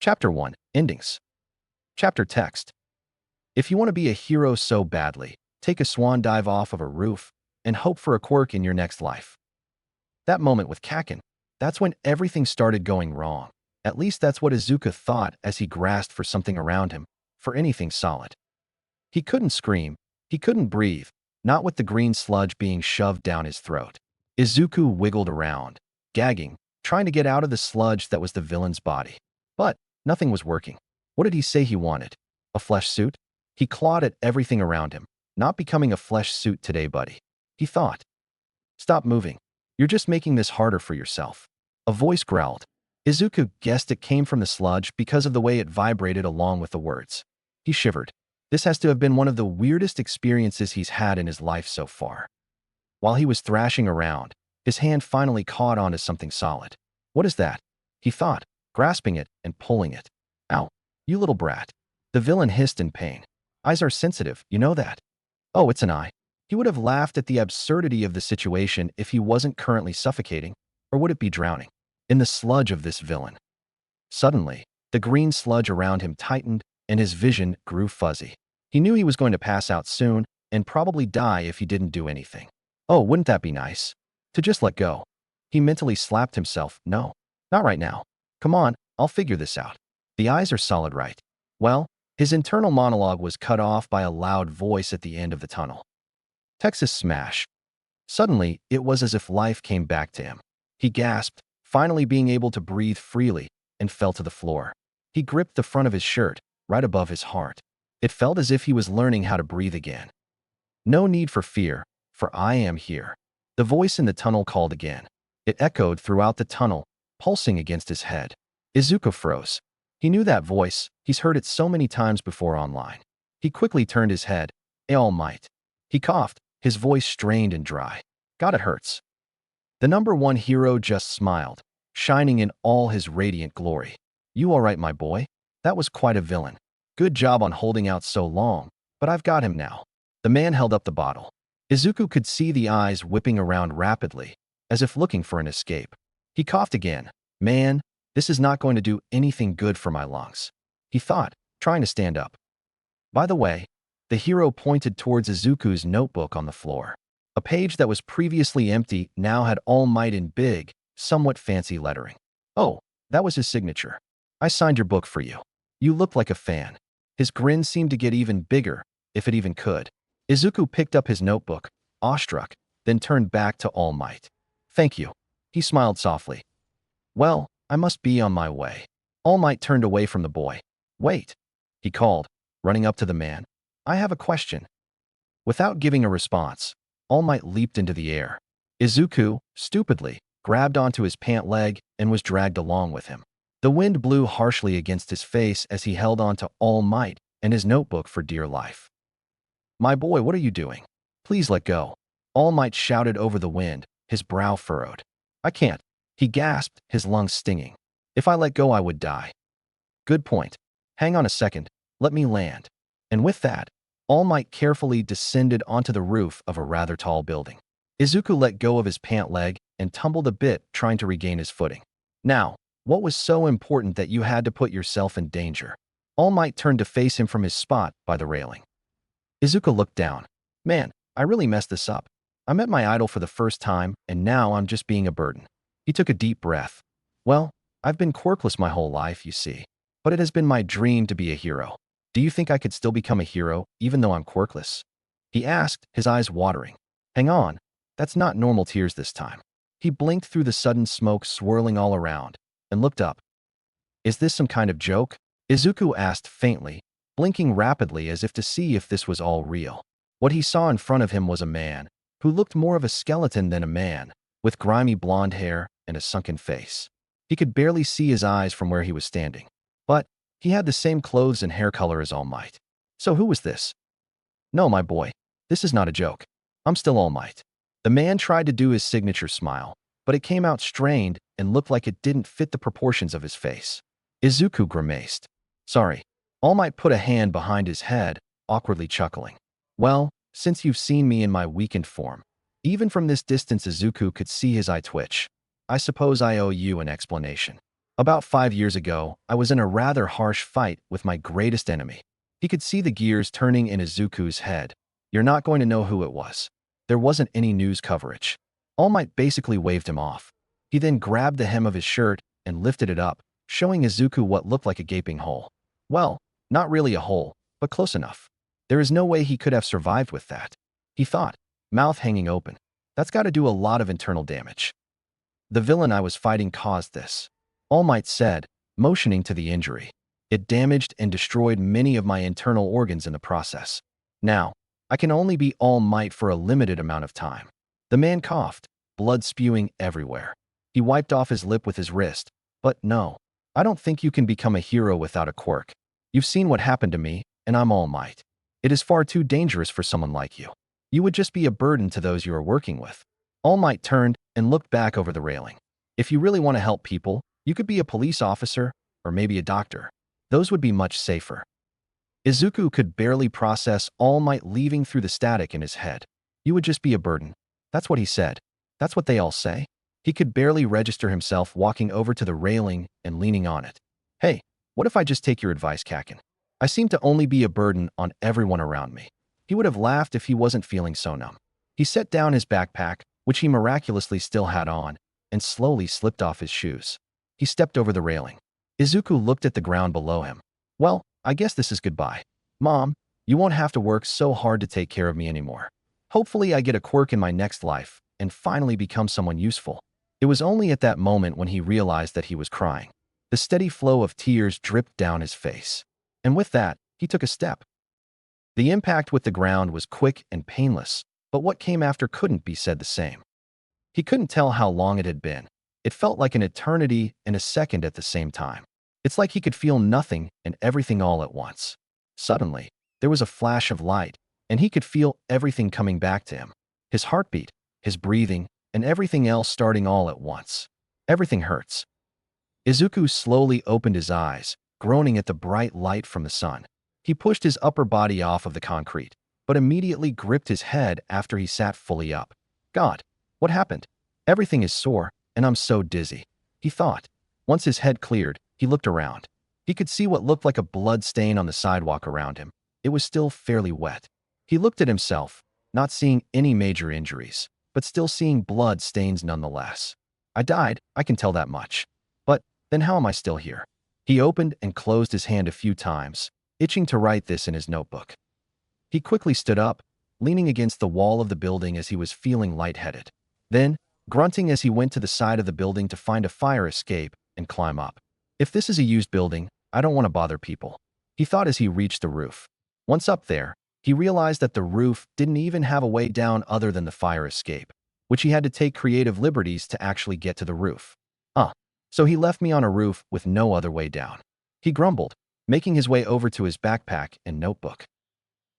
Chapter 1. Endings. Chapter text. If you want to be a hero so badly, take a swan dive off of a roof and hope for a quirk in your next life. That moment with Kakin, that's when everything started going wrong. At least that's what Izuku thought as he grasped for something around him, for anything solid. He couldn't scream, he couldn't breathe, not with the green sludge being shoved down his throat. Izuku wiggled around, gagging, trying to get out of the sludge that was the villain's body. But nothing was working. What did he say he wanted? A flesh suit? He clawed at everything around him. Not becoming a flesh suit today, buddy. He thought. Stop moving. You're just making this harder for yourself. A voice growled. Izuku guessed it came from the sludge because of the way it vibrated along with the words. He shivered. This has to have been one of the weirdest experiences he's had in his life so far. While he was thrashing around, his hand finally caught onto something solid. What is that? He thought, grasping it and pulling it. Ow, you little brat. The villain hissed in pain. Eyes are sensitive, you know that. Oh, it's an eye. He would have laughed at the absurdity of the situation if he wasn't currently suffocating, or would it be drowning, in the sludge of this villain. Suddenly, the green sludge around him tightened and his vision grew fuzzy. He knew he was going to pass out soon and probably die if he didn't do anything. Oh, wouldn't that be nice? To just let go. He mentally slapped himself. No, not right now. Come on, I'll figure this out. The eyes are solid, right? Well, his internal monologue was cut off by a loud voice at the end of the tunnel. Texas smash. Suddenly, it was as if life came back to him. He gasped, finally being able to breathe freely, and fell to the floor. He gripped the front of his shirt, right above his heart. It felt as if he was learning how to breathe again. No need for fear, for I am here. The voice in the tunnel called again. It echoed throughout the tunnel, pulsing against his head. Izuku froze. He knew that voice. He's heard it so many times before online. He quickly turned his head. All might. He coughed, his voice strained and dry. God, it hurts. The #1 hero just smiled, shining in all his radiant glory. You all right, my boy? That was quite a villain. Good job on holding out so long, but I've got him now. The man held up the bottle. Izuku could see the eyes whipping around rapidly, as if looking for an escape. He coughed again. Man, this is not going to do anything good for my lungs, he thought, trying to stand up. By the way, the hero pointed towards Izuku's notebook on the floor. A page that was previously empty now had All Might in big, somewhat fancy lettering. Oh, that was his signature. I signed your book for you. You look like a fan. His grin seemed to get even bigger, if it even could. Izuku picked up his notebook, awestruck, then turned back to All Might. Thank you. He smiled softly. Well, I must be on my way. All Might turned away from the boy. Wait, he called, running up to the man. I have a question. Without giving a response, All Might leaped into the air. Izuku, stupidly, grabbed onto his pant leg and was dragged along with him. The wind blew harshly against his face as he held on to All Might and his notebook for dear life. My boy, what are you doing? Please let go. All Might shouted over the wind, his brow furrowed. I can't. He gasped, his lungs stinging. If I let go, I would die. Good point. Hang on a second. Let me land. And with that, All Might carefully descended onto the roof of a rather tall building. Izuku let go of his pant leg and tumbled a bit, trying to regain his footing. Now, what was so important that you had to put yourself in danger? All Might turned to face him from his spot by the railing. Izuku looked down. Man, I really messed this up. I met my idol for the first time, and now I'm just being a burden. He took a deep breath. Well, I've been quirkless my whole life, you see. But it has been my dream to be a hero. Do you think I could still become a hero, even though I'm quirkless? He asked, his eyes watering. Hang on. That's not normal tears this time. He blinked through the sudden smoke swirling all around, and looked up. Is this some kind of joke? Izuku asked faintly, blinking rapidly as if to see if this was all real. What he saw in front of him was a man, who looked more of a skeleton than a man, with grimy blonde hair and a sunken face. He could barely see his eyes from where he was standing. But he had the same clothes and hair color as All Might. So who was this? No, my boy, this is not a joke. I'm still All Might. The man tried to do his signature smile, but it came out strained and looked like it didn't fit the proportions of his face. Izuku grimaced. Sorry. All Might put a hand behind his head, awkwardly chuckling. Well, since you've seen me in my weakened form. Even from this distance, Izuku could see his eye twitch. I suppose I owe you an explanation. About 5 years ago, I was in a rather harsh fight with my greatest enemy. He could see the gears turning in Izuku's head. You're not going to know who it was. There wasn't any news coverage. All Might basically waved him off. He then grabbed the hem of his shirt and lifted it up, showing Izuku what looked like a gaping hole. Well, not really a hole, but close enough. There is no way he could have survived with that. He thought, mouth hanging open. That's got to do a lot of internal damage. The villain I was fighting caused this, All Might said, motioning to the injury. It damaged and destroyed many of my internal organs in the process. Now, I can only be All Might for a limited amount of time. The man coughed, blood spewing everywhere. He wiped off his lip with his wrist. But no, I don't think you can become a hero without a quirk. You've seen what happened to me, and I'm All Might. It is far too dangerous for someone like you. You would just be a burden to those you are working with. All Might turned and looked back over the railing. If you really want to help people, you could be a police officer or maybe a doctor. Those would be much safer. Izuku could barely process All Might leaving through the static in his head. You would just be a burden. That's what he said. That's what they all say. He could barely register himself walking over to the railing and leaning on it. Hey, what if I just take your advice, Kakin? I seem to only be a burden on everyone around me. He would have laughed if he wasn't feeling so numb. He set down his backpack, which he miraculously still had on, and slowly slipped off his shoes. He stepped over the railing. Izuku looked at the ground below him. Well, I guess this is goodbye. Mom, you won't have to work so hard to take care of me anymore. Hopefully I get a quirk in my next life and finally become someone useful. It was only at that moment when he realized that he was crying. The steady flow of tears dripped down his face. And with that, he took a step. The impact with the ground was quick and painless, but what came after couldn't be said the same. He couldn't tell how long it had been. It felt like an eternity and a second at the same time. It's like he could feel nothing and everything all at once. Suddenly, there was a flash of light, and he could feel everything coming back to him. His heartbeat, his breathing, and everything else starting all at once. Everything hurts. Izuku slowly opened his eyes, groaning at the bright light from the sun. He pushed his upper body off of the concrete, but immediately gripped his head after he sat fully up. God, what happened? Everything is sore, and I'm so dizzy, he thought. Once his head cleared, he looked around. He could see what looked like a blood stain on the sidewalk around him. It was still fairly wet. He looked at himself, not seeing any major injuries, but still seeing blood stains nonetheless. I died, I can tell that much. But then how am I still here? He opened and closed his hand a few times, itching to write this in his notebook. He quickly stood up, leaning against the wall of the building as he was feeling lightheaded. Then, grunting as he went to the side of the building to find a fire escape and climb up. If this is a used building, I don't want to bother people, he thought as he reached the roof. Once up there, he realized that the roof didn't even have a way down other than the fire escape, which he had to take creative liberties to actually get to the roof. So he left me on a roof with no other way down, he grumbled, making his way over to his backpack and notebook.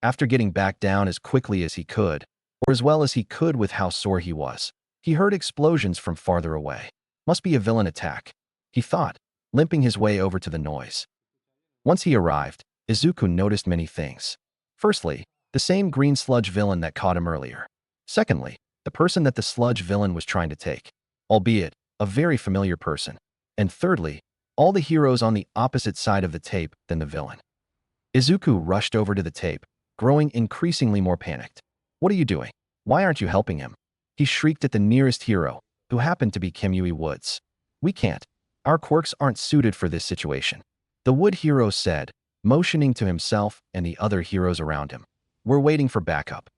After getting back down as quickly as he could, or as well as he could with how sore he was, he heard explosions from farther away. Must be a villain attack, he thought, limping his way over to the noise. Once he arrived, Izuku noticed many things. Firstly, the same green sludge villain that caught him earlier. Secondly, the person that the sludge villain was trying to take, albeit a very familiar person. And thirdly, all the heroes on the opposite side of the tape than the villain. Izuku rushed over to the tape, growing increasingly more panicked. What are you doing? Why aren't you helping him? He shrieked at the nearest hero, who happened to be Kimui Woods. We can't. Our quirks aren't suited for this situation, the wood hero said, motioning to himself and the other heroes around him. We're waiting for backup.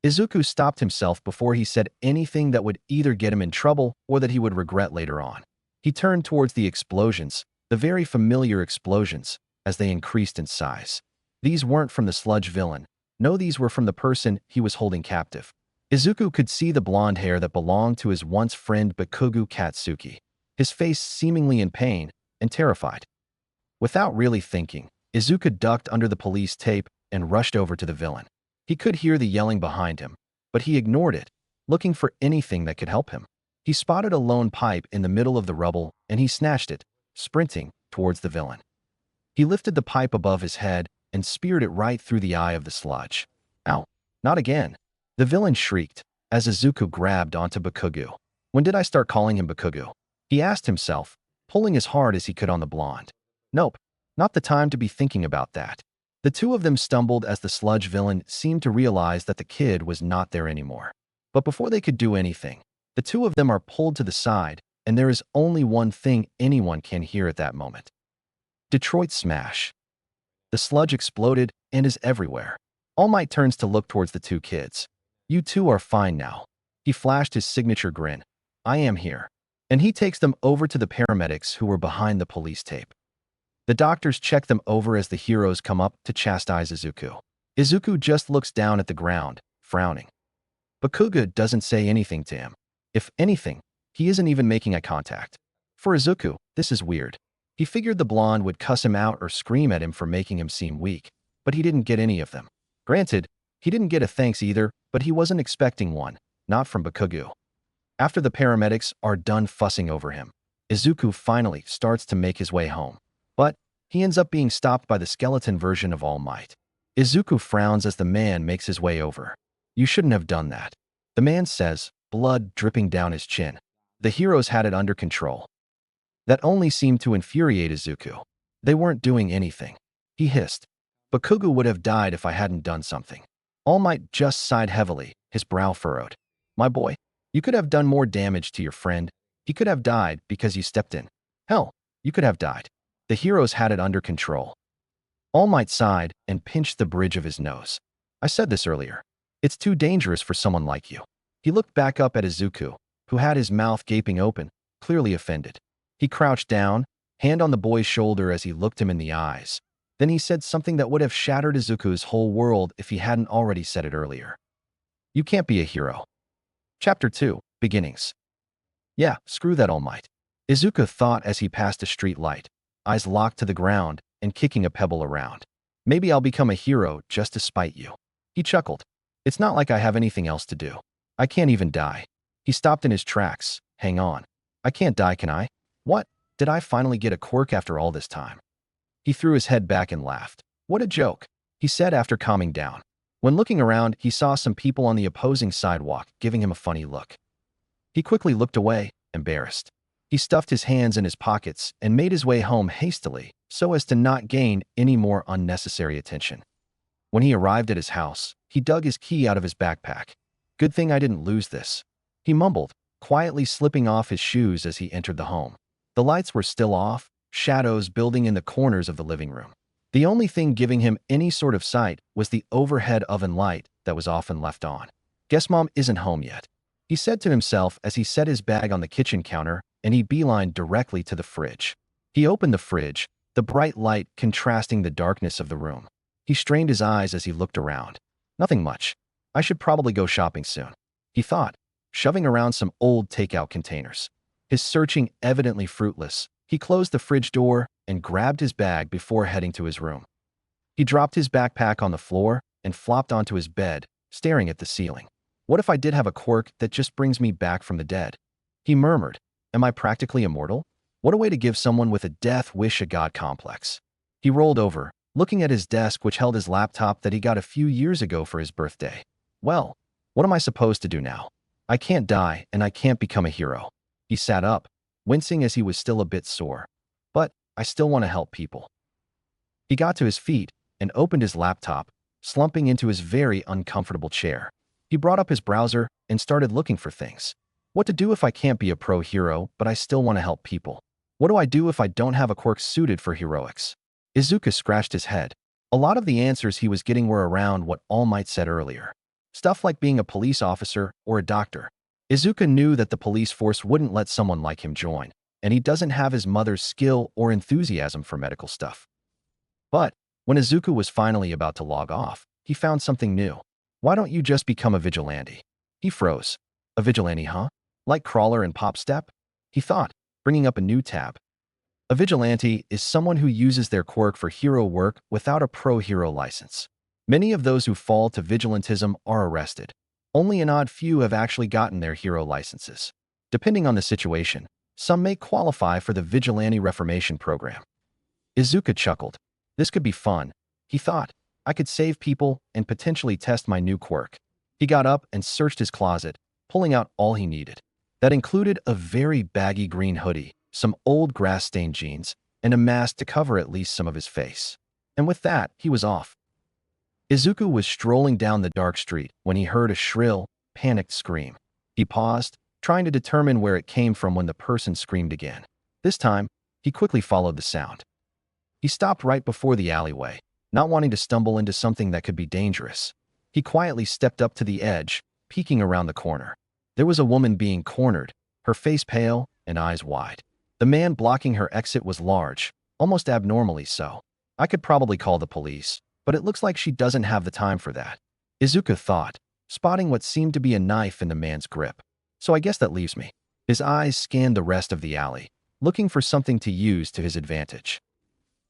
Izuku stopped himself before he said anything that would either get him in trouble or that he would regret later on. He turned towards the explosions, the very familiar explosions, as they increased in size. These weren't from the sludge villain. No, these were from the person he was holding captive. Izuku could see the blonde hair that belonged to his once friend Bakugo Katsuki, his face seemingly in pain and terrified. Without really thinking, Izuku ducked under the police tape and rushed over to the villain. He could hear the yelling behind him, but he ignored it, looking for anything that could help him. He spotted a lone pipe in the middle of the rubble, and he snatched it, sprinting towards the villain. He lifted the pipe above his head and speared it right through the eye of the sludge. Ow, not again, the villain shrieked, as Izuku grabbed onto Bakugo. When did I start calling him Bakugo? He asked himself, pulling as hard as he could on the blonde. Nope, not the time to be thinking about that. The two of them stumbled as the sludge villain seemed to realize that the kid was not there anymore. But before they could do anything, the two of them are pulled to the side, and there is only one thing anyone can hear at that moment. Detroit smash. The sludge exploded and is everywhere. All Might turns to look towards the two kids. You two are fine now. He flashed his signature grin. I am here. And he takes them over to the paramedics who were behind the police tape. The doctors check them over as the heroes come up to chastise Izuku. Izuku just looks down at the ground, frowning. Bakugo doesn't say anything to him. If anything, he isn't even making eye contact. For Izuku, this is weird. He figured the blonde would cuss him out or scream at him for making him seem weak, but he didn't get any of them. Granted, he didn't get a thanks either, but he wasn't expecting one, not from Bakugo. After the paramedics are done fussing over him, Izuku finally starts to make his way home. But he ends up being stopped by the skeleton version of All Might. Izuku frowns as the man makes his way over. You shouldn't have done that. The man says, blood dripping down his chin. The heroes had it under control. That only seemed to infuriate Izuku. They weren't doing anything. He hissed. Bakugo would have died if I hadn't done something. All Might just sighed heavily, his brow furrowed. My boy, you could have done more damage to your friend. He could have died because you stepped in. Hell, you could have died. The heroes had it under control. All Might sighed and pinched the bridge of his nose. I said this earlier. It's too dangerous for someone like you. He looked back up at Izuku, who had his mouth gaping open, clearly offended. He crouched down, hand on the boy's shoulder as he looked him in the eyes. Then he said something that would have shattered Izuku's whole world if he hadn't already said it earlier. You can't be a hero. Chapter 2, Beginnings. Yeah, screw that All Might. Izuku thought as he passed a street light, eyes locked to the ground and kicking a pebble around. Maybe I'll become a hero just to spite you. He chuckled. It's not like I have anything else to do. I can't even die. He stopped in his tracks. Hang on. I can't die, can I? What? Did I finally get a quirk after all this time? He threw his head back and laughed. What a joke, he said after calming down. When looking around, he saw some people on the opposing sidewalk giving him a funny look. He quickly looked away, embarrassed. He stuffed his hands in his pockets and made his way home hastily so as to not gain any more unnecessary attention. When he arrived at his house, he dug his key out of his backpack. Good thing I didn't lose this, he mumbled, quietly slipping off his shoes as he entered the home. The lights were still off, shadows building in the corners of the living room. The only thing giving him any sort of sight was the overhead oven light that was often left on. Guess Mom isn't home yet, he said to himself as he set his bag on the kitchen counter and he beelined directly to the fridge. He opened the fridge, the bright light contrasting the darkness of the room. He strained his eyes as he looked around. Nothing much. I should probably go shopping soon, he thought, shoving around some old takeout containers. His searching evidently fruitless, he closed the fridge door and grabbed his bag before heading to his room. He dropped his backpack on the floor and flopped onto his bed, staring at the ceiling. What if I did have a quirk that just brings me back from the dead? He murmured. Am I practically immortal? What a way to give someone with a death wish a god complex. He rolled over, looking at his desk which held his laptop that he got a few years ago for his birthday. Well, what am I supposed to do now? I can't die and I can't become a hero. He sat up, wincing as he was still a bit sore. But I still want to help people. He got to his feet and opened his laptop, slumping into his very uncomfortable chair. He brought up his browser and started looking for things. What to do if I can't be a pro hero, but I still want to help people? What do I do if I don't have a quirk suited for heroics? Izuku scratched his head. A lot of the answers he was getting were around what All Might said earlier. Stuff like being a police officer or a doctor. Izuku knew that the police force wouldn't let someone like him join, and he doesn't have his mother's skill or enthusiasm for medical stuff. But when Izuku was finally about to log off, he found something new. Why don't you just become a vigilante? He froze. A vigilante, huh? Like Crawler and Pop Step? He thought, bringing up a new tab. A vigilante is someone who uses their quirk for hero work without a pro-hero license. Many of those who fall to vigilantism are arrested. Only an odd few have actually gotten their hero licenses. Depending on the situation, some may qualify for the Vigilante Reformation program. Izuku chuckled. This could be fun, he thought. I could save people and potentially test my new quirk. He got up and searched his closet, pulling out all he needed. That included a very baggy green hoodie, some old grass-stained jeans, and a mask to cover at least some of his face. And with that, he was off. Izuku was strolling down the dark street when he heard a shrill, panicked scream. He paused, trying to determine where it came from when the person screamed again. This time, he quickly followed the sound. He stopped right before the alleyway, not wanting to stumble into something that could be dangerous. He quietly stepped up to the edge, peeking around the corner. There was a woman being cornered, her face pale and eyes wide. The man blocking her exit was large, almost abnormally so. I could probably call the police, but it looks like she doesn't have the time for that, Izuku thought, spotting what seemed to be a knife in the man's grip. So I guess that leaves me. His eyes scanned the rest of the alley, looking for something to use to his advantage.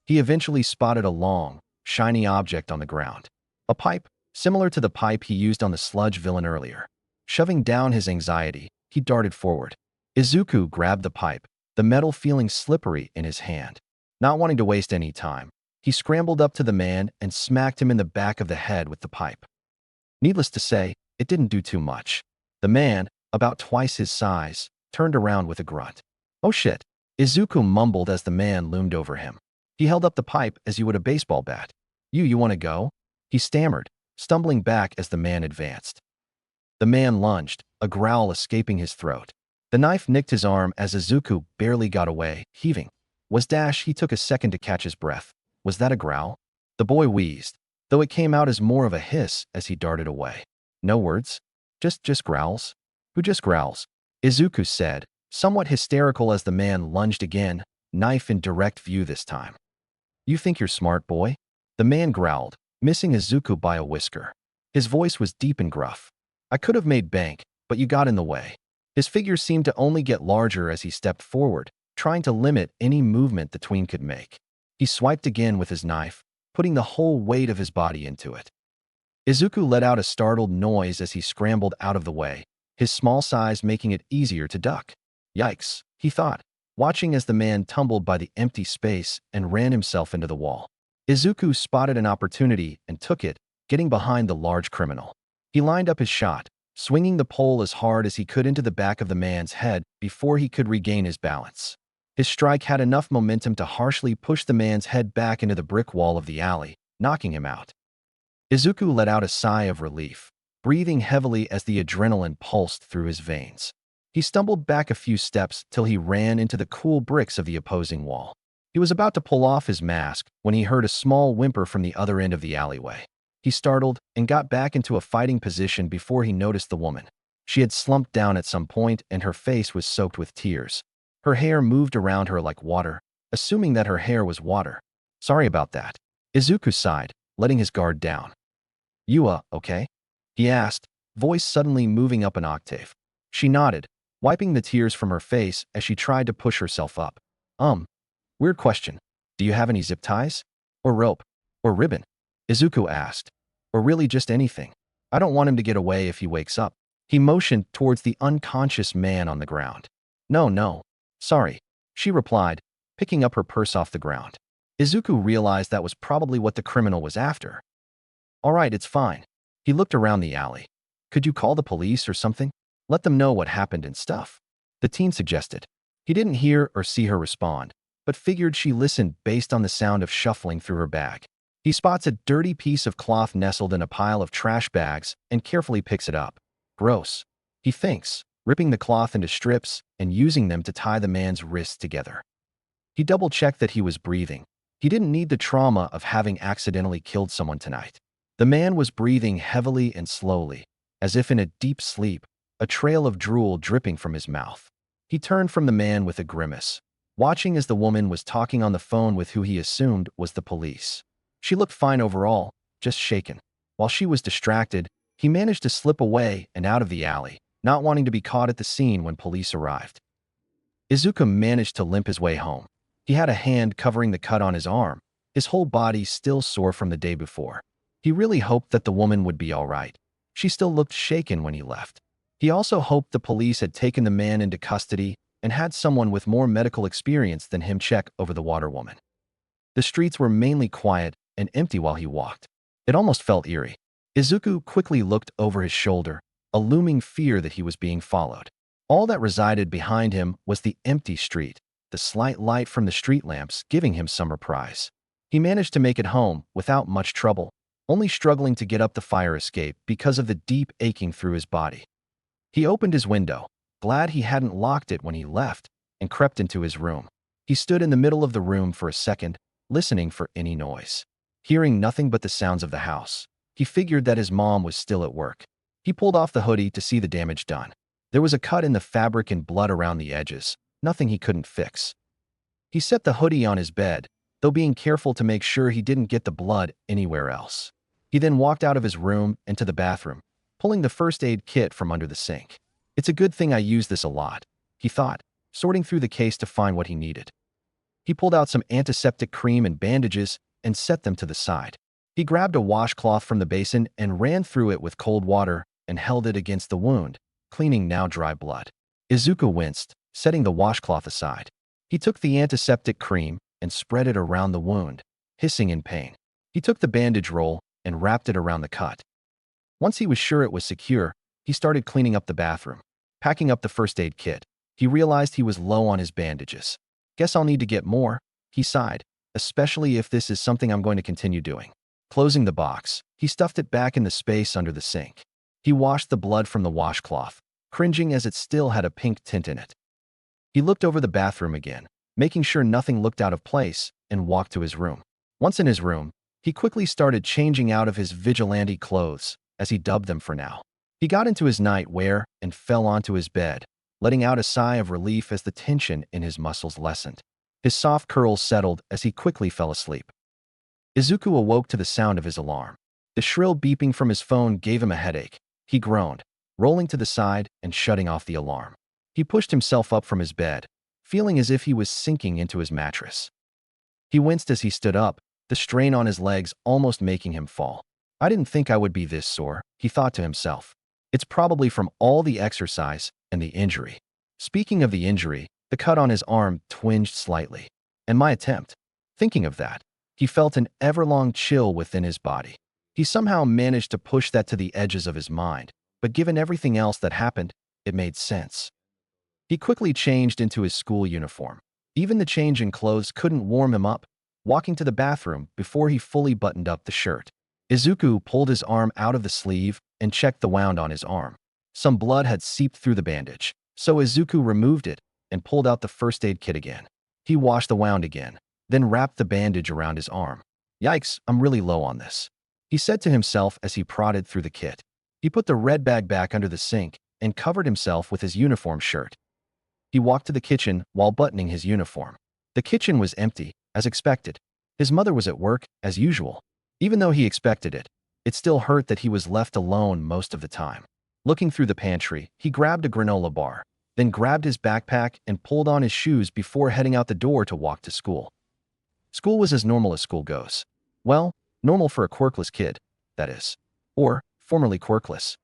He eventually spotted a long, shiny object on the ground. A pipe, similar to the pipe he used on the sludge villain earlier. Shoving down his anxiety, he darted forward. Izuku grabbed the pipe, the metal feeling slippery in his hand. Not wanting to waste any time, he scrambled up to the man and smacked him in the back of the head with the pipe. Needless to say, it didn't do too much. The man, about twice his size, turned around with a grunt. "Oh shit," Izuku mumbled as the man loomed over him. He held up the pipe as you would a baseball bat. You want to go?" He stammered, stumbling back as the man advanced. The man lunged, a growl escaping his throat. The knife nicked his arm as Izuku barely got away, heaving. He took a second to catch his breath. Was that a growl? The boy wheezed, though it came out as more of a hiss as he darted away. No words? Just growls? Who just growls? Izuku said, somewhat hysterical as the man lunged again, knife in direct view this time. "You think you're smart, boy?" The man growled, missing Izuku by a whisker. His voice was deep and gruff. "I could have made bank, but you got in the way." His figure seemed to only get larger as he stepped forward, trying to limit any movement the tween could make. He swiped again with his knife, putting the whole weight of his body into it. Izuku let out a startled noise as he scrambled out of the way, his small size making it easier to duck. Yikes, he thought, watching as the man tumbled by the empty space and ran himself into the wall. Izuku spotted an opportunity and took it, getting behind the large criminal. He lined up his shot, swinging the pole as hard as he could into the back of the man's head before he could regain his balance. His strike had enough momentum to harshly push the man's head back into the brick wall of the alley, knocking him out. Izuku let out a sigh of relief, breathing heavily as the adrenaline pulsed through his veins. He stumbled back a few steps till he ran into the cool bricks of the opposing wall. He was about to pull off his mask when he heard a small whimper from the other end of the alleyway. He startled and got back into a fighting position before he noticed the woman. She had slumped down at some point and her face was soaked with tears. Her hair moved around her like water, assuming that her hair was water. "Sorry about that." Izuku sighed, letting his guard down. "You, okay?" he asked, voice suddenly moving up an octave. She nodded, wiping the tears from her face as she tried to push herself up. Weird question. Do you have any zip ties? Or rope? Or ribbon?" Izuku asked. "Or really just anything? I don't want him to get away if he wakes up." He motioned towards the unconscious man on the ground. No. Sorry," she replied, picking up her purse off the ground. Izuku realized that was probably what the criminal was after. "All right, it's fine." He looked around the alley. "Could you call the police or something? Let them know what happened and stuff," the teen suggested. He didn't hear or see her respond, but figured she listened based on the sound of shuffling through her bag. He spots a dirty piece of cloth nestled in a pile of trash bags and carefully picks it up. Gross, he thinks, ripping the cloth into strips and using them to tie the man's wrists together. He double-checked that he was breathing. He didn't need the trauma of having accidentally killed someone tonight. The man was breathing heavily and slowly, as if in a deep sleep, a trail of drool dripping from his mouth. He turned from the man with a grimace, watching as the woman was talking on the phone with who he assumed was the police. She looked fine overall, just shaken. While she was distracted, he managed to slip away and out of the alley, not wanting to be caught at the scene when police arrived. Izuku managed to limp his way home. He had a hand covering the cut on his arm, his whole body still sore from the day before. He really hoped that the woman would be all right. She still looked shaken when he left. He also hoped the police had taken the man into custody and had someone with more medical experience than him check over the water woman. The streets were mainly quiet and empty while he walked. It almost felt eerie. Izuku quickly looked over his shoulder, a looming fear that he was being followed. All that resided behind him was the empty street, the slight light from the street lamps giving him some reprise. He managed to make it home without much trouble, only struggling to get up the fire escape because of the deep aching through his body. He opened his window, glad he hadn't locked it when he left, and crept into his room. He stood in the middle of the room for a second, listening for any noise. Hearing nothing but the sounds of the house, he figured that his mom was still at work. He pulled off the hoodie to see the damage done. There was a cut in the fabric and blood around the edges, nothing he couldn't fix. He set the hoodie on his bed, though being careful to make sure he didn't get the blood anywhere else. He then walked out of his room and to the bathroom, pulling the first aid kit from under the sink. It's a good thing I use this a lot, he thought, sorting through the case to find what he needed. He pulled out some antiseptic cream and bandages and set them to the side. He grabbed a washcloth from the basin and ran through it with cold water and held it against the wound, cleaning now dry blood. Izuku winced, setting the washcloth aside. He took the antiseptic cream and spread it around the wound, hissing in pain. He took the bandage roll and wrapped it around the cut. Once he was sure it was secure, he started cleaning up the bathroom. Packing up the first aid kit, he realized he was low on his bandages. Guess I'll need to get more, he sighed, especially if this is something I'm going to continue doing. Closing the box, he stuffed it back in the space under the sink. He washed the blood from the washcloth, cringing as it still had a pink tint in it. He looked over the bathroom again, making sure nothing looked out of place, and walked to his room. Once in his room, he quickly started changing out of his vigilante clothes, as he dubbed them for now. He got into his nightwear and fell onto his bed, letting out a sigh of relief as the tension in his muscles lessened. His soft curls settled as he quickly fell asleep. Izuku awoke to the sound of his alarm. The shrill beeping from his phone gave him a headache. He groaned, rolling to the side and shutting off the alarm. He pushed himself up from his bed, feeling as if he was sinking into his mattress. He winced as he stood up, the strain on his legs almost making him fall. I didn't think I would be this sore, he thought to himself. It's probably from all the exercise and the injury. Speaking of the injury, the cut on his arm twinged slightly. And my attempt. Thinking of that, he felt an everlong chill within his body. He somehow managed to push that to the edges of his mind, but given everything else that happened, it made sense. He quickly changed into his school uniform. Even the change in clothes couldn't warm him up, walking to the bathroom before he fully buttoned up the shirt. Izuku pulled his arm out of the sleeve and checked the wound on his arm. Some blood had seeped through the bandage, so Izuku removed it and pulled out the first aid kit again. He washed the wound again, then wrapped the bandage around his arm. Yikes, I'm really low on this, he said to himself as he prodded through the kit. He put the red bag back under the sink and covered himself with his uniform shirt. He walked to the kitchen while buttoning his uniform. The kitchen was empty, as expected. His mother was at work, as usual. Even though he expected it, it still hurt that he was left alone most of the time. Looking through the pantry, he grabbed a granola bar, then grabbed his backpack and pulled on his shoes before heading out the door to walk to school. School was as normal as school goes. Well, normal for a quirkless kid, that is. Or, formerly quirkless.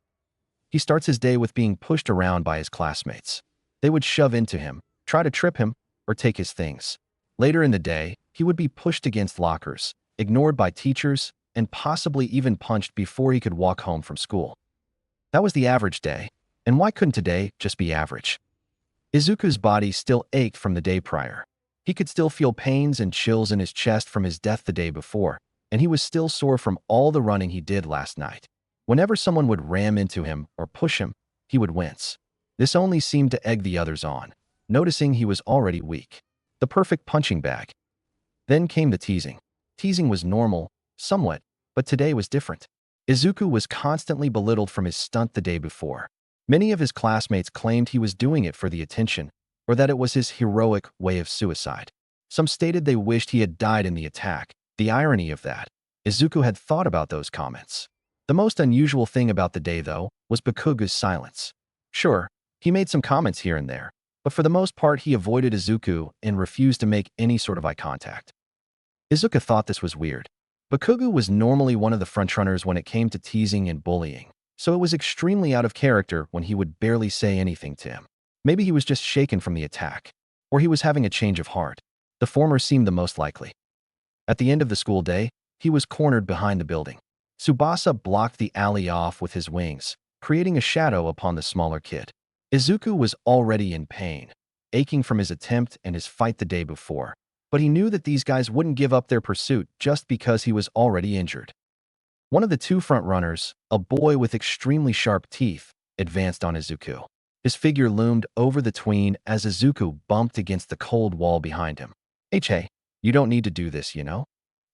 He starts his day with being pushed around by his classmates. They would shove into him, try to trip him, or take his things. Later in the day, he would be pushed against lockers, ignored by teachers, and possibly even punched before he could walk home from school. That was the average day, and why couldn't today just be average? Izuku's body still ached from the day prior. He could still feel pains and chills in his chest from his death the day before, and he was still sore from all the running he did last night. Whenever someone would ram into him or push him, he would wince. This only seemed to egg the others on, noticing he was already weak. The perfect punching bag. Then came the teasing. Teasing was normal, somewhat, but today was different. Izuku was constantly belittled from his stunt the day before. Many of his classmates claimed he was doing it for the attention, or that it was his heroic way of suicide. Some stated they wished he had died in the attack. The irony of that, Izuku had thought about those comments. The most unusual thing about the day, though, was Bakuga's silence. Sure, he made some comments here and there, but for the most part he avoided Izuku and refused to make any sort of eye contact. Izuku thought this was weird. Bakuga was normally one of the frontrunners when it came to teasing and bullying, so it was extremely out of character when he would barely say anything to him. Maybe he was just shaken from the attack, or he was having a change of heart. The former seemed the most likely. At the end of the school day, he was cornered behind the building. Tsubasa blocked the alley off with his wings, creating a shadow upon the smaller kid. Izuku was already in pain. aching from his attempt and his fight the day before. But he knew that these guys wouldn't give up their pursuit just because he was already injured. One of the two front runners, a boy with extremely sharp teeth, advanced on Izuku. His figure loomed over the tween as Izuku bumped against the cold wall behind him. Hey, you don't need to do this, you know?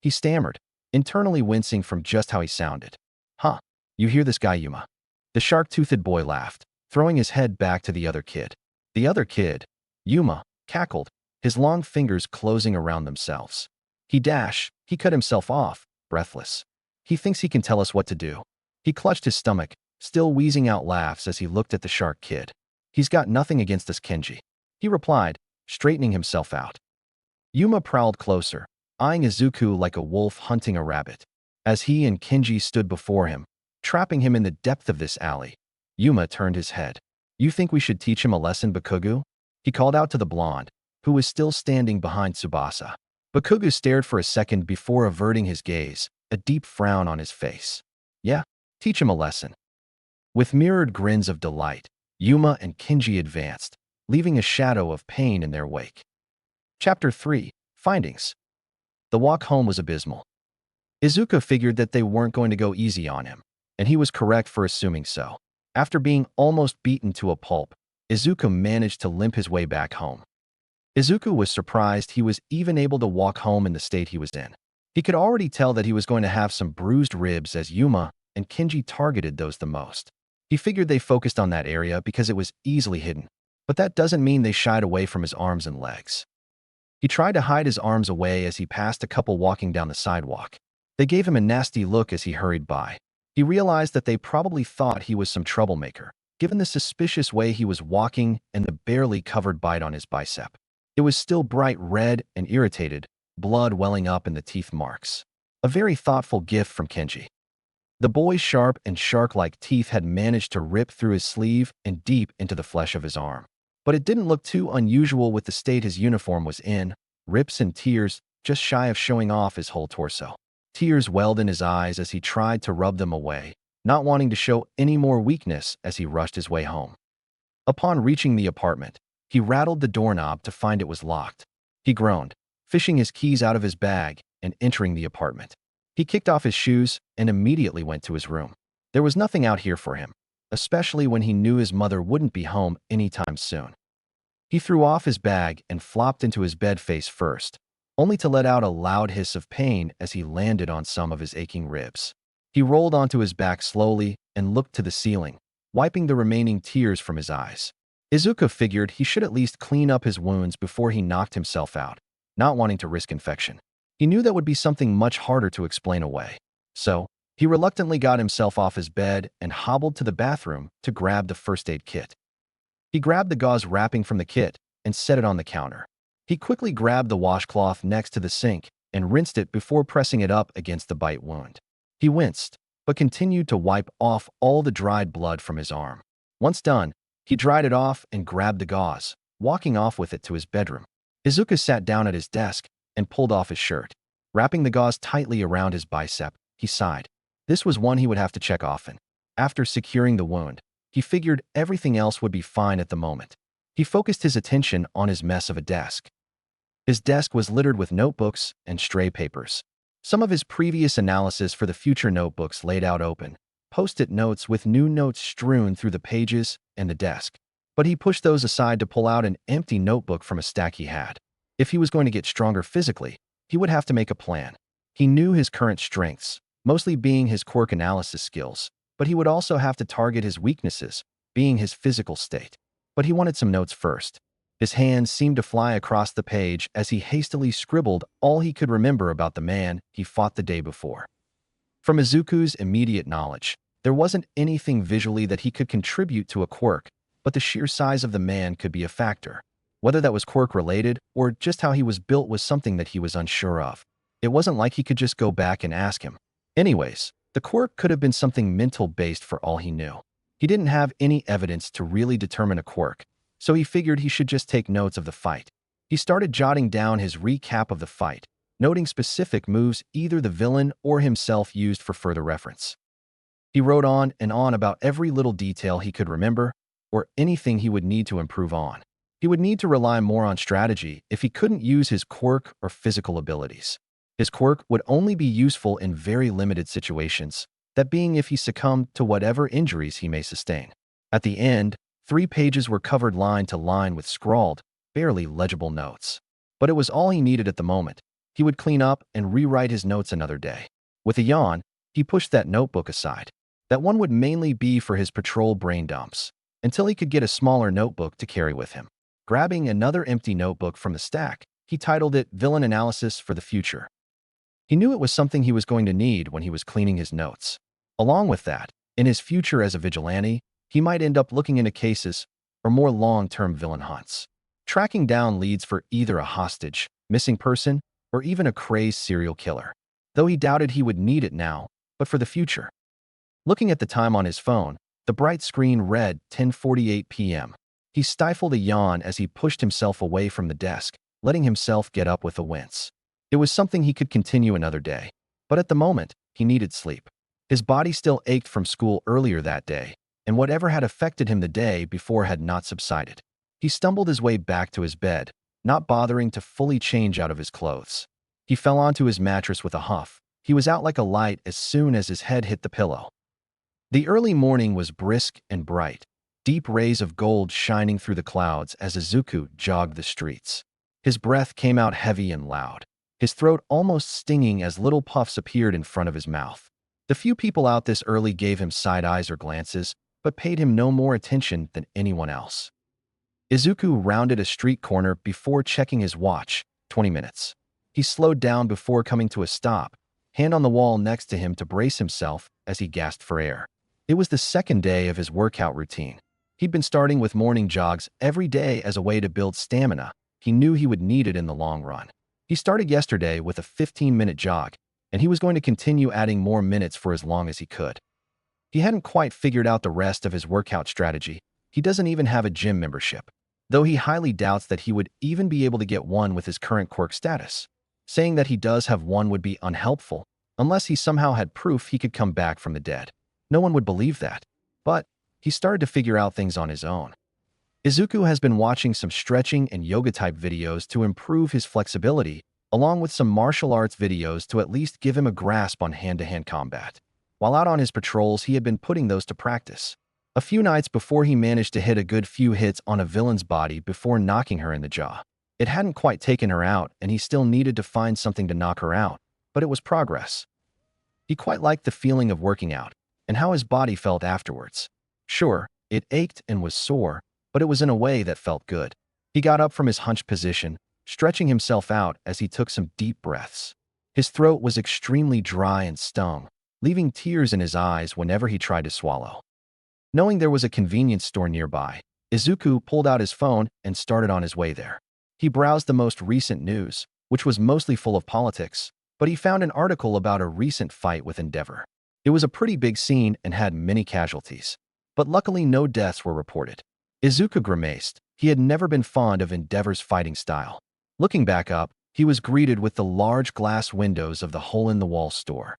He stammered, internally wincing from just how he sounded. Huh, you hear this guy, Yuma? The shark-toothed boy laughed, throwing his head back to the other kid. The other kid, Yuma, cackled, his long fingers closing around themselves. He cut himself off, breathless. He thinks he can tell us what to do. He clutched his stomach, still wheezing out laughs as he looked at the shark kid. He's got nothing against us, Kenji, he replied, straightening himself out. Yuma prowled closer, eyeing Izuku like a wolf hunting a rabbit. As he and Kenji stood before him, trapping him in the depth of this alley, Yuma turned his head. You think we should teach him a lesson, Bakugo? He called out to the blonde, who was still standing behind Tsubasa. Bakugo stared for a second before averting his gaze, a deep frown on his face. Yeah, teach him a lesson. With mirrored grins of delight, Yuma and Kenji advanced, leaving a shadow of pain in their wake. Chapter 3, Findings. The walk home was abysmal. Izuku figured that they weren't going to go easy on him, and he was correct for assuming so. After being almost beaten to a pulp, Izuku managed to limp his way back home. Izuku was surprised he was even able to walk home in the state he was in. He could already tell that he was going to have some bruised ribs as Yuma and Kenji targeted those the most. He figured they focused on that area because it was easily hidden, but that doesn't mean they shied away from his arms and legs. He tried to hide his arms away as he passed a couple walking down the sidewalk. They gave him a nasty look as he hurried by. He realized that they probably thought he was some troublemaker, given the suspicious way he was walking and the barely covered bite on his bicep. It was still bright red and irritated, blood welling up in the teeth marks. A very thoughtful gift from Kenji. The boy's sharp and shark-like teeth had managed to rip through his sleeve and deep into the flesh of his arm. But it didn't look too unusual with the state his uniform was in, rips and tears just shy of showing off his whole torso. Tears welled in his eyes as he tried to rub them away, not wanting to show any more weakness as he rushed his way home. Upon reaching the apartment, he rattled the doorknob to find it was locked. He groaned, fishing his keys out of his bag and entering the apartment. He kicked off his shoes and immediately went to his room. There was nothing out here for him, especially when he knew his mother wouldn't be home anytime soon. He threw off his bag and flopped into his bed face first, only to let out a loud hiss of pain as he landed on some of his aching ribs. He rolled onto his back slowly and looked to the ceiling, wiping the remaining tears from his eyes. Izuku figured he should at least clean up his wounds before he knocked himself out, not wanting to risk infection. He knew that would be something much harder to explain away. So, he reluctantly got himself off his bed and hobbled to the bathroom to grab the first aid kit. He grabbed the gauze wrapping from the kit and set it on the counter. He quickly grabbed the washcloth next to the sink and rinsed it before pressing it up against the bite wound. He winced, but continued to wipe off all the dried blood from his arm. Once done, he dried it off and grabbed the gauze, walking off with it to his bedroom. Izuku sat down at his desk and pulled off his shirt. Wrapping the gauze tightly around his bicep, he sighed. This was one he would have to check often. After securing the wound, he figured everything else would be fine at the moment. He focused his attention on his mess of a desk. His desk was littered with notebooks and stray papers. Some of his previous analysis for the future notebooks laid out open, post-it notes with new notes strewn through the pages and the desk. But he pushed those aside to pull out an empty notebook from a stack he had. If he was going to get stronger physically, he would have to make a plan. He knew his current strengths, mostly being his quirk analysis skills, but he would also have to target his weaknesses, being his physical state. But he wanted some notes first. His hands seemed to fly across the page as he hastily scribbled all he could remember about the man he fought the day before. From Izuku's immediate knowledge, there wasn't anything visually that he could contribute to a quirk, but the sheer size of the man could be a factor. Whether that was quirk-related or just how he was built was something that he was unsure of. It wasn't like he could just go back and ask him. Anyways, the quirk could have been something mental-based for all he knew. He didn't have any evidence to really determine a quirk, so he figured he should just take notes of the fight. He started jotting down his recap of the fight, noting specific moves either the villain or himself used for further reference. He wrote on and on about every little detail he could remember or anything he would need to improve on. He would need to rely more on strategy if he couldn't use his quirk or physical abilities. His quirk would only be useful in very limited situations, that being if he succumbed to whatever injuries he may sustain. At the end, 3 pages were covered line to line with scrawled, barely legible notes. But it was all he needed at the moment. He would clean up and rewrite his notes another day. With a yawn, he pushed that notebook aside. That one would mainly be for his patrol brain dumps, until he could get a smaller notebook to carry with him. Grabbing another empty notebook from the stack, he titled it Villain Analysis for the Future. He knew it was something he was going to need when he was cleaning his notes. Along with that, in his future as a vigilante, he might end up looking into cases or more long-term villain hunts, tracking down leads for either a hostage, missing person, or even a crazed serial killer. Though he doubted he would need it now, but for the future. Looking at the time on his phone, the bright screen read 10:48 p.m. He stifled a yawn as he pushed himself away from the desk, letting himself get up with a wince. It was something he could continue another day, but at the moment, he needed sleep. His body still ached from school earlier that day, and whatever had affected him the day before had not subsided. He stumbled his way back to his bed, not bothering to fully change out of his clothes. He fell onto his mattress with a huff. He was out like a light as soon as his head hit the pillow. The early morning was brisk and bright, deep rays of gold shining through the clouds as Izuku jogged the streets. His breath came out heavy and loud, his throat almost stinging as little puffs appeared in front of his mouth. The few people out this early gave him side eyes or glances, but paid him no more attention than anyone else. Izuku rounded a street corner before checking his watch, 20 minutes. He slowed down before coming to a stop, hand on the wall next to him to brace himself as he gasped for air. It was the second day of his workout routine. He'd been starting with morning jogs every day as a way to build stamina. He knew he would need it in the long run. He started yesterday with a 15-minute jog, and he was going to continue adding more minutes for as long as he could. He hadn't quite figured out the rest of his workout strategy. He doesn't even have a gym membership, though he highly doubts that he would even be able to get one with his current quirk status. Saying that he does have one would be unhelpful, unless he somehow had proof he could come back from the dead. No one would believe that, but he started to figure out things on his own. Izuku has been watching some stretching and yoga-type videos to improve his flexibility, along with some martial arts videos to at least give him a grasp on hand-to-hand combat. While out on his patrols, he had been putting those to practice. A few nights before, he managed to hit a good few hits on a villain's body before knocking her in the jaw. It hadn't quite taken her out, and he still needed to find something to knock her out, but it was progress. He quite liked the feeling of working out, and how his body felt afterwards. Sure, it ached and was sore, but it was in a way that felt good. He got up from his hunched position, stretching himself out as he took some deep breaths. His throat was extremely dry and stung, leaving tears in his eyes whenever he tried to swallow. Knowing there was a convenience store nearby, Izuku pulled out his phone and started on his way there. He browsed the most recent news, which was mostly full of politics, but he found an article about a recent fight with Endeavor. It was a pretty big scene and had many casualties, but luckily no deaths were reported. Izuku grimaced. He had never been fond of Endeavor's fighting style. Looking back up, he was greeted with the large glass windows of the hole-in-the-wall store.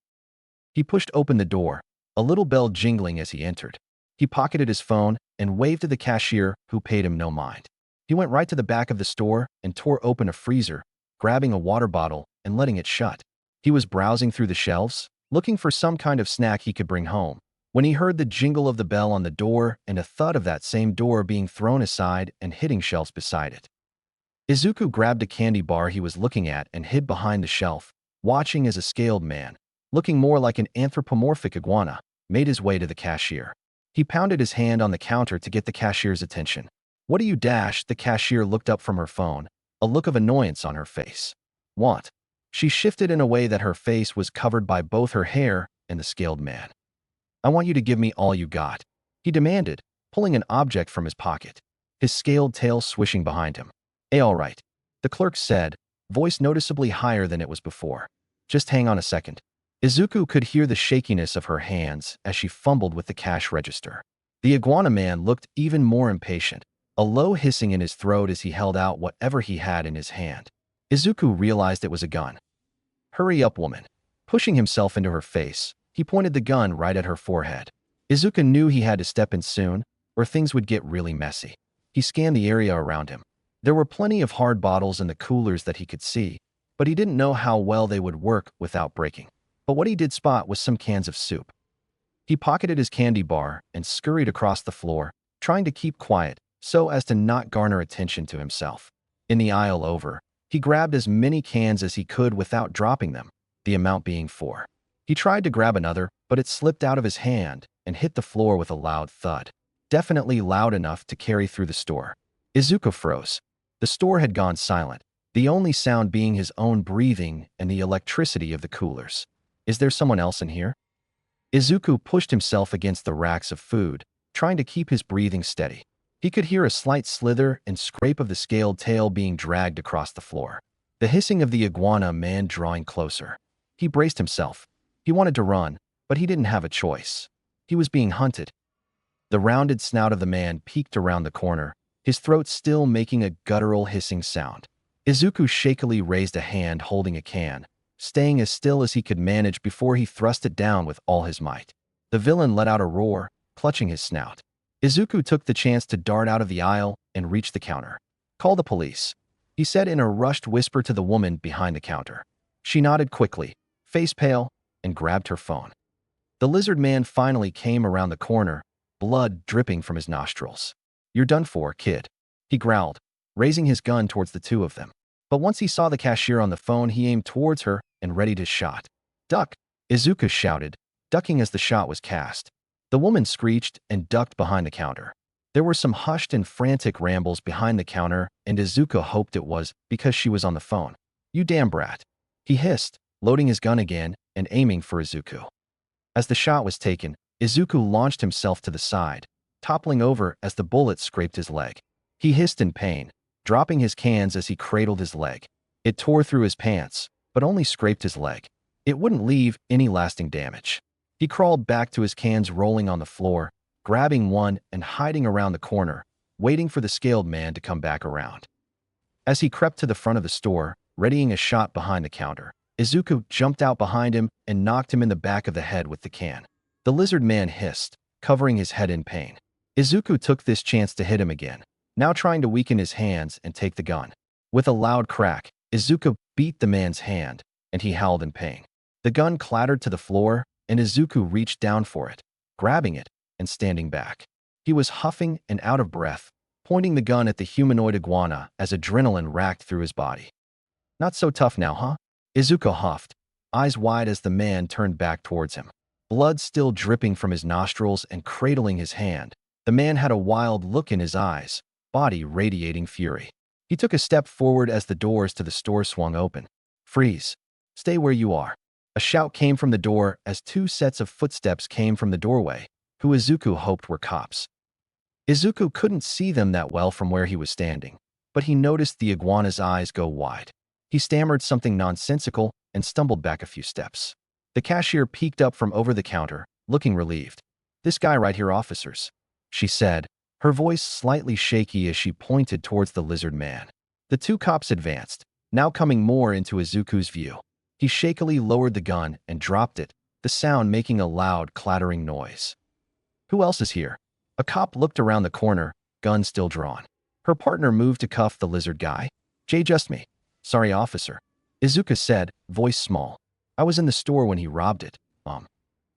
He pushed open the door, a little bell jingling as he entered. He pocketed his phone and waved to the cashier, who paid him no mind. He went right to the back of the store and tore open a freezer, grabbing a water bottle and letting it shut. He was browsing through the shelves, looking for some kind of snack he could bring home, when he heard the jingle of the bell on the door and a thud of that same door being thrown aside and hitting shelves beside it. Izuku grabbed a candy bar he was looking at and hid behind the shelf, watching as a scaled man, looking more like an anthropomorphic iguana, made his way to the cashier. He pounded his hand on the counter to get the cashier's attention. "What do you dash?" The cashier looked up from her phone, a look of annoyance on her face. "Want?" She shifted in a way that her face was covered by both her hair and the scaled man. "I want you to give me all you got," he demanded, pulling an object from his pocket, his scaled tail swishing behind him. All right," the clerk said, voice noticeably higher than it was before. "Just hang on a second." Izuku could hear the shakiness of her hands as she fumbled with the cash register. The iguana man looked even more impatient, a low hissing in his throat as he held out whatever he had in his hand. Izuku realized it was a gun. "Hurry up, woman." Pushing himself into her face, he pointed the gun right at her forehead. Izuku knew he had to step in soon, or things would get really messy. He scanned the area around him. There were plenty of hard bottles in the coolers that he could see, but he didn't know how well they would work without breaking. But what he did spot was some cans of soup. He pocketed his candy bar and scurried across the floor, trying to keep quiet so as to not garner attention to himself. In the aisle over, he grabbed as many cans as he could without dropping them, the amount being 4. He tried to grab another, but it slipped out of his hand and hit the floor with a loud thud, definitely loud enough to carry through the store. Izuku froze. The store had gone silent, the only sound being his own breathing and the electricity of the coolers. Is there someone else in here? Izuku pushed himself against the racks of food, trying to keep his breathing steady. He could hear a slight slither and scrape of the scaled tail being dragged across the floor. The hissing of the iguana man drawing closer. He braced himself. He wanted to run, but he didn't have a choice. He was being hunted. The rounded snout of the man peeked around the corner, his throat still making a guttural hissing sound. Izuku shakily raised a hand holding a can, staying as still as he could manage before he thrust it down with all his might. The villain let out a roar, clutching his snout. Izuku took the chance to dart out of the aisle and reach the counter. "Call the police," he said in a rushed whisper to the woman behind the counter. She nodded quickly, face pale, and grabbed her phone. The lizard man finally came around the corner, blood dripping from his nostrils. "You're done for, kid," he growled, raising his gun towards the two of them. But once he saw the cashier on the phone, he aimed towards her and readied his shot. "Duck!" Izuku shouted, ducking as the shot was cast. The woman screeched and ducked behind the counter. There were some hushed and frantic rambles behind the counter, and Izuku hoped it was because she was on the phone. "You damn brat," he hissed, loading his gun again and aiming for Izuku. As the shot was taken, Izuku launched himself to the side, toppling over as the bullet scraped his leg. He hissed in pain, dropping his cans as he cradled his leg. It tore through his pants, but only scraped his leg. It wouldn't leave any lasting damage. He crawled back to his cans rolling on the floor, grabbing one and hiding around the corner, waiting for the scaled man to come back around. As he crept to the front of the store, readying a shot behind the counter, Izuku jumped out behind him and knocked him in the back of the head with the can. The lizard man hissed, covering his head in pain. Izuku took this chance to hit him again, now trying to weaken his hands and take the gun. With a loud crack, Izuku beat the man's hand, and he howled in pain. The gun clattered to the floor, and Izuku reached down for it, grabbing it and standing back. He was huffing and out of breath, pointing the gun at the humanoid iguana as adrenaline racked through his body. "Not so tough now, huh?" Izuku huffed, eyes wide as the man turned back towards him. Blood still dripping from his nostrils and cradling his hand, the man had a wild look in his eyes, body radiating fury. He took a step forward as the doors to the store swung open. "Freeze! Stay where you are!" A shout came from the door as two sets of footsteps came from the doorway, who Izuku hoped were cops. Izuku couldn't see them that well from where he was standing, but he noticed the iguana's eyes go wide. He stammered something nonsensical and stumbled back a few steps. The cashier peeked up from over the counter, looking relieved. "This guy right here, officers," she said, her voice slightly shaky as she pointed towards the lizard man. The two cops advanced, now coming more into Izuku's view. He shakily lowered the gun and dropped it, the sound making a loud, clattering noise. "Who else is here?" A cop looked around the corner, gun still drawn. Her partner moved to cuff the lizard guy. Just me." "Sorry, officer," Izuku said, voice small. "I was in the store when he robbed it.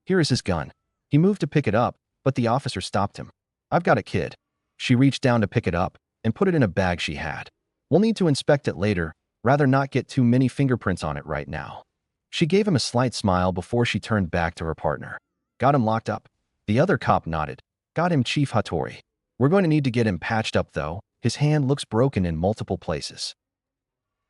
Here is his gun." He moved to pick it up, but the officer stopped him. "I've got a kid." She reached down to pick it up and put it in a bag she had. "We'll need to inspect it later. Rather not get too many fingerprints on it right now." She gave him a slight smile before she turned back to her partner. "Got him locked up?" The other cop nodded. "Got him, Chief Hattori. We're going to need to get him patched up, though. His hand looks broken in multiple places."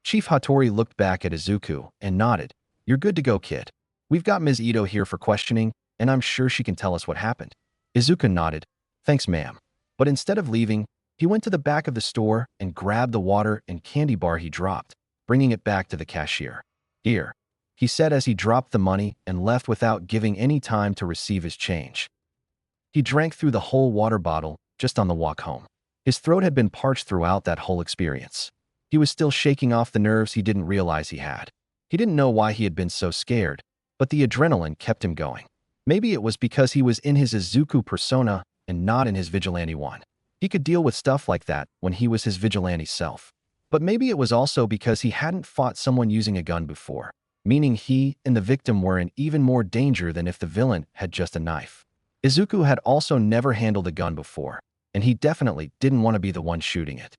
Chief Hattori looked back at Izuku and nodded. "You're good to go, kid. We've got Ms. Ito here for questioning, and I'm sure she can tell us what happened." Izuku nodded. "Thanks, ma'am." But instead of leaving, he went to the back of the store and grabbed the water and candy bar he dropped, bringing it back to the cashier. "Here," he said as he dropped the money and left without giving any time to receive his change. He drank through the whole water bottle just on the walk home. His throat had been parched throughout that whole experience. He was still shaking off the nerves he didn't realize he had. He didn't know why he had been so scared, but the adrenaline kept him going. Maybe it was because he was in his Izuku persona and not in his vigilante one. He could deal with stuff like that when he was his vigilante self. But maybe it was also because he hadn't fought someone using a gun before, meaning he and the victim were in even more danger than if the villain had just a knife. Izuku had also never handled a gun before, and he definitely didn't want to be the one shooting it.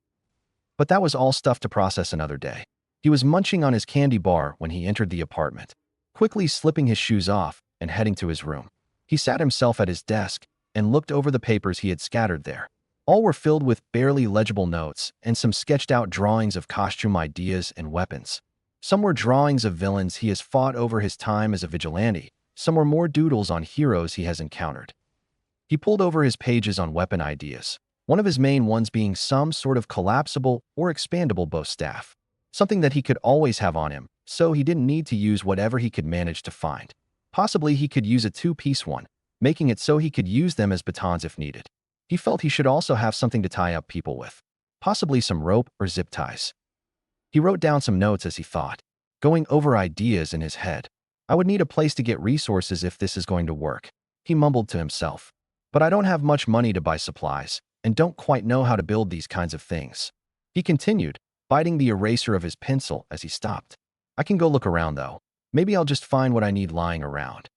But that was all stuff to process another day. He was munching on his candy bar when he entered the apartment, quickly slipping his shoes off and heading to his room. He sat himself at his desk and looked over the papers he had scattered there. All were filled with barely legible notes and some sketched-out drawings of costume ideas and weapons. Some were drawings of villains he has fought over his time as a vigilante. Some were more doodles on heroes he has encountered. He pulled over his pages on weapon ideas, one of his main ones being some sort of collapsible or expandable bow staff, something that he could always have on him, so he didn't need to use whatever he could manage to find. Possibly he could use a two-piece one, making it so he could use them as batons if needed. He felt he should also have something to tie up people with, possibly some rope or zip ties. He wrote down some notes as he thought, going over ideas in his head. I would need a place to get resources if this is going to work, he mumbled to himself. But I don't have much money to buy supplies, and don't quite know how to build these kinds of things. He continued, biting the eraser of his pencil as he stopped. I can go look around though. Maybe I'll just find what I need lying around.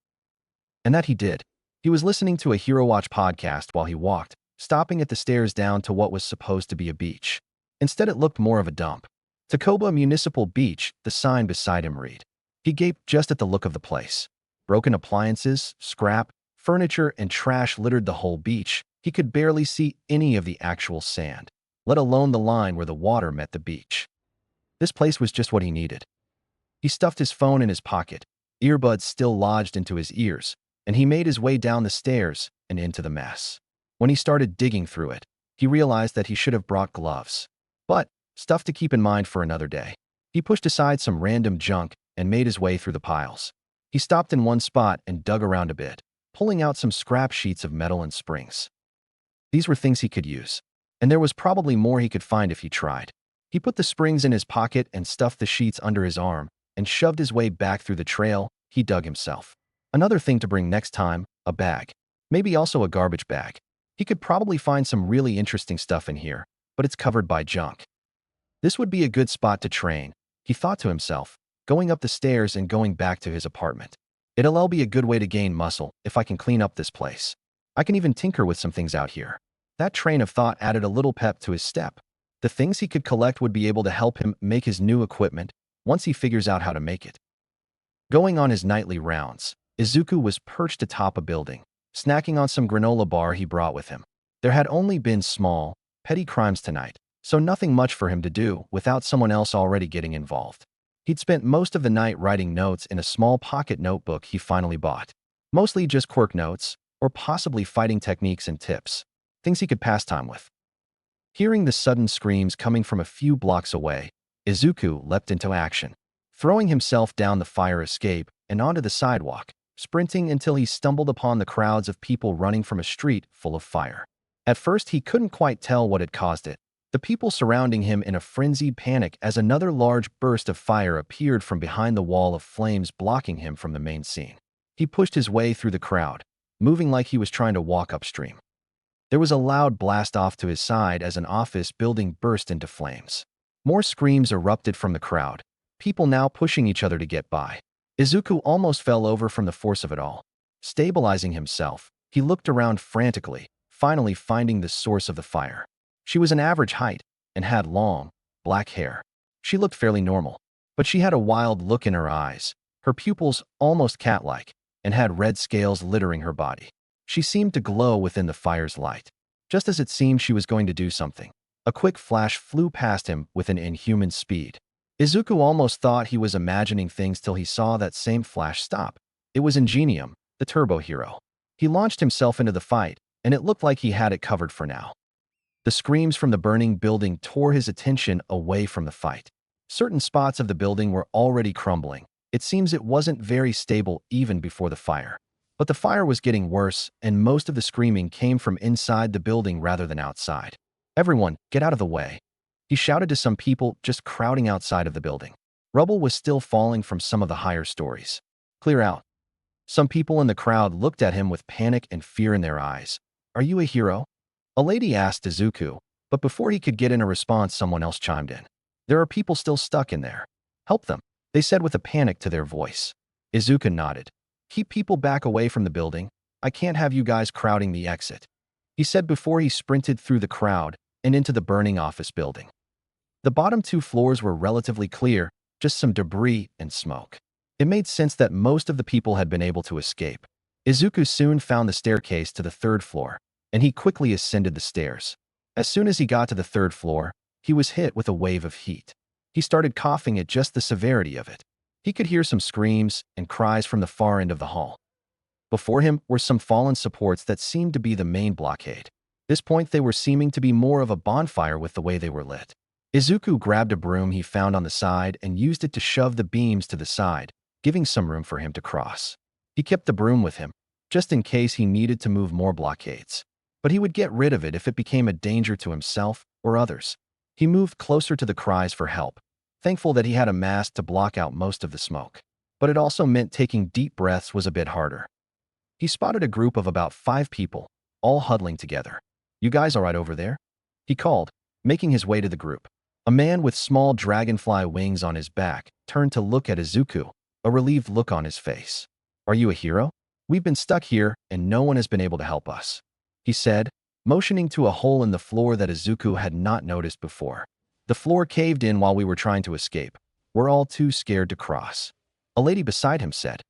And that he did. He was listening to a Hero Watch podcast while he walked, stopping at the stairs down to what was supposed to be a beach. Instead, it looked more of a dump. Takoba Municipal Beach, the sign beside him read. He gaped just at the look of the place. Broken appliances, scrap, furniture, and trash littered the whole beach. He could barely see any of the actual sand, let alone the line where the water met the beach. This place was just what he needed. He stuffed his phone in his pocket, earbuds still lodged into his ears, and he made his way down the stairs and into the mess. When he started digging through it, he realized that he should have brought gloves. But, stuff to keep in mind for another day. He pushed aside some random junk and made his way through the piles. He stopped in one spot and dug around a bit, pulling out some scrap sheets of metal and springs. These were things he could use, and there was probably more he could find if he tried. He put the springs in his pocket and stuffed the sheets under his arm and shoved his way back through the trail he dug himself. Another thing to bring next time, a bag. Maybe also a garbage bag. He could probably find some really interesting stuff in here, but it's covered by junk. This would be a good spot to train, he thought to himself, going up the stairs and going back to his apartment. It'll be a good way to gain muscle if I can clean up this place. I can even tinker with some things out here. That train of thought added a little pep to his step. The things he could collect would be able to help him make his new equipment once he figures out how to make it. Going on his nightly rounds, Izuku was perched atop a building, snacking on some granola bar he brought with him. There had only been small, petty crimes tonight, so nothing much for him to do without someone else already getting involved. He'd spent most of the night writing notes in a small pocket notebook he finally bought. Mostly just Quirk notes, or possibly fighting techniques and tips, things he could pass time with. Hearing the sudden screams coming from a few blocks away, Izuku leapt into action, throwing himself down the fire escape and onto the sidewalk, sprinting until he stumbled upon the crowds of people running from a street full of fire. At first, he couldn't quite tell what had caused it, the people surrounding him in a frenzied panic as another large burst of fire appeared from behind the wall of flames blocking him from the main scene. He pushed his way through the crowd, moving like he was trying to walk upstream. There was a loud blast off to his side as an office building burst into flames. More screams erupted from the crowd, people now pushing each other to get by. Izuku almost fell over from the force of it all. Stabilizing himself, he looked around frantically, finally finding the source of the fire. She was an average height and had long, black hair. She looked fairly normal, but she had a wild look in her eyes, her pupils almost cat-like, and had red scales littering her body. She seemed to glow within the fire's light. Just as it seemed she was going to do something, a quick flash flew past him with an inhuman speed. Izuku almost thought he was imagining things till he saw that same flash stop. It was Ingenium, the turbo hero. He launched himself into the fight, and it looked like he had it covered for now. The screams from the burning building tore his attention away from the fight. Certain spots of the building were already crumbling. It seems it wasn't very stable even before the fire. But the fire was getting worse, and most of the screaming came from inside the building rather than outside. Everyone, get out of the way, he shouted to some people just crowding outside of the building. Rubble was still falling from some of the higher stories. Clear out. Some people in the crowd looked at him with panic and fear in their eyes. Are you a hero? A lady asked Izuku, but before he could get in a response, someone else chimed in. There are people still stuck in there. Help them, they said with a panic to their voice. Izuku nodded. Keep people back away from the building. I can't have you guys crowding the exit, he said before he sprinted through the crowd and into the burning office building. The bottom 2 floors were relatively clear, just some debris and smoke. It made sense that most of the people had been able to escape. Izuku soon found the staircase to the 3rd floor, and he quickly ascended the stairs. As soon as he got to the 3rd floor, he was hit with a wave of heat. He started coughing at just the severity of it. He could hear some screams and cries from the far end of the hall. Before him were some fallen supports that seemed to be the main blockade. At this point, they were seeming to be more of a bonfire with the way they were lit. Izuku grabbed a broom he found on the side and used it to shove the beams to the side, giving some room for him to cross. He kept the broom with him, just in case he needed to move more blockades. But he would get rid of it if it became a danger to himself or others. He moved closer to the cries for help, thankful that he had a mask to block out most of the smoke. But it also meant taking deep breaths was a bit harder. He spotted a group of about 5 people, all huddling together. You guys all right over there? He called, making his way to the group. A man with small dragonfly wings on his back turned to look at Izuku, a relieved look on his face. Are you a hero? We've been stuck here and no one has been able to help us, he said, motioning to a hole in the floor that Izuku had not noticed before. The floor caved in while we were trying to escape. We're all too scared to cross. A lady beside him said.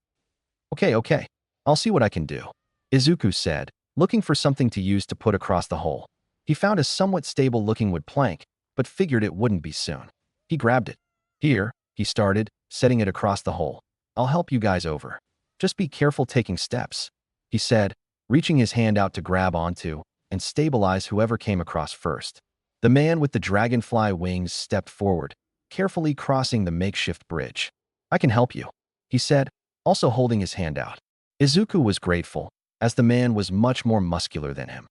Okay. I'll see what I can do, Izuku said, looking for something to use to put across the hole. He found a somewhat stable-looking wood plank, but figured it wouldn't be soon. He grabbed it. Here, he started, setting it across the hole. I'll help you guys over. Just be careful taking steps, he said, reaching his hand out to grab onto and stabilize whoever came across first. The man with the dragonfly wings stepped forward, carefully crossing the makeshift bridge. I can help you, he said, also holding his hand out. Izuku was grateful, as the man was much more muscular than him.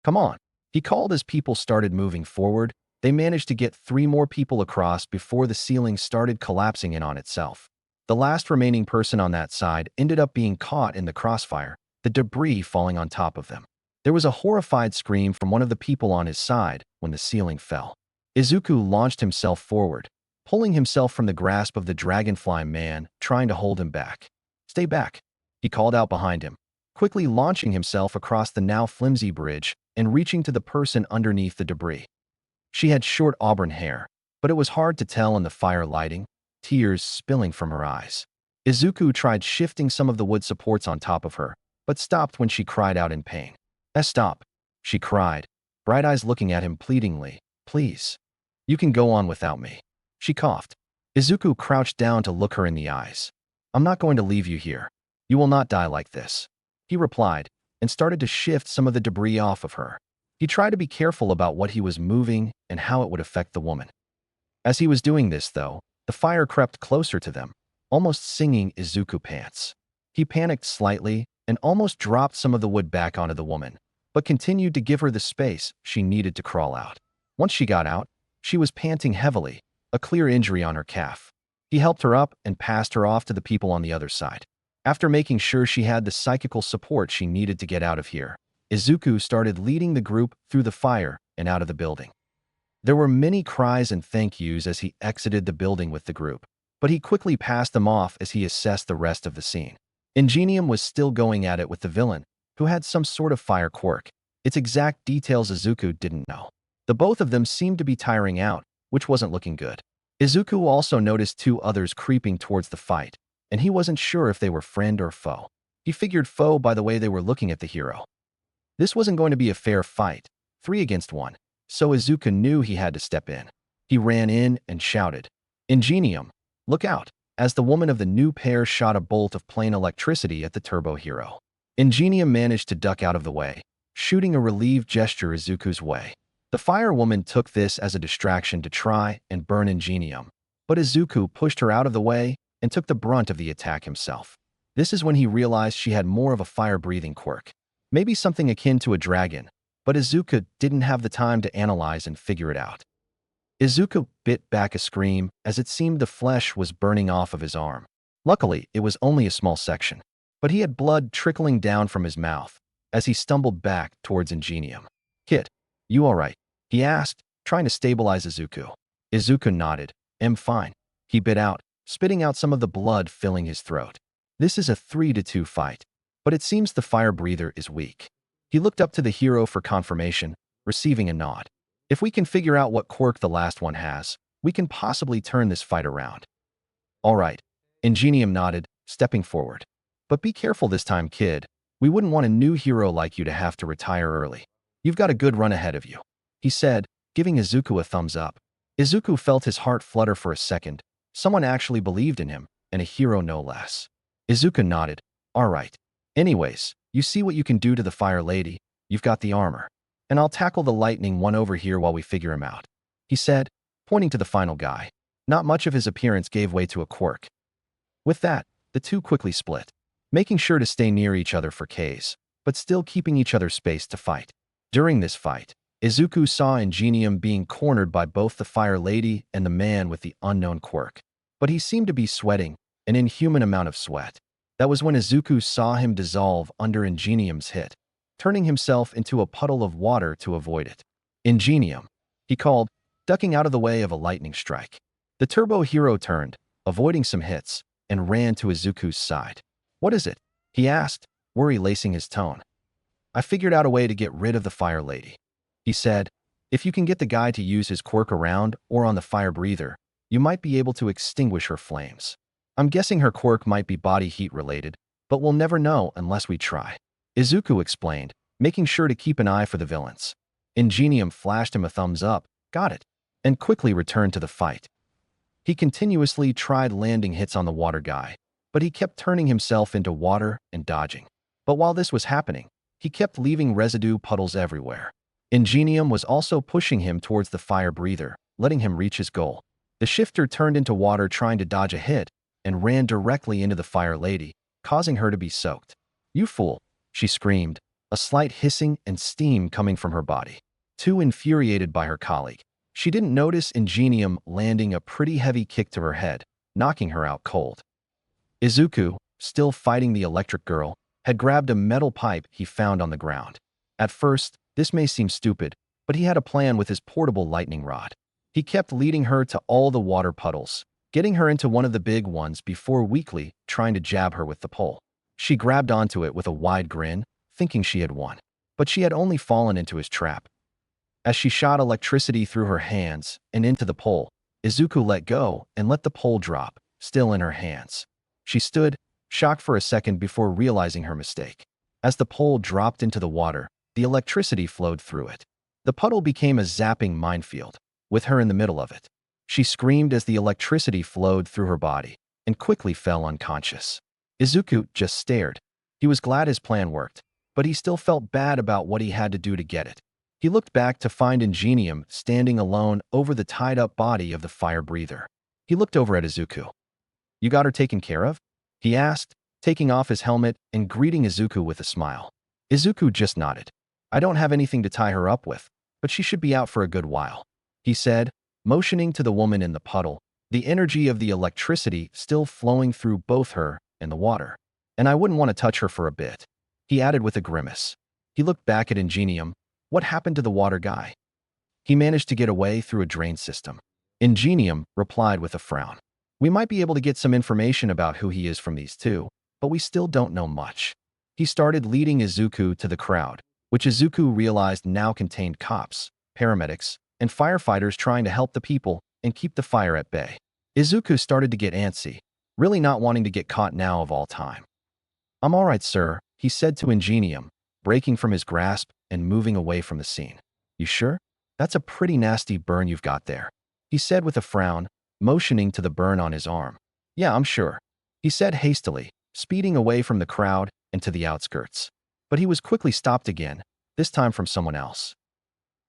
Come on, he called as people started moving forward. They managed to get 3 more people across before the ceiling started collapsing in on itself. The last remaining person on that side ended up being caught in the crossfire, the debris falling on top of them. There was a horrified scream from one of the people on his side when the ceiling fell. Izuku launched himself forward, pulling himself from the grasp of the dragonfly man, trying to hold him back. Stay back, he called out behind him, quickly launching himself across the now flimsy bridge and reaching to the person underneath the debris. She had short auburn hair, but it was hard to tell in the fire lighting, tears spilling from her eyes. Izuku tried shifting some of the wood supports on top of her, but stopped when she cried out in pain. Stop, she cried, bright eyes looking at him pleadingly. Please. You can go on without me. She coughed. Izuku crouched down to look her in the eyes. I'm not going to leave you here. You will not die like this, he replied, and started to shift some of the debris off of her. He tried to be careful about what he was moving and how it would affect the woman. As he was doing this, though, the fire crept closer to them, almost singing Izuku pants. He panicked slightly and almost dropped some of the wood back onto the woman, but continued to give her the space she needed to crawl out. Once she got out, she was panting heavily, a clear injury on her calf. He helped her up and passed her off to the people on the other side. After making sure she had the psychical support she needed to get out of here, Izuku started leading the group through the fire and out of the building. There were many cries and thank yous as he exited the building with the group, but he quickly passed them off as he assessed the rest of the scene. Ingenium was still going at it with the villain, who had some sort of fire quirk. Its exact details Izuku didn't know. The both of them seemed to be tiring out, which wasn't looking good. Izuku also noticed 2 others creeping towards the fight, and he wasn't sure if they were friend or foe. He figured foe by the way they were looking at the hero. This wasn't going to be a fair fight, 3 against 1, so Izuku knew he had to step in. He ran in and shouted, Ingenium, look out, as the woman of the new pair shot a bolt of plain electricity at the turbo hero. Ingenium managed to duck out of the way, shooting a relieved gesture Izuku's way. The fire woman took this as a distraction to try and burn Ingenium, but Izuku pushed her out of the way and took the brunt of the attack himself. This is when he realized she had more of a fire-breathing quirk, maybe something akin to a dragon, but Izuku didn't have the time to analyze and figure it out. Izuku bit back a scream as it seemed the flesh was burning off of his arm. Luckily, it was only a small section, but he had blood trickling down from his mouth as he stumbled back towards Ingenium. Kid, you alright? He asked, trying to stabilize Izuku. Izuku nodded. I'm fine. He bit out, spitting out some of the blood filling his throat. This is a 3-2 fight, but it seems the fire breather is weak. He looked up to the hero for confirmation, receiving a nod. If we can figure out what quirk the last one has, we can possibly turn this fight around. All right. Ingenium nodded, stepping forward. But be careful this time, kid. We wouldn't want a new hero like you to have to retire early. You've got a good run ahead of you, he said, giving Izuku a thumbs up. Izuku felt his heart flutter for a second. Someone actually believed in him, and a hero no less. Izuku nodded. All right. Anyways, you see what you can do to the fire lady. You've got the armor. And I'll tackle the lightning one over here while we figure him out, he said, pointing to the final guy. Not much of his appearance gave way to a quirk. With that, the two quickly split, making sure to stay near each other for Ks, but still keeping each other space to fight. During this fight, Izuku saw Ingenium being cornered by both the fire lady and the man with the unknown quirk, but he seemed to be sweating, an inhuman amount of sweat. That was when Izuku saw him dissolve under Ingenium's hit, turning himself into a puddle of water to avoid it. Ingenium, he called, ducking out of the way of a lightning strike. The turbo hero turned, avoiding some hits, and ran to Izuku's side. What is it? He asked, worry lacing his tone. I figured out a way to get rid of the fire lady, he said. If you can get the guy to use his quirk around or on the fire breather, you might be able to extinguish her flames. I'm guessing her quirk might be body heat related, but we'll never know unless we try. Izuku explained, making sure to keep an eye for the villains. Ingenium flashed him a thumbs up, got it, and quickly returned to the fight. He continuously tried landing hits on the water guy, but he kept turning himself into water and dodging. But while this was happening, he kept leaving residue puddles everywhere. Ingenium was also pushing him towards the fire breather, letting him reach his goal. The shifter turned into water trying to dodge a hit and ran directly into the fire lady, causing her to be soaked. You fool, she screamed, a slight hissing and steam coming from her body. Too infuriated by her colleague, she didn't notice Ingenium landing a pretty heavy kick to her head, knocking her out cold. Izuku, still fighting the electric girl, had grabbed a metal pipe he found on the ground. At first, this may seem stupid, but he had a plan with his portable lightning rod. He kept leading her to all the water puddles, getting her into one of the big ones before weakly trying to jab her with the pole. She grabbed onto it with a wide grin, thinking she had won. But she had only fallen into his trap. As she shot electricity through her hands and into the pole, Izuku let go and let the pole drop, still in her hands. She stood, shocked for a second before realizing her mistake. As the pole dropped into the water, the electricity flowed through it. The puddle became a zapping minefield, with her in the middle of it. She screamed as the electricity flowed through her body and quickly fell unconscious. Izuku just stared. He was glad his plan worked, but he still felt bad about what he had to do to get it. He looked back to find Ingenium standing alone over the tied-up body of the fire breather. He looked over at Izuku. You got her taken care of? He asked, taking off his helmet and greeting Izuku with a smile. Izuku just nodded. I don't have anything to tie her up with, but she should be out for a good while, he said, motioning to the woman in the puddle, the energy of the electricity still flowing through both her and the water. And I wouldn't want to touch her for a bit, he added with a grimace. He looked back at Ingenium. What happened to the water guy? He managed to get away through a drain system. Ingenium replied with a frown. We might be able to get some information about who he is from these two, but we still don't know much. He started leading Izuku to the crowd, which Izuku realized now contained cops, paramedics, and firefighters trying to help the people and keep the fire at bay. Izuku started to get antsy, really not wanting to get caught now of all time. I'm all right, sir, he said to Ingenium, breaking from his grasp and moving away from the scene. You sure? That's a pretty nasty burn you've got there, he said with a frown, motioning to the burn on his arm. Yeah, I'm sure, he said hastily, speeding away from the crowd and to the outskirts. But he was quickly stopped again, this time from someone else.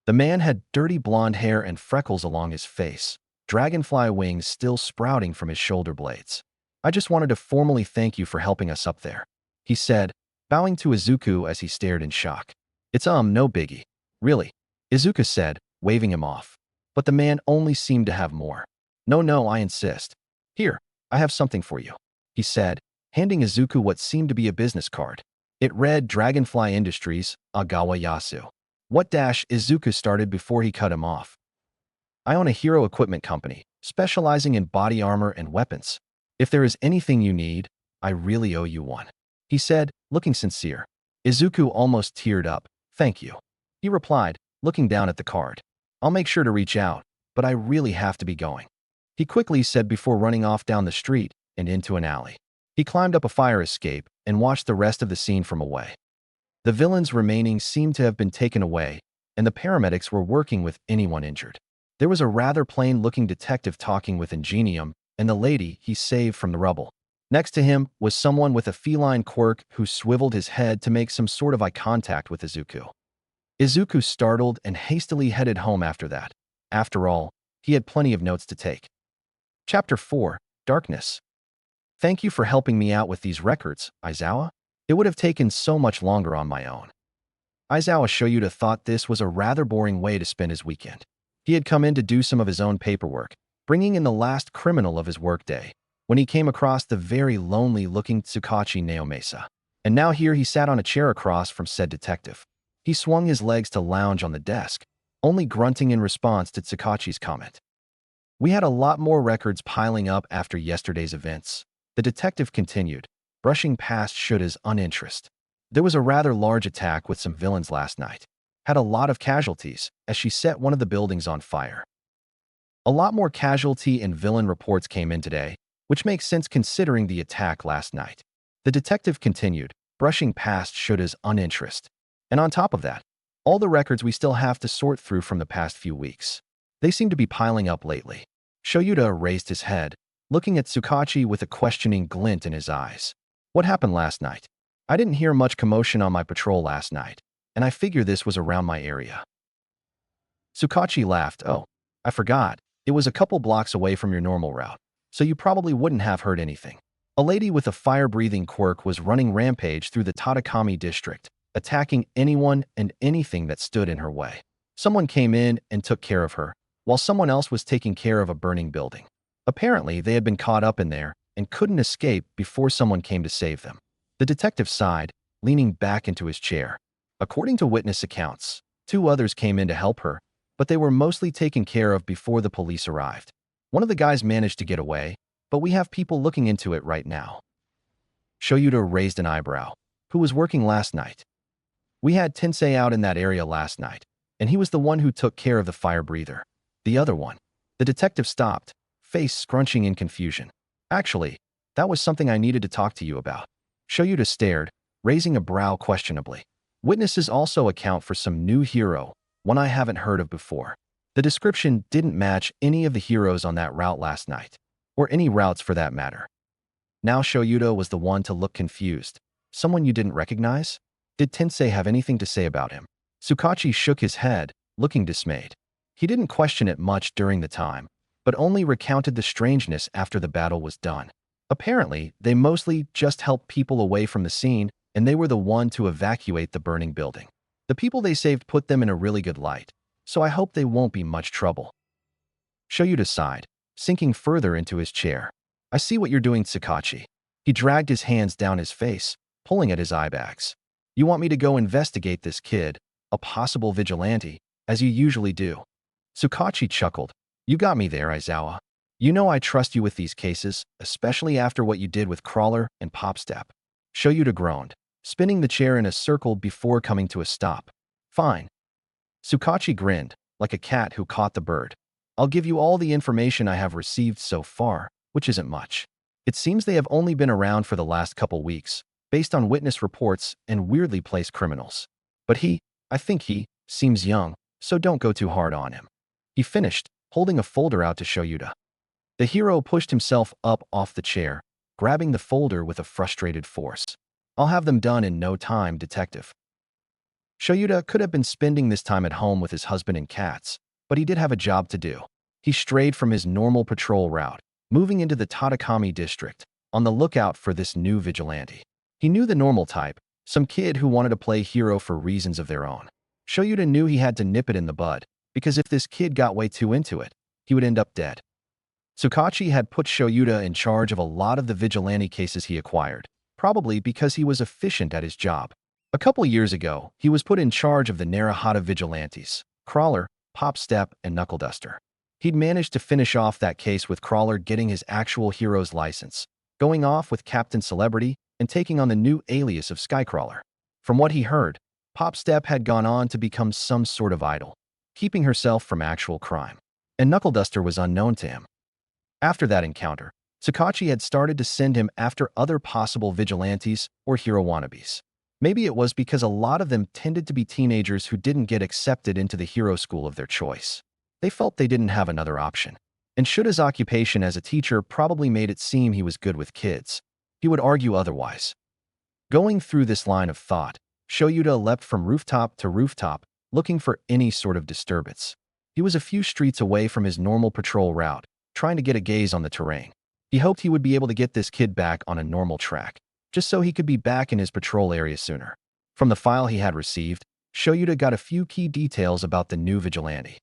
The man had dirty blonde hair and freckles along his face, dragonfly wings still sprouting from his shoulder blades. I just wanted to formally thank you for helping us up there, he said, bowing to Izuku as he stared in shock. It's no biggie. Really, Izuku said, waving him off. But the man only seemed to have more. No, I insist. Here, I have something for you, he said, handing Izuku what seemed to be a business card. It read Dragonfly Industries, Agawa Yasu. What dash Izuku started before he cut him off. I own a hero equipment company, specializing in body armor and weapons. If there is anything you need, I really owe you one. He said, looking sincere. Izuku almost teared up. Thank you. He replied, looking down at the card. I'll make sure to reach out, but I really have to be going. He quickly said before running off down the street and into an alley. He climbed up a fire escape and watched the rest of the scene from away. The villains remaining seemed to have been taken away, and the paramedics were working with anyone injured. There was a rather plain-looking detective talking with Ingenium and the lady he saved from the rubble. Next to him was someone with a feline quirk who swiveled his head to make some sort of eye contact with Izuku. Izuku startled and hastily headed home after that. After all, he had plenty of notes to take. Chapter 4, Darkness. Thank you for helping me out with these records, Aizawa. It would have taken so much longer on my own. Aizawa Shoyuta thought this was a rather boring way to spend his weekend. He had come in to do some of his own paperwork, bringing in the last criminal of his workday, when he came across the very lonely-looking Tsukachi Naomesa. And now here he sat on a chair across from said detective. He swung his legs to lounge on the desk, only grunting in response to Tsukachi's comment. We had a lot more records piling up after yesterday's events. The detective continued, brushing past Shuta's uninterest. There was a rather large attack with some villains last night. Had a lot of casualties, as she set one of the buildings on fire. A lot more casualty and villain reports came in today, which makes sense considering the attack last night. The detective continued, brushing past Shuta's uninterest. And on top of that, all the records we still have to sort through from the past few weeks. They seem to be piling up lately. Shoyuta raised his head, looking at Tsukachi with a questioning glint in his eyes. What happened last night? I didn't hear much commotion on my patrol last night, and I figure this was around my area. Tsukachi laughed. Oh, I forgot. It was a couple blocks away from your normal route, so you probably wouldn't have heard anything. A lady with a fire-breathing quirk was running rampage through the Tatakami district, attacking anyone and anything that stood in her way. Someone came in and took care of her, while someone else was taking care of a burning building. Apparently, they had been caught up in there and couldn't escape before someone came to save them. The detective sighed, leaning back into his chair. According to witness accounts, 2 others came in to help her, but they were mostly taken care of before the police arrived. One of the guys managed to get away, but we have people looking into it right now. Shoyuta raised an eyebrow. Who was working last night? We had Tensei out in that area last night, and he was the one who took care of the fire breather. The other one. The detective stopped, face scrunching in confusion. Actually, that was something I needed to talk to you about. Shoyuta stared, raising a brow questionably. Witnesses also account for some new hero, one I haven't heard of before. The description didn't match any of the heroes on that route last night, or any routes for that matter. Now Shoyuta was the one to look confused. Someone you didn't recognize? Did Tensei have anything to say about him? Tsukachi shook his head, looking dismayed. He didn't question it much during the time, but only recounted the strangeness after the battle was done. Apparently, they mostly just helped people away from the scene, and they were the one to evacuate the burning building. The people they saved put them in a really good light, so I hope they won't be much trouble. Shoyuta sighed, sinking further into his chair. I see what you're doing, Tsukachi. He dragged his hands down his face, pulling at his eye bags. You want me to go investigate this kid, a possible vigilante, as you usually do. Tsukachi chuckled. You got me there, Aizawa. You know I trust you with these cases, especially after what you did with Crawler and Popstep. Shoyuta groaned, spinning the chair in a circle before coming to a stop. Fine. Tsukachi grinned, like a cat who caught the bird. I'll give you all the information I have received so far, which isn't much. It seems they have only been around for the last couple weeks, based on witness reports and weirdly placed criminals. But I think he, seems young, so don't go too hard on him. He finished, holding a folder out to Shoyuta. The hero pushed himself up off the chair, grabbing the folder with a frustrated force. I'll have them done in no time, detective. Shoyuta could have been spending this time at home with his husband and cats, but he did have a job to do. He strayed from his normal patrol route, moving into the Tatakami district, on the lookout for this new vigilante. He knew the normal type, some kid who wanted to play hero for reasons of their own. Shoyuta knew he had to nip it in the bud, because if this kid got way too into it, he would end up dead. Tsukachi had put Shoyuta in charge of a lot of the vigilante cases he acquired, probably because he was efficient at his job. A couple years ago, he was put in charge of the Narahata Vigilantes, Crawler, Pop Step, and Knuckle Duster. He'd managed to finish off that case with Crawler getting his actual hero's license, going off with Captain Celebrity, and taking on the new alias of Skycrawler. From what he heard, Pop Step had gone on to become some sort of idol, keeping herself from actual crime. And Knuckle Duster was unknown to him. After that encounter, Sakachi had started to send him after other possible vigilantes or hero wannabes. Maybe it was because a lot of them tended to be teenagers who didn't get accepted into the hero school of their choice. They felt they didn't have another option. And should his occupation as a teacher probably made it seem he was good with kids, he would argue otherwise. Going through this line of thought, Shoyuta leapt from rooftop to rooftop, looking for any sort of disturbance. He was a few streets away from his normal patrol route, trying to get a gaze on the terrain. He hoped he would be able to get this kid back on a normal track, just so he could be back in his patrol area sooner. From the file he had received, Shoyuta got a few key details about the new vigilante.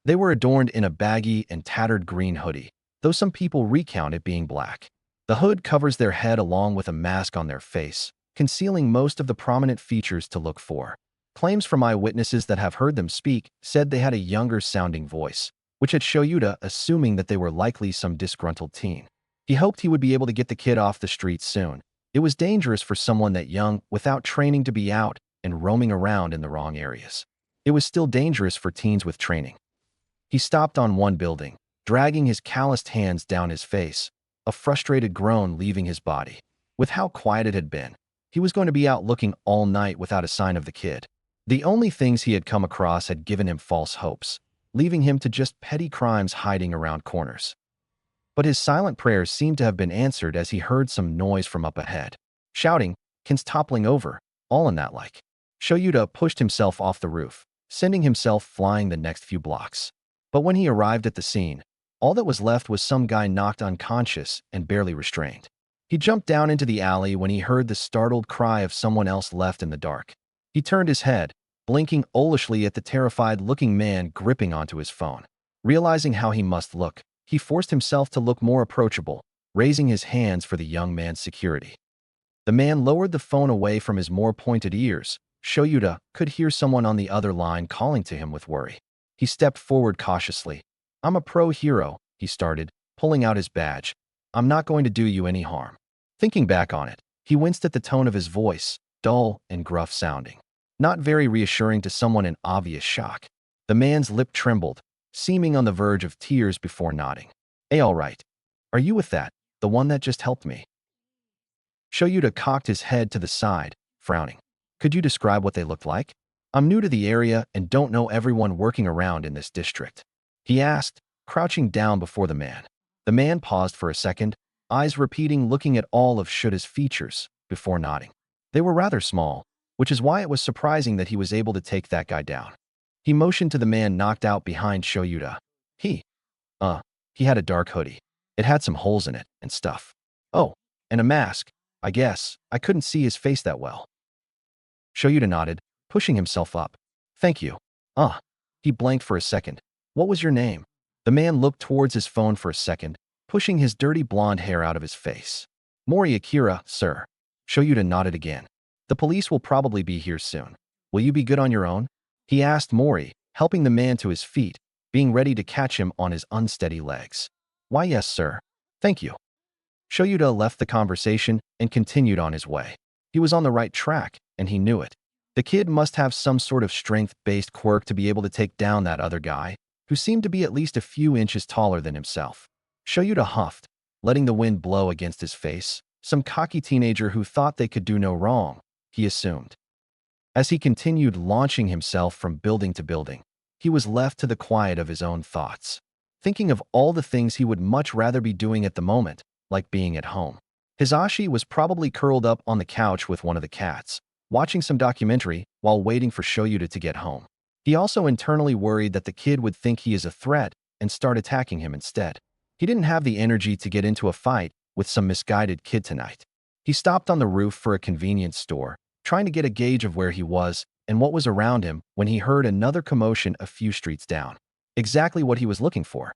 They were adorned in a baggy and tattered green hoodie, though some people recount it being black. The hood covers their head along with a mask on their face, concealing most of the prominent features to look for. Claims from eyewitnesses that have heard them speak said they had a younger-sounding voice, which had Shoyuta assuming that they were likely some disgruntled teen. He hoped he would be able to get the kid off the streets soon. It was dangerous for someone that young without training to be out and roaming around in the wrong areas. It was still dangerous for teens with training. He stopped on one building, dragging his calloused hands down his face, a frustrated groan leaving his body. With how quiet it had been, he was going to be out looking all night without a sign of the kid. The only things he had come across had given him false hopes, leaving him to just petty crimes hiding around corners. But his silent prayers seemed to have been answered as he heard some noise from up ahead. Shouting, kins toppling over, all in that like. Shoyuta pushed himself off the roof, sending himself flying the next few blocks. But when he arrived at the scene, all that was left was some guy knocked unconscious and barely restrained. He jumped down into the alley when he heard the startled cry of someone else left in the dark. He turned his head, blinking owlishly at the terrified-looking man gripping onto his phone. Realizing how he must look, he forced himself to look more approachable, raising his hands for the young man's security. The man lowered the phone away from his more pointed ears. Shoyuta could hear someone on the other line calling to him with worry. He stepped forward cautiously. "I'm a pro hero," he started, pulling out his badge. "I'm not going to do you any harm." Thinking back on it, he winced at the tone of his voice, dull and gruff sounding. Not very reassuring to someone in obvious shock. The man's lip trembled, seeming on the verge of tears before nodding. "Hey, all right. Are you with that, the one that just helped me?" Shoyuta cocked his head to the side, frowning. "Could you describe what they looked like? I'm new to the area and don't know everyone working around in this district," he asked, crouching down before the man. The man paused for a second, eyes repeating looking at all of Shuta's features, before nodding. They were rather small, which is why it was surprising that he was able to take that guy down. He motioned to the man knocked out behind Shoyuta. He had a dark hoodie. It had some holes in it and stuff. Oh, and a mask. I guess I couldn't see his face that well." Shoyuta nodded, pushing himself up. "Thank you." He blanked for a second. "What was your name?" The man looked towards his phone for a second, pushing his dirty blonde hair out of his face. "Mori Akira, sir." Shoyuta nodded again. "The police will probably be here soon. Will you be good on your own?" he asked Mori, helping the man to his feet, being ready to catch him on his unsteady legs. "Why, yes, sir. Thank you." Shoyuta left the conversation and continued on his way. He was on the right track, and he knew it. The kid must have some sort of strength-based quirk to be able to take down that other guy, who seemed to be at least a few inches taller than himself. Shoyuta huffed, letting the wind blow against his face. Some cocky teenager who thought they could do no wrong, he assumed. As he continued launching himself from building to building, he was left to the quiet of his own thoughts, thinking of all the things he would much rather be doing at the moment, like being at home. Hisashi was probably curled up on the couch with one of the cats, watching some documentary while waiting for Shoyuta to get home. He also internally worried that the kid would think he is a threat and start attacking him instead. He didn't have the energy to get into a fight with some misguided kid tonight. He stopped on the roof for a convenience store, trying to get a gauge of where he was and what was around him when he heard another commotion a few streets down. Exactly what he was looking for.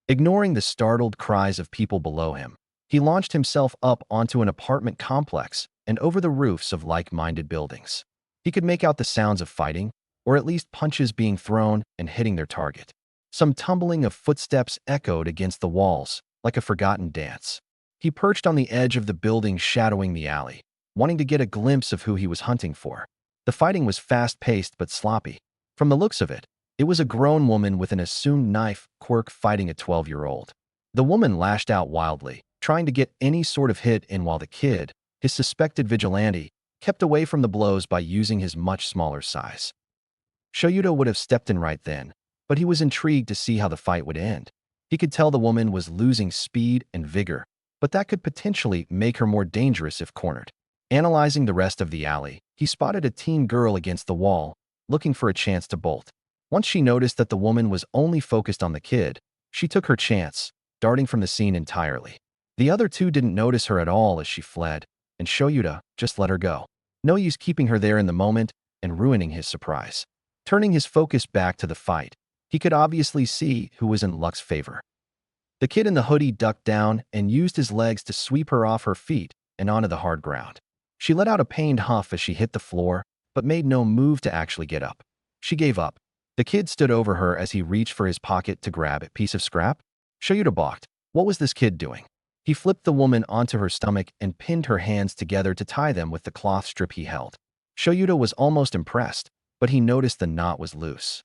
Ignoring the startled cries of people below him, he launched himself up onto an apartment complex, and over the roofs of like-minded buildings. He could make out the sounds of fighting, or at least punches being thrown and hitting their target. Some tumbling of footsteps echoed against the walls, like a forgotten dance. He perched on the edge of the building shadowing the alley, wanting to get a glimpse of who he was hunting for. The fighting was fast-paced but sloppy. From the looks of it, it was a grown woman with an assumed knife, Quirk fighting a 12-year-old. The woman lashed out wildly, trying to get any sort of hit in while the kid, his suspected vigilante, kept away from the blows by using his much smaller size. Shoyuta would have stepped in right then, but he was intrigued to see how the fight would end. He could tell the woman was losing speed and vigor, but that could potentially make her more dangerous if cornered. Analyzing the rest of the alley, he spotted a teen girl against the wall, looking for a chance to bolt. Once she noticed that the woman was only focused on the kid, she took her chance, darting from the scene entirely. The other two didn't notice her at all as she fled, and Shoyuta just let her go. No use keeping her there in the moment and ruining his surprise. Turning his focus back to the fight, he could obviously see who was in luck's favor. The kid in the hoodie ducked down and used his legs to sweep her off her feet and onto the hard ground. She let out a pained huff as she hit the floor, but made no move to actually get up. She gave up. The kid stood over her as he reached for his pocket to grab a piece of scrap. Shoyuta balked. What was this kid doing? He flipped the woman onto her stomach and pinned her hands together to tie them with the cloth strip he held. Shoyuta was almost impressed, but he noticed the knot was loose.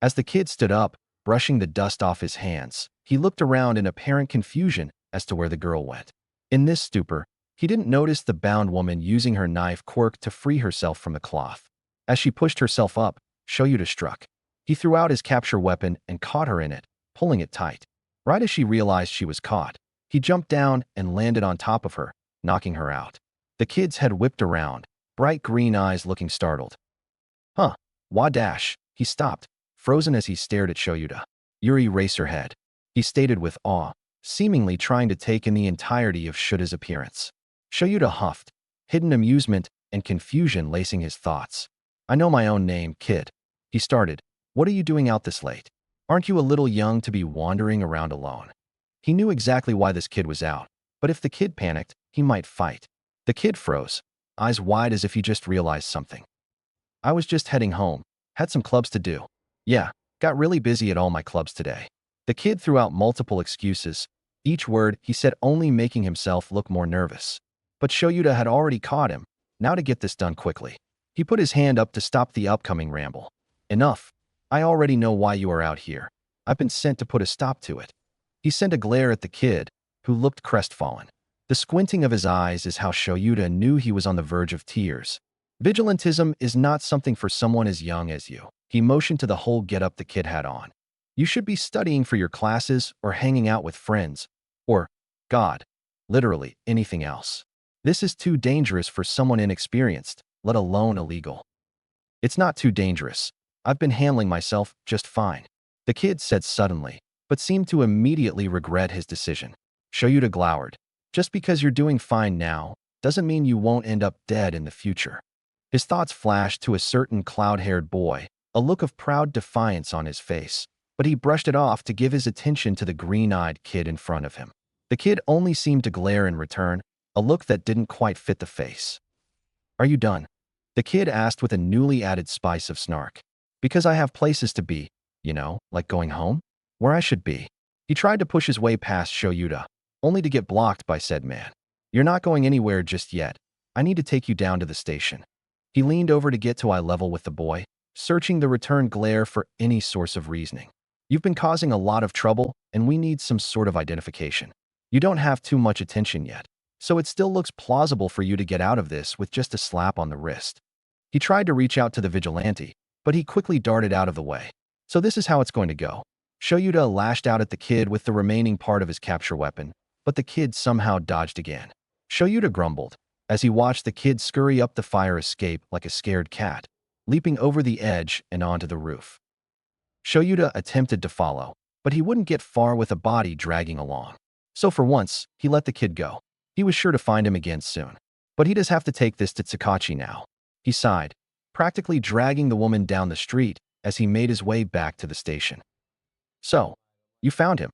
As the kid stood up, brushing the dust off his hands, he looked around in apparent confusion as to where the girl went. In this stupor, he didn't notice the bound woman using her knife Quirk to free herself from the cloth. As she pushed herself up, Shoyuta struck. He threw out his capture weapon and caught her in it, pulling it tight. Right as she realized she was caught, he jumped down and landed on top of her, knocking her out. The kid's head whipped around, bright green eyes looking startled. Huh, wadash, he stopped, frozen as he stared at Shoyuta. Yuri Racerhead, he stated with awe, seemingly trying to take in the entirety of Shuta's appearance. Shoyuta huffed, hidden amusement and confusion lacing his thoughts. I know my own name, kid. He started. What are you doing out this late? Aren't you a little young to be wandering around alone? He knew exactly why this kid was out, but if the kid panicked, he might fight. The kid froze, eyes wide as if he just realized something. I was just heading home, had some clubs to do. Yeah, got really busy at all my clubs today. The kid threw out multiple excuses, each word he said only making himself look more nervous. But Shoyuta had already caught him, now to get this done quickly. He put his hand up to stop the upcoming ramble. Enough. I already know why you are out here. I've been sent to put a stop to it. He sent a glare at the kid, who looked crestfallen. The squinting of his eyes is how Shoyuta knew he was on the verge of tears. Vigilantism is not something for someone as young as you. He motioned to the whole getup the kid had on. You should be studying for your classes or hanging out with friends, or, God, literally anything else. This is too dangerous for someone inexperienced, let alone illegal. It's not too dangerous. I've been handling myself just fine, the kid said suddenly, but seemed to immediately regret his decision. Shoyuta glowered. Just because you're doing fine now doesn't mean you won't end up dead in the future. His thoughts flashed to a certain cloud-haired boy, a look of proud defiance on his face, but he brushed it off to give his attention to the green-eyed kid in front of him. The kid only seemed to glare in return, a look that didn't quite fit the face. Are you done? The kid asked with a newly added spice of snark. Because I have places to be, like going home? Where I should be. He tried to push his way past Shoyuta, only to get blocked by said man. You're not going anywhere just yet. I need to take you down to the station. He leaned over to get to eye level with the boy, searching the return glare for any source of reasoning. You've been causing a lot of trouble, and we need some sort of identification. You don't have too much attention yet, so it still looks plausible for you to get out of this with just a slap on the wrist. He tried to reach out to the vigilante, but he quickly darted out of the way. So this is how it's going to go. Shoyuta lashed out at the kid with the remaining part of his capture weapon, but the kid somehow dodged again. Shoyuta grumbled as he watched the kid scurry up the fire escape like a scared cat, leaping over the edge and onto the roof. Shoyuta attempted to follow, but he wouldn't get far with a body dragging along. So for once, he let the kid go. He was sure to find him again soon. But he does have to take this to Tsukachi now. He sighed, practically dragging the woman down the street as he made his way back to the station. So, you found him.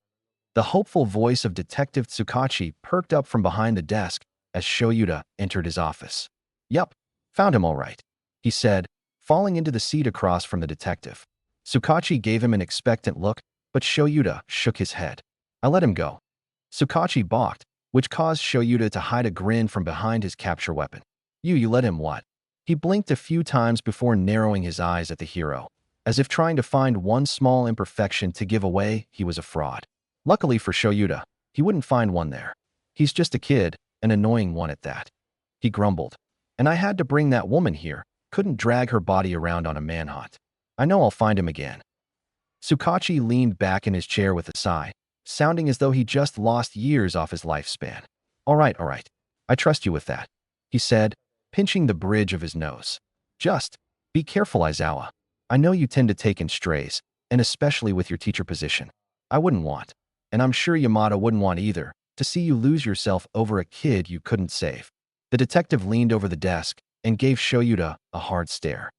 The hopeful voice of Detective Tsukachi perked up from behind the desk as Shoyuta entered his office. "Yup, found him all right," he said, falling into the seat across from the detective. Sukachi gave him an expectant look, but Shoyuta shook his head. "I let him go." Sukachi balked, which caused Shoyuta to hide a grin from behind his capture weapon. You let him what?" He blinked a few times before narrowing his eyes at the hero, as if trying to find one small imperfection to give away he was a fraud. Luckily for Shoyuta, he wouldn't find one there. "He's just a kid, an annoying one at that," he grumbled. "And I had to bring that woman here, couldn't drag her body around on a manhunt. I know I'll find him again." Sukachi leaned back in his chair with a sigh, sounding as though he just lost years off his lifespan. All right. I trust you with that," he said, pinching the bridge of his nose. "Just be careful, Aizawa. I know you tend to take in strays, and especially with your teacher position. I wouldn't want, and I'm sure Yamada wouldn't want either, to see you lose yourself over a kid you couldn't save." The detective leaned over the desk and gave Shoyuta a hard stare.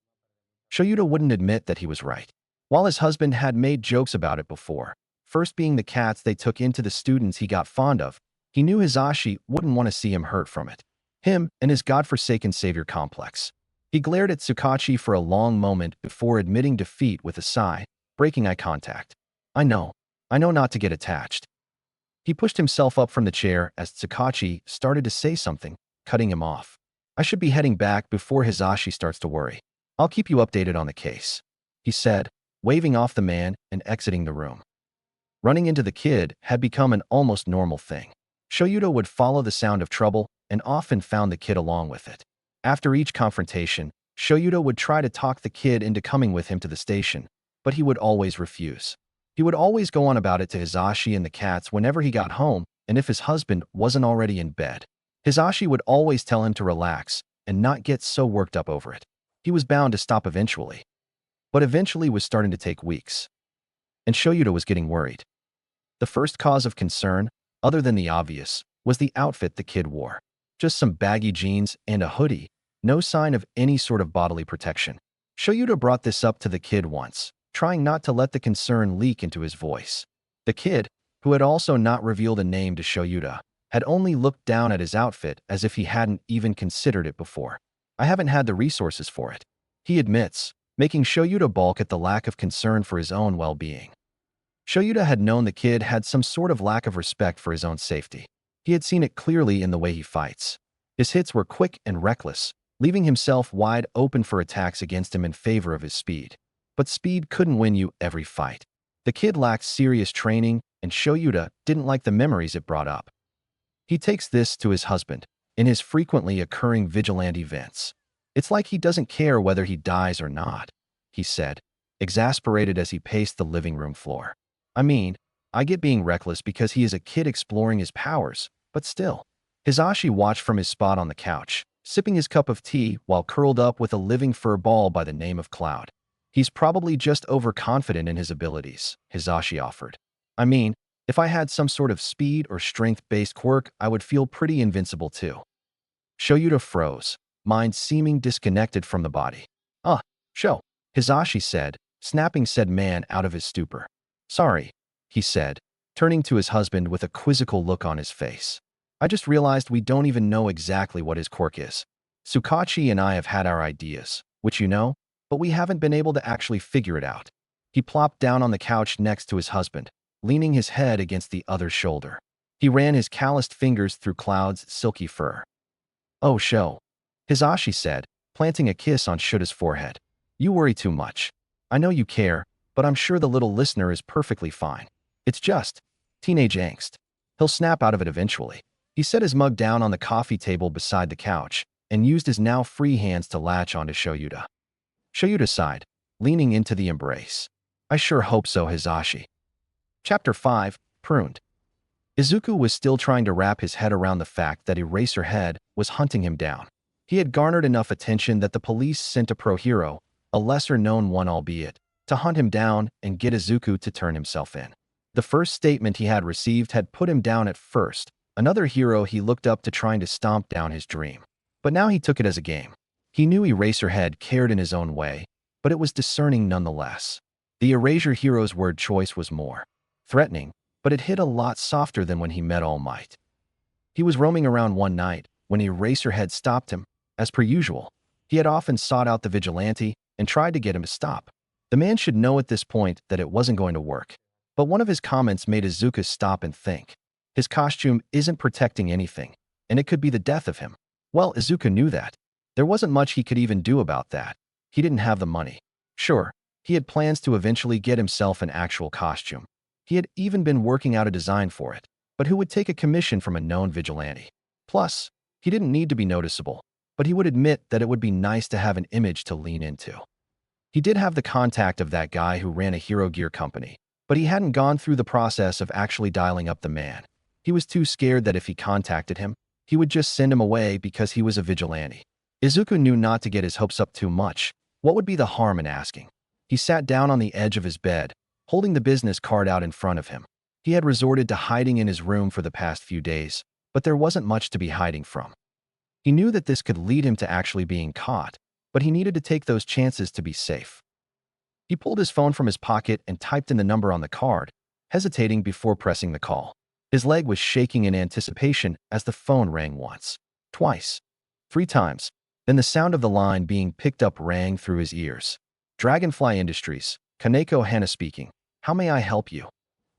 Shoyuta wouldn't admit that he was right. While his husband had made jokes about it before, first being the cats they took into the students he got fond of, he knew Hisashi wouldn't want to see him hurt from it. Him and his godforsaken savior complex. He glared at Sukachi for a long moment before admitting defeat with a sigh, breaking eye contact. I know not to get attached." He pushed himself up from the chair as Sukachi started to say something, cutting him off. "I should be heading back before Hisashi starts to worry. I'll keep you updated on the case," he said, waving off the man and exiting the room. Running into the kid had become an almost normal thing. Shoyuta would follow the sound of trouble and often found the kid along with it. After each confrontation, Shoyuta would try to talk the kid into coming with him to the station, but he would always refuse. He would always go on about it to Hisashi and the cats whenever he got home, and if his husband wasn't already in bed. Hisashi would always tell him to relax and not get so worked up over it. He was bound to stop eventually. But eventually was starting to take weeks. And Shoyuta was getting worried. The first cause of concern, other than the obvious, was the outfit the kid wore. Just some baggy jeans and a hoodie, no sign of any sort of bodily protection. Shoyuta brought this up to the kid once, trying not to let the concern leak into his voice. The kid, who had also not revealed a name to Shoyuta, had only looked down at his outfit as if he hadn't even considered it before. "I haven't had the resources for it," he admits, making Shoyuta balk at the lack of concern for his own well-being. Shoyuta had known the kid had some sort of lack of respect for his own safety. He had seen it clearly in the way he fights. His hits were quick and reckless, leaving himself wide open for attacks against him in favor of his speed. But speed couldn't win you every fight. The kid lacked serious training, and Shoyuta didn't like the memories it brought up. He takes this to his husband, in his frequently occurring vigilante events. "It's like he doesn't care whether he dies or not," he said, exasperated as he paced the living room floor. "I mean, I get being reckless because he is a kid exploring his powers, but still." Hisashi watched from his spot on the couch, sipping his cup of tea while curled up with a living fur ball by the name of Cloud. "He's probably just overconfident in his abilities," Hisashi offered. "I mean, if I had some sort of speed or strength-based quirk, I would feel pretty invincible too." Shoyuta froze, mind seeming disconnected from the body. Sho," Hisashi said, snapping said man out of his stupor. "Sorry," he said, turning to his husband with a quizzical look on his face. "I just realized we don't even know exactly what his quirk is. Sukachi and I have had our ideas, which you know, but we haven't been able to actually figure it out." He plopped down on the couch next to his husband, leaning his head against the other's shoulder. He ran his calloused fingers through Cloud's silky fur. "Oh, Sho," Hisashi said, planting a kiss on Shuta's forehead. "You worry too much. I know you care, but I'm sure the little listener is perfectly fine. It's just teenage angst. He'll snap out of it eventually." He set his mug down on the coffee table beside the couch and used his now free hands to latch onto Shoyuta. Shoyuta sighed, leaning into the embrace. "I sure hope so, Hisashi." Chapter 5, Pruned. Izuku was still trying to wrap his head around the fact that Eraserhead was hunting him down. He had garnered enough attention that the police sent a pro-hero, a lesser-known one albeit, to hunt him down and get Izuku to turn himself in. The first statement he had received had put him down at first, another hero he looked up to trying to stomp down his dream. But now he took it as a game. He knew Eraserhead cared in his own way, but it was discerning nonetheless. The Erasure hero's word choice was more threatening, but it hit a lot softer than when he met All Might. He was roaming around one night, when Eraserhead stopped him. As per usual, he had often sought out the vigilante and tried to get him to stop. The man should know at this point that it wasn't going to work. But one of his comments made Izuku stop and think. His costume isn't protecting anything, and it could be the death of him. Well, Izuku knew that. There wasn't much he could even do about that. He didn't have the money. Sure, he had plans to eventually get himself an actual costume. He had even been working out a design for it. But who would take a commission from a known vigilante? Plus, he didn't need to be noticeable, but he would admit that it would be nice to have an image to lean into. He did have the contact of that guy who ran a hero gear company, but he hadn't gone through the process of actually dialing up the man. He was too scared that if he contacted him, he would just send him away because he was a vigilante. Izuku knew not to get his hopes up too much. What would be the harm in asking? He sat down on the edge of his bed, holding the business card out in front of him. He had resorted to hiding in his room for the past few days, but there wasn't much to be hiding from. He knew that this could lead him to actually being caught, but he needed to take those chances to be safe. He pulled his phone from his pocket and typed in the number on the card, hesitating before pressing the call. His leg was shaking in anticipation as the phone rang once, twice, 3 times. Then the sound of the line being picked up rang through his ears. Dragonfly Industries, Kaneko Hana speaking. How may I help you?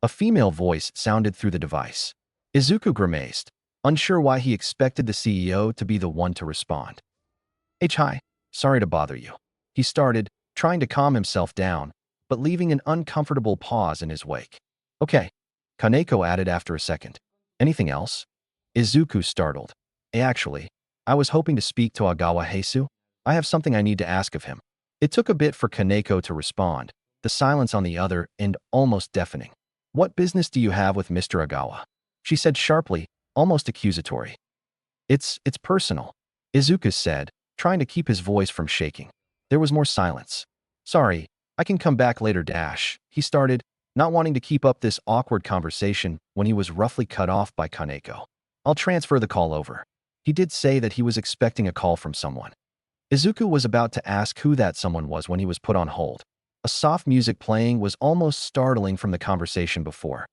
A female voice sounded through the device. Izuku grimaced, unsure why he expected the CEO to be the one to respond. Hi, sorry to bother you. He started, trying to calm himself down, but leaving an uncomfortable pause in his wake. Okay, Kaneko added after a second. Anything else? Izuku startled. Actually, I was hoping to speak to Agawa Heisu. I have something I need to ask of him. It took a bit for Kaneko to respond, the silence on the other end almost deafening. What business do you have with Mr. Agawa? She said sharply, almost accusatory. It's personal, Izuku said, trying to keep his voice from shaking. There was more silence. Sorry, I can come back later. He started, not wanting to keep up this awkward conversation when he was roughly cut off by Kaneko. I'll transfer the call over. He did say that he was expecting a call from someone. Izuku was about to ask who that someone was when he was put on hold. A soft music playing was almost startling from the conversation before.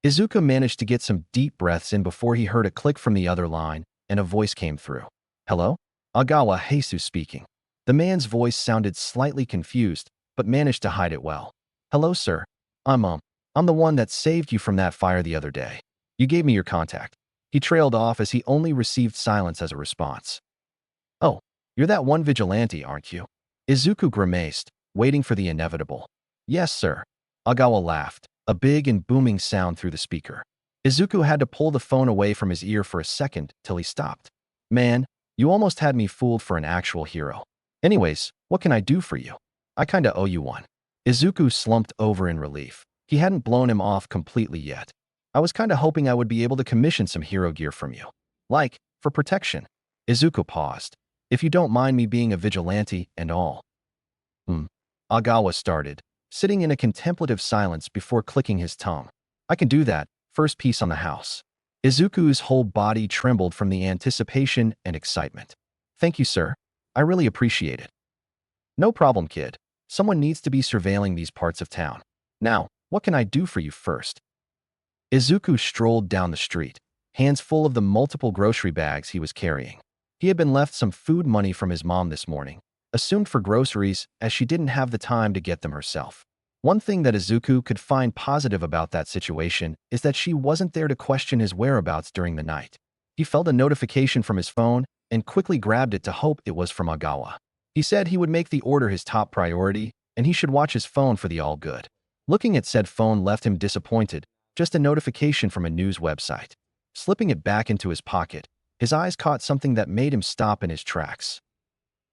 Izuku managed to get some deep breaths in before he heard a click from the other line, and a voice came through. Hello? Agawa Heisu speaking. The man's voice sounded slightly confused, but managed to hide it well. Hello, sir. I'm the one that saved you from that fire the other day. You gave me your contact. He trailed off as he only received silence as a response. Oh, you're that one vigilante, aren't you? Izuku grimaced, waiting for the inevitable. Yes, sir. Agawa laughed, a big and booming sound through the speaker. Izuku had to pull the phone away from his ear for a second till he stopped. Man, you almost had me fooled for an actual hero. Anyways, what can I do for you? I kinda owe you one. Izuku slumped over in relief. He hadn't blown him off completely yet. I was kinda hoping I would be able to commission some hero gear from you. Like, for protection. Izuku paused. If you don't mind me being a vigilante and all. Agawa started, sitting in a contemplative silence before clicking his tongue. I can do that, first piece on the house. Izuku's whole body trembled from the anticipation and excitement. Thank you, sir. I really appreciate it. No problem, kid. Someone needs to be surveilling these parts of town. Now, what can I do for you first? Izuku strolled down the street, hands full of the multiple grocery bags he was carrying. He had been left some food money from his mom this morning, assumed for groceries as she didn't have the time to get them herself. One thing that Izuku could find positive about that situation is that she wasn't there to question his whereabouts during the night. He felt a notification from his phone and quickly grabbed it to hope it was from Agawa. He said he would make the order his top priority and he should watch his phone for the all good. Looking at said phone left him disappointed, just a notification from a news website. Slipping it back into his pocket, his eyes caught something that made him stop in his tracks.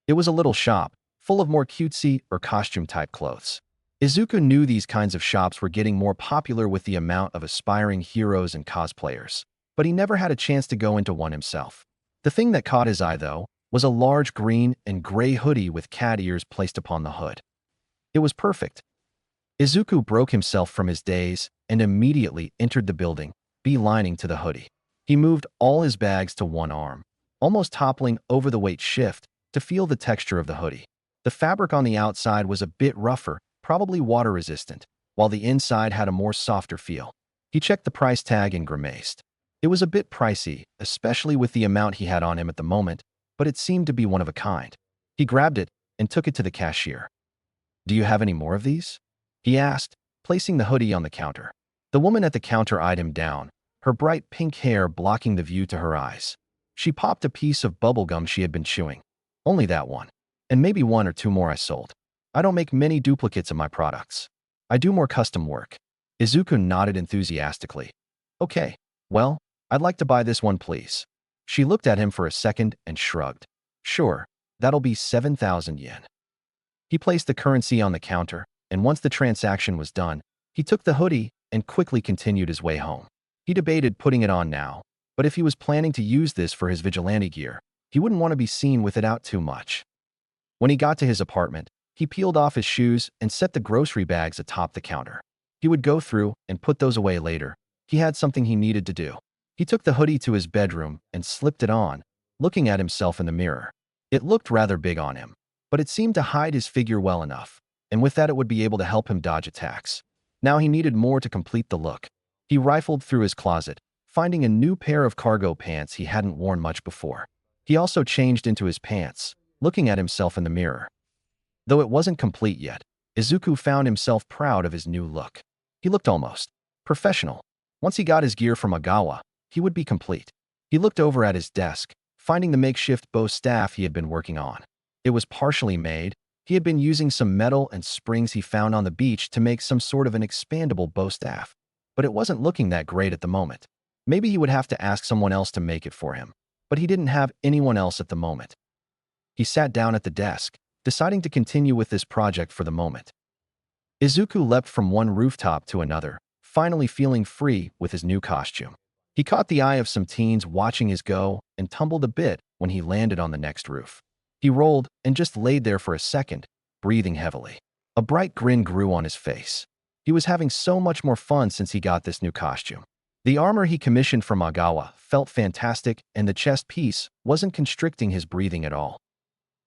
It was a little shop, full of more cutesy or costume-type clothes. Izuku knew these kinds of shops were getting more popular with the amount of aspiring heroes and cosplayers, but he never had a chance to go into one himself. The thing that caught his eye, though, was a large green and gray hoodie with cat ears placed upon the hood. It was perfect. Izuku broke himself from his daze and immediately entered the building, beelining to the hoodie. He moved all his bags to one arm, almost toppling over the weight shift to feel the texture of the hoodie. The fabric on the outside was a bit rougher, probably water-resistant, while the inside had a more softer feel. He checked the price tag and grimaced. It was a bit pricey, especially with the amount he had on him at the moment, but it seemed to be one of a kind. He grabbed it and took it to the cashier. "Do you have any more of these?" he asked, placing the hoodie on the counter. The woman at the counter eyed him down, her bright pink hair blocking the view to her eyes. She popped a piece of bubble gum she had been chewing. "Only that one. And maybe one or two more I sold. I don't make many duplicates of my products. I do more custom work." Izuku nodded enthusiastically. "Okay, well, I'd like to buy this one, please." She looked at him for a second and shrugged. "Sure, that'll be 7,000 yen." He placed the currency on the counter, and once the transaction was done, he took the hoodie and quickly continued his way home. He debated putting it on now, but if he was planning to use this for his vigilante gear, he wouldn't want to be seen with it out too much. When he got to his apartment, he peeled off his shoes and set the grocery bags atop the counter. He would go through and put those away later. He had something he needed to do. He took the hoodie to his bedroom and slipped it on, looking at himself in the mirror. It looked rather big on him, but it seemed to hide his figure well enough, and with that it would be able to help him dodge attacks. Now he needed more to complete the look. He rifled through his closet, finding a new pair of cargo pants he hadn't worn much before. He also changed into his pants, looking at himself in the mirror. Though it wasn't complete yet, Izuku found himself proud of his new look. He looked almost professional. Once he got his gear from Agawa, he would be complete. He looked over at his desk, finding the makeshift bow staff he had been working on. It was partially made. He had been using some metal and springs he found on the beach to make some sort of an expandable bow staff, but it wasn't looking that great at the moment. Maybe he would have to ask someone else to make it for him, but he didn't have anyone else at the moment. He sat down at the desk, deciding to continue with this project for the moment. Izuku leapt from one rooftop to another, finally feeling free with his new costume. He caught the eye of some teens watching his go and tumbled a bit when he landed on the next roof. He rolled and just laid there for a second, breathing heavily. A bright grin grew on his face. He was having so much more fun since he got this new costume. The armor he commissioned from Agawa felt fantastic, and the chest piece wasn't constricting his breathing at all.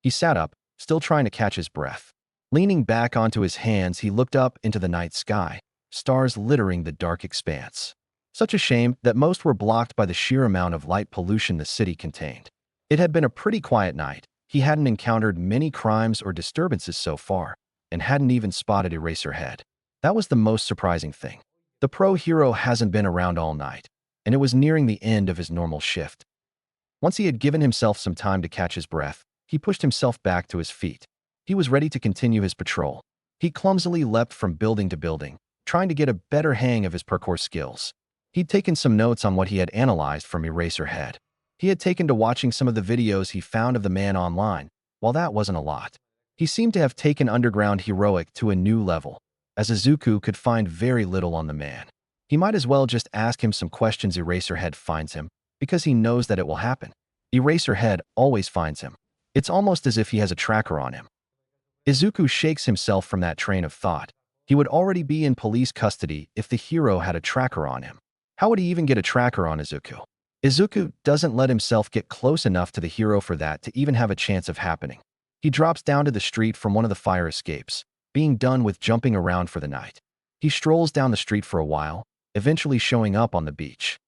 He sat up, still trying to catch his breath. Leaning back onto his hands, he looked up into the night sky, stars littering the dark expanse. Such a shame that most were blocked by the sheer amount of light pollution the city contained. It had been a pretty quiet night. He hadn't encountered many crimes or disturbances so far, and hadn't even spotted Eraserhead. That was the most surprising thing. The pro hero hasn't been around all night, and it was nearing the end of his normal shift. Once he had given himself some time to catch his breath, he pushed himself back to his feet. He was ready to continue his patrol. He clumsily leapt from building to building, trying to get a better hang of his parkour skills. He'd taken some notes on what he had analyzed from Eraserhead. He had taken to watching some of the videos he found of the man online. While that wasn't a lot, he seemed to have taken underground heroic to a new level, as Izuku could find very little on the man. He might as well just ask him some questions Eraserhead finds him, because he knows that it will happen. Eraserhead always finds him. It's almost as if he has a tracker on him. Izuku shakes himself from that train of thought. He would already be in police custody if the hero had a tracker on him. How would he even get a tracker on Izuku? Izuku doesn't let himself get close enough to the hero for that to even have a chance of happening. He drops down to the street from one of the fire escapes, being done with jumping around for the night. He strolls down the street for a while, eventually showing up on the beach.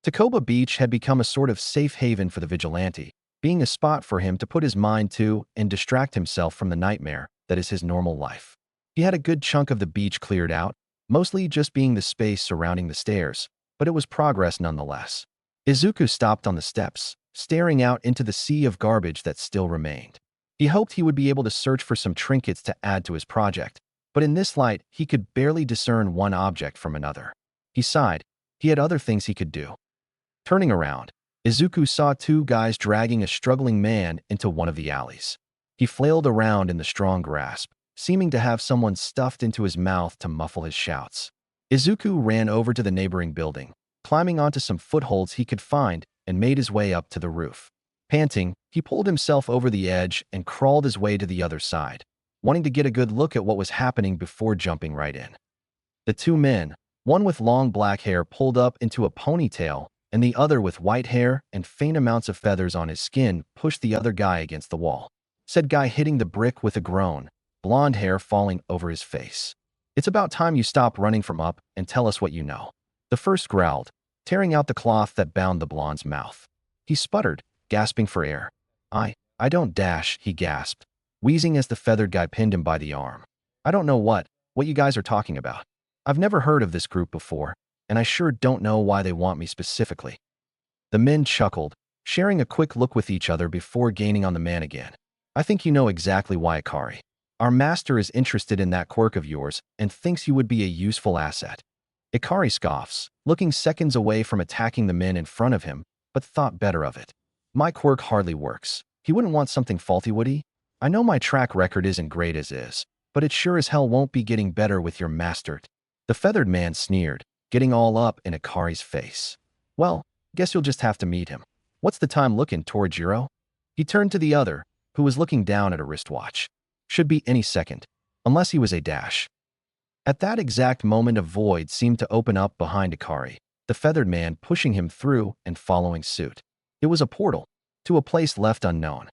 Takoba Beach had become a sort of safe haven for the vigilante, being a spot for him to put his mind to and distract himself from the nightmare that is his normal life. He had a good chunk of the beach cleared out, mostly just being the space surrounding the stairs, but it was progress nonetheless. Izuku stopped on the steps, staring out into the sea of garbage that still remained. He hoped he would be able to search for some trinkets to add to his project, but in this light, he could barely discern one object from another. He sighed. He had other things he could do. Turning around, Izuku saw two guys dragging a struggling man into one of the alleys. He flailed around in the strong grasp, seeming to have someone stuffed into his mouth to muffle his shouts. Izuku ran over to the neighboring building, climbing onto some footholds he could find, and made his way up to the roof. Panting, he pulled himself over the edge and crawled his way to the other side, wanting to get a good look at what was happening before jumping right in. The two men, one with long black hair pulled up into a ponytail, and the other with white hair and faint amounts of feathers on his skin, pushed the other guy against the wall. Said guy hitting the brick with a groan, blonde hair falling over his face. "It's about time you stop running from up and tell us what you know." The first growled, tearing out the cloth that bound the blonde's mouth. He sputtered, gasping for air. I don't dash, he gasped, wheezing as the feathered guy pinned him by the arm. I don't know what you guys are talking about. I've never heard of this group before, and I sure don't know why they want me specifically. The men chuckled, sharing a quick look with each other before gaining on the man again. I think you know exactly why, Akari. Our master is interested in that quirk of yours and thinks you would be a useful asset. Ikari scoffs, looking seconds away from attacking the men in front of him, but thought better of it. My quirk hardly works. He wouldn't want something faulty, would he? I know my track record isn't great as is, but it sure as hell won't be getting better with your master. The feathered man sneered, getting all up in Ikari's face. Well, guess you'll just have to meet him. What's the time looking, Torajiro? He turned to the other, who was looking down at a wristwatch. Should be any second, unless he was a dash. At that exact moment, a void seemed to open up behind Ikari, the feathered man pushing him through and following suit. It was a portal to a place left unknown.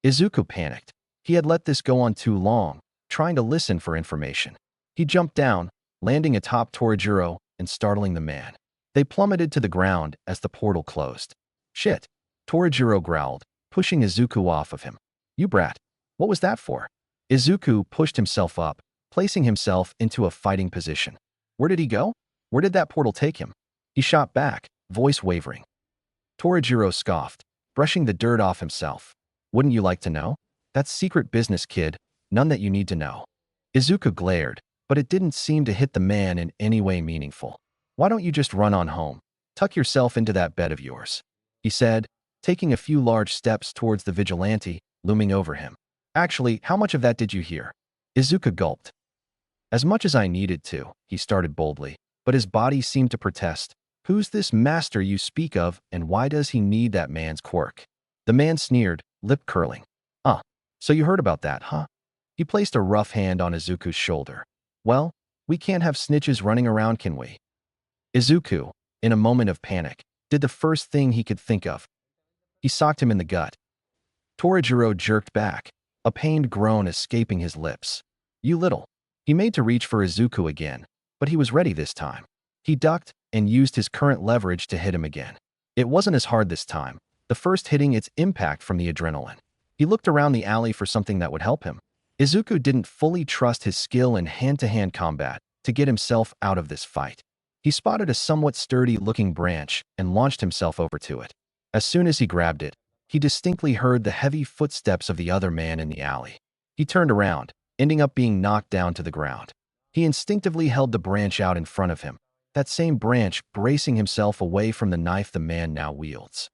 Izuku panicked. He had let this go on too long, trying to listen for information. He jumped down, landing atop Torajiro and startling the man. They plummeted to the ground as the portal closed. Shit, Torajiro growled, pushing Izuku off of him. You brat, what was that for? Izuku pushed himself up, placing himself into a fighting position. Where did he go? Where did that portal take him? He shot back, voice wavering. Torajiro scoffed, brushing the dirt off himself. Wouldn't you like to know? That's secret business, kid, none that you need to know. Izuku glared, but it didn't seem to hit the man in any way meaningful. Why don't you just run on home? Tuck yourself into that bed of yours, he said, taking a few large steps towards the vigilante, looming over him. Actually, how much of that did you hear? Izuku gulped. As much as I needed to, he started boldly, but his body seemed to protest. Who's this master you speak of, and why does he need that man's quirk? The man sneered, lip curling. So you heard about that, huh? He placed a rough hand on Izuku's shoulder. Well, we can't have snitches running around, can we? Izuku, in a moment of panic, did the first thing he could think of. He socked him in the gut. Torajiro jerked back, a pained groan escaping his lips. You little. He made to reach for Izuku again, but he was ready this time. He ducked and used his current leverage to hit him again. It wasn't as hard this time, the first hitting its impact from the adrenaline. He looked around the alley for something that would help him. Izuku didn't fully trust his skill in hand-to-hand combat to get himself out of this fight. He spotted a somewhat sturdy-looking branch and launched himself over to it. As soon as he grabbed it, he distinctly heard the heavy footsteps of the other man in the alley. He turned around, ending up being knocked down to the ground. He instinctively held the branch out in front of him, that same branch bracing himself away from the knife the man now wields.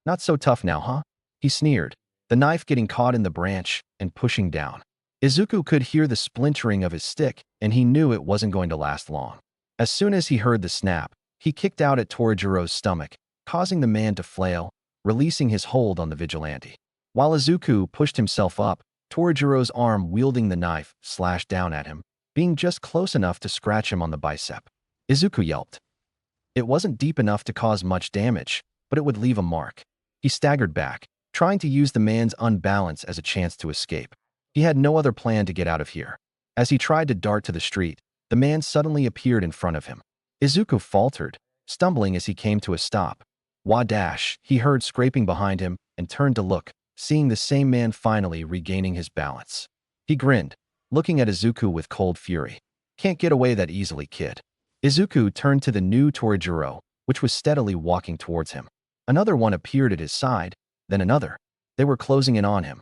Not so tough now, huh? He sneered, the knife getting caught in the branch and pushing down. Izuku could hear the splintering of his stick, and he knew it wasn't going to last long. As soon as he heard the snap, he kicked out at Torajiro's stomach, causing the man to flail, releasing his hold on the vigilante. While Izuku pushed himself up, Torajiro's arm wielding the knife slashed down at him, being just close enough to scratch him on the bicep. Izuku yelped. It wasn't deep enough to cause much damage, but it would leave a mark. He staggered back, trying to use the man's unbalance as a chance to escape. He had no other plan to get out of here. As he tried to dart to the street, the man suddenly appeared in front of him. Izuku faltered, stumbling as he came to a stop. Wadash, he heard scraping behind him and turned to look, seeing the same man finally regaining his balance. He grinned, looking at Izuku with cold fury. Can't get away that easily, kid. Izuku turned to the new Torajiro, which was steadily walking towards him. Another one appeared at his side, then another. They were closing in on him.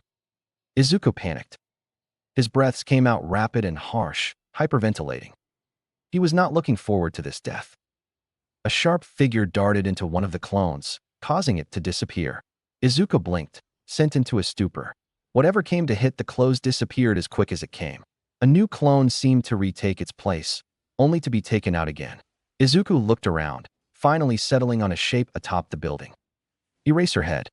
Izuku panicked. His breaths came out rapid and harsh, hyperventilating. He was not looking forward to this death. A sharp figure darted into one of the clones, causing it to disappear. Izuku blinked, sent into a stupor. Whatever came to hit the clothes disappeared as quick as it came. A new clone seemed to retake its place, only to be taken out again. Izuku looked around, finally settling on a shape atop the building. Eraserhead.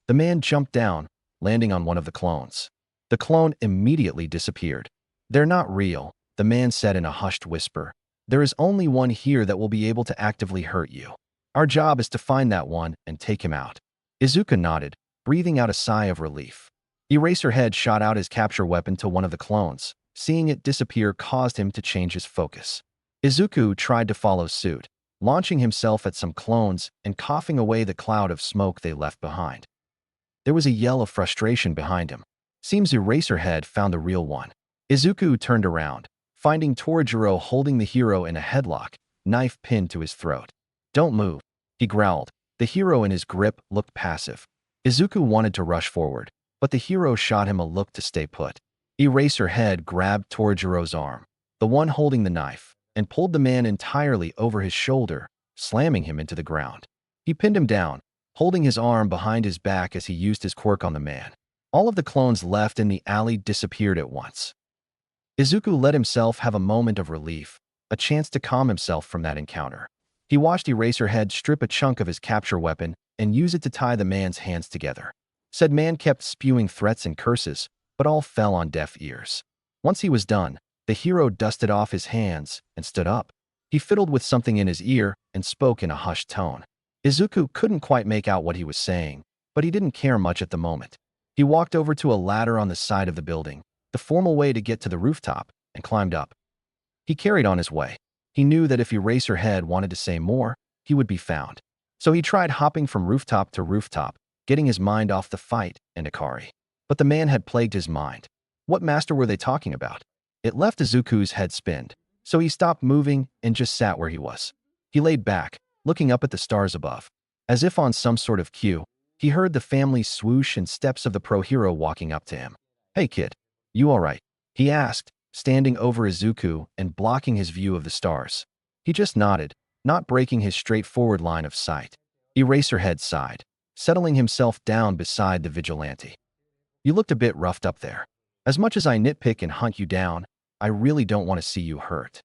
The man jumped down, landing on one of the clones. The clone immediately disappeared. They're not real, the man said in a hushed whisper. There is only one here that will be able to actively hurt you. Our job is to find that one and take him out. Izuku nodded, breathing out a sigh of relief. Eraserhead shot out his capture weapon to one of the clones. Seeing it disappear caused him to change his focus. Izuku tried to follow suit, launching himself at some clones and coughing away the cloud of smoke they left behind. There was a yell of frustration behind him. Seems Eraserhead found the real one. Izuku turned around, finding Torajiro holding the hero in a headlock, knife pinned to his throat. "Don't move," he growled. The hero in his grip looked passive. Izuku wanted to rush forward, but the hero shot him a look to stay put. Eraserhead grabbed Torajiro's arm, the one holding the knife, and pulled the man entirely over his shoulder, slamming him into the ground. He pinned him down, holding his arm behind his back as he used his quirk on the man. All of the clones left in the alley disappeared at once. Izuku let himself have a moment of relief, a chance to calm himself from that encounter. He watched Eraserhead strip a chunk of his capture weapon and use it to tie the man's hands together. Said man kept spewing threats and curses, but all fell on deaf ears. Once he was done, the hero dusted off his hands and stood up. He fiddled with something in his ear and spoke in a hushed tone. Izuku couldn't quite make out what he was saying, but he didn't care much at the moment. He walked over to a ladder on the side of the building, the formal way to get to the rooftop, and climbed up. He carried on his way. He knew that if Eraserhead wanted to say more, he would be found. So he tried hopping from rooftop to rooftop, getting his mind off the fight and Ikari. But the man had plagued his mind. What master were they talking about? It left Izuku's head spinned, so he stopped moving and just sat where he was. He laid back, looking up at the stars above. As if on some sort of cue, he heard the family swoosh and steps of the pro-hero walking up to him. "Hey kid, you alright?" he asked, standing over Izuku and blocking his view of the stars. He just nodded, not breaking his straightforward line of sight. Eraserhead sighed, settling himself down beside the vigilante. "You looked a bit roughed up there. As much as I nitpick and hunt you down, I really don't want to see you hurt,"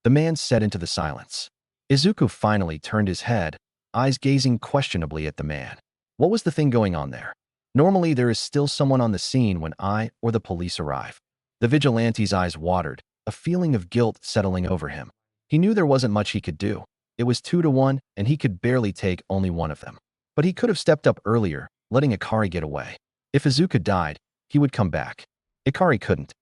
the man said into the silence. Izuku finally turned his head, eyes gazing questionably at the man. What was the thing going on there? Normally there is still someone on the scene when I or the police arrive. The vigilante's eyes watered, a feeling of guilt settling over him. He knew there wasn't much he could do. It was 2-1, and he could barely take only one of them. But he could have stepped up earlier, letting Ikari get away. If Izuku died, he would come back. Ikari couldn't.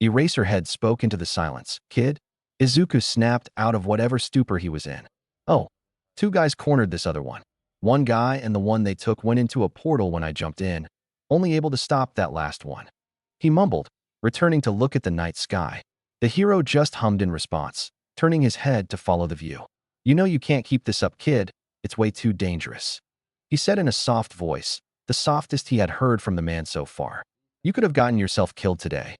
Eraserhead spoke into the silence. "Kid?" Izuku snapped out of whatever stupor he was in. "Oh, two guys cornered this other one. One guy and the one they took went into a portal when I jumped in, only able to stop that last one," he mumbled, returning to look at the night sky. The hero just hummed in response, turning his head to follow the view. "You know you can't keep this up, kid. It's way too dangerous," he said in a soft voice, the softest he had heard from the man so far. "You could have gotten yourself killed today."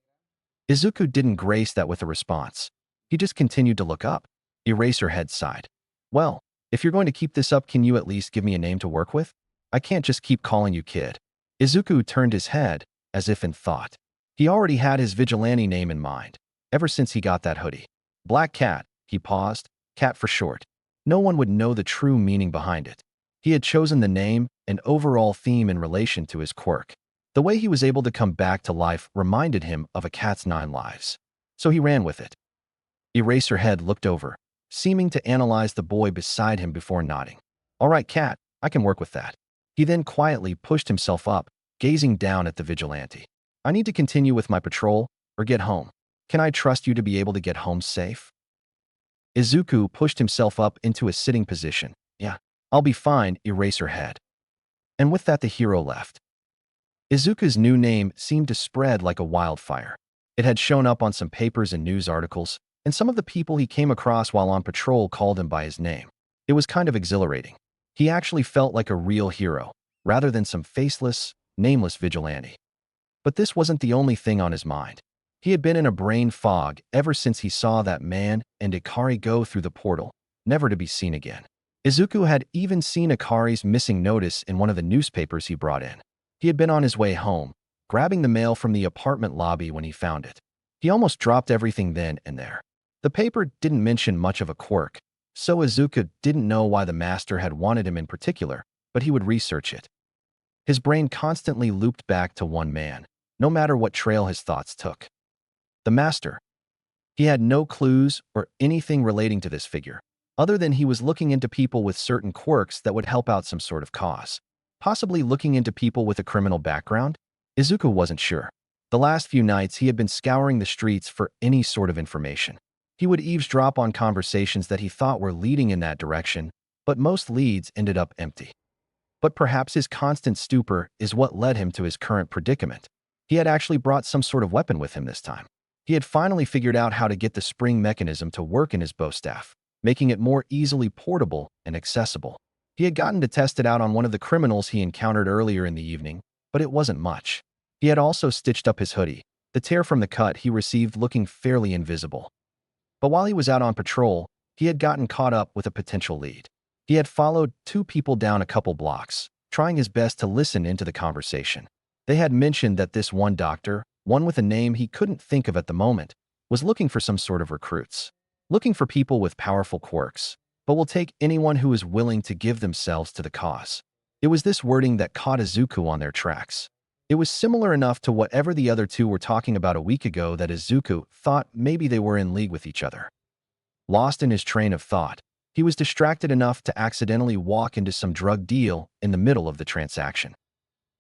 Izuku didn't grace that with a response. He just continued to look up. Eraserhead sighed. "Well, if you're going to keep this up, can you at least give me a name to work with? I can't just keep calling you kid." Izuku turned his head, as if in thought. He already had his vigilante name in mind, ever since he got that hoodie. Black Cat, he paused, Cat for short. No one would know the true meaning behind it. He had chosen the name and overall theme in relation to his quirk. The way he was able to come back to life reminded him of a cat's 9 lives. So he ran with it. Eraserhead looked over, seeming to analyze the boy beside him before nodding. "All right, Cat, I can work with that." He then quietly pushed himself up, gazing down at the vigilante. "I need to continue with my patrol or get home. Can I trust you to be able to get home safe?" Izuku pushed himself up into a sitting position. "Yeah, I'll be fine, Eraserhead." And with that, the hero left. Izuku's new name seemed to spread like a wildfire. It had shown up on some papers and news articles, and some of the people he came across while on patrol called him by his name. It was kind of exhilarating. He actually felt like a real hero, rather than some faceless, nameless vigilante. But this wasn't the only thing on his mind. He had been in a brain fog ever since he saw that man and Ikari go through the portal, never to be seen again. Izuku had even seen Ikari's missing notice in one of the newspapers he brought in. He had been on his way home, grabbing the mail from the apartment lobby when he found it. He almost dropped everything then and there. The paper didn't mention much of a quirk, so Izuku didn't know why the master had wanted him in particular, but he would research it. His brain constantly looped back to one man, no matter what trail his thoughts took. The master. He had no clues or anything relating to this figure, other than he was looking into people with certain quirks that would help out some sort of cause. Possibly looking into people with a criminal background? Izuku wasn't sure. The last few nights he had been scouring the streets for any sort of information. He would eavesdrop on conversations that he thought were leading in that direction, but most leads ended up empty. But perhaps his constant stupor is what led him to his current predicament. He had actually brought some sort of weapon with him this time. He had finally figured out how to get the spring mechanism to work in his bow staff, making it more easily portable and accessible. He had gotten to test it out on one of the criminals he encountered earlier in the evening, but it wasn't much. He had also stitched up his hoodie, the tear from the cut he received looking fairly invisible. But while he was out on patrol, he had gotten caught up with a potential lead. He had followed two people down a couple blocks, trying his best to listen into the conversation. They had mentioned that this one doctor, one with a name he couldn't think of at the moment, was looking for some sort of recruits. Looking for people with powerful quirks, but will take anyone who is willing to give themselves to the cause. It was this wording that caught Izuku on their tracks. It was similar enough to whatever the other two were talking about a week ago that Izuku thought maybe they were in league with each other. Lost in his train of thought, he was distracted enough to accidentally walk into some drug deal in the middle of the transaction.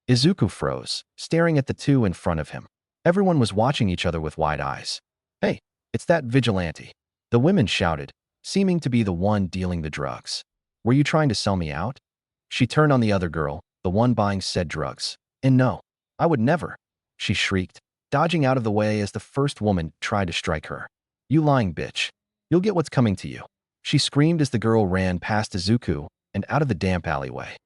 Izuku froze, staring at the two in front of him. Everyone was watching each other with wide eyes. "Hey, it's that vigilante," the women shouted, seeming to be the one dealing the drugs. "Were you trying to sell me out?" She turned on the other girl, the one buying said drugs. "And no, I would never," she shrieked, dodging out of the way as the first woman tried to strike her. "You lying bitch. You'll get what's coming to you," she screamed as the girl ran past Izuku and out of the damp alleyway.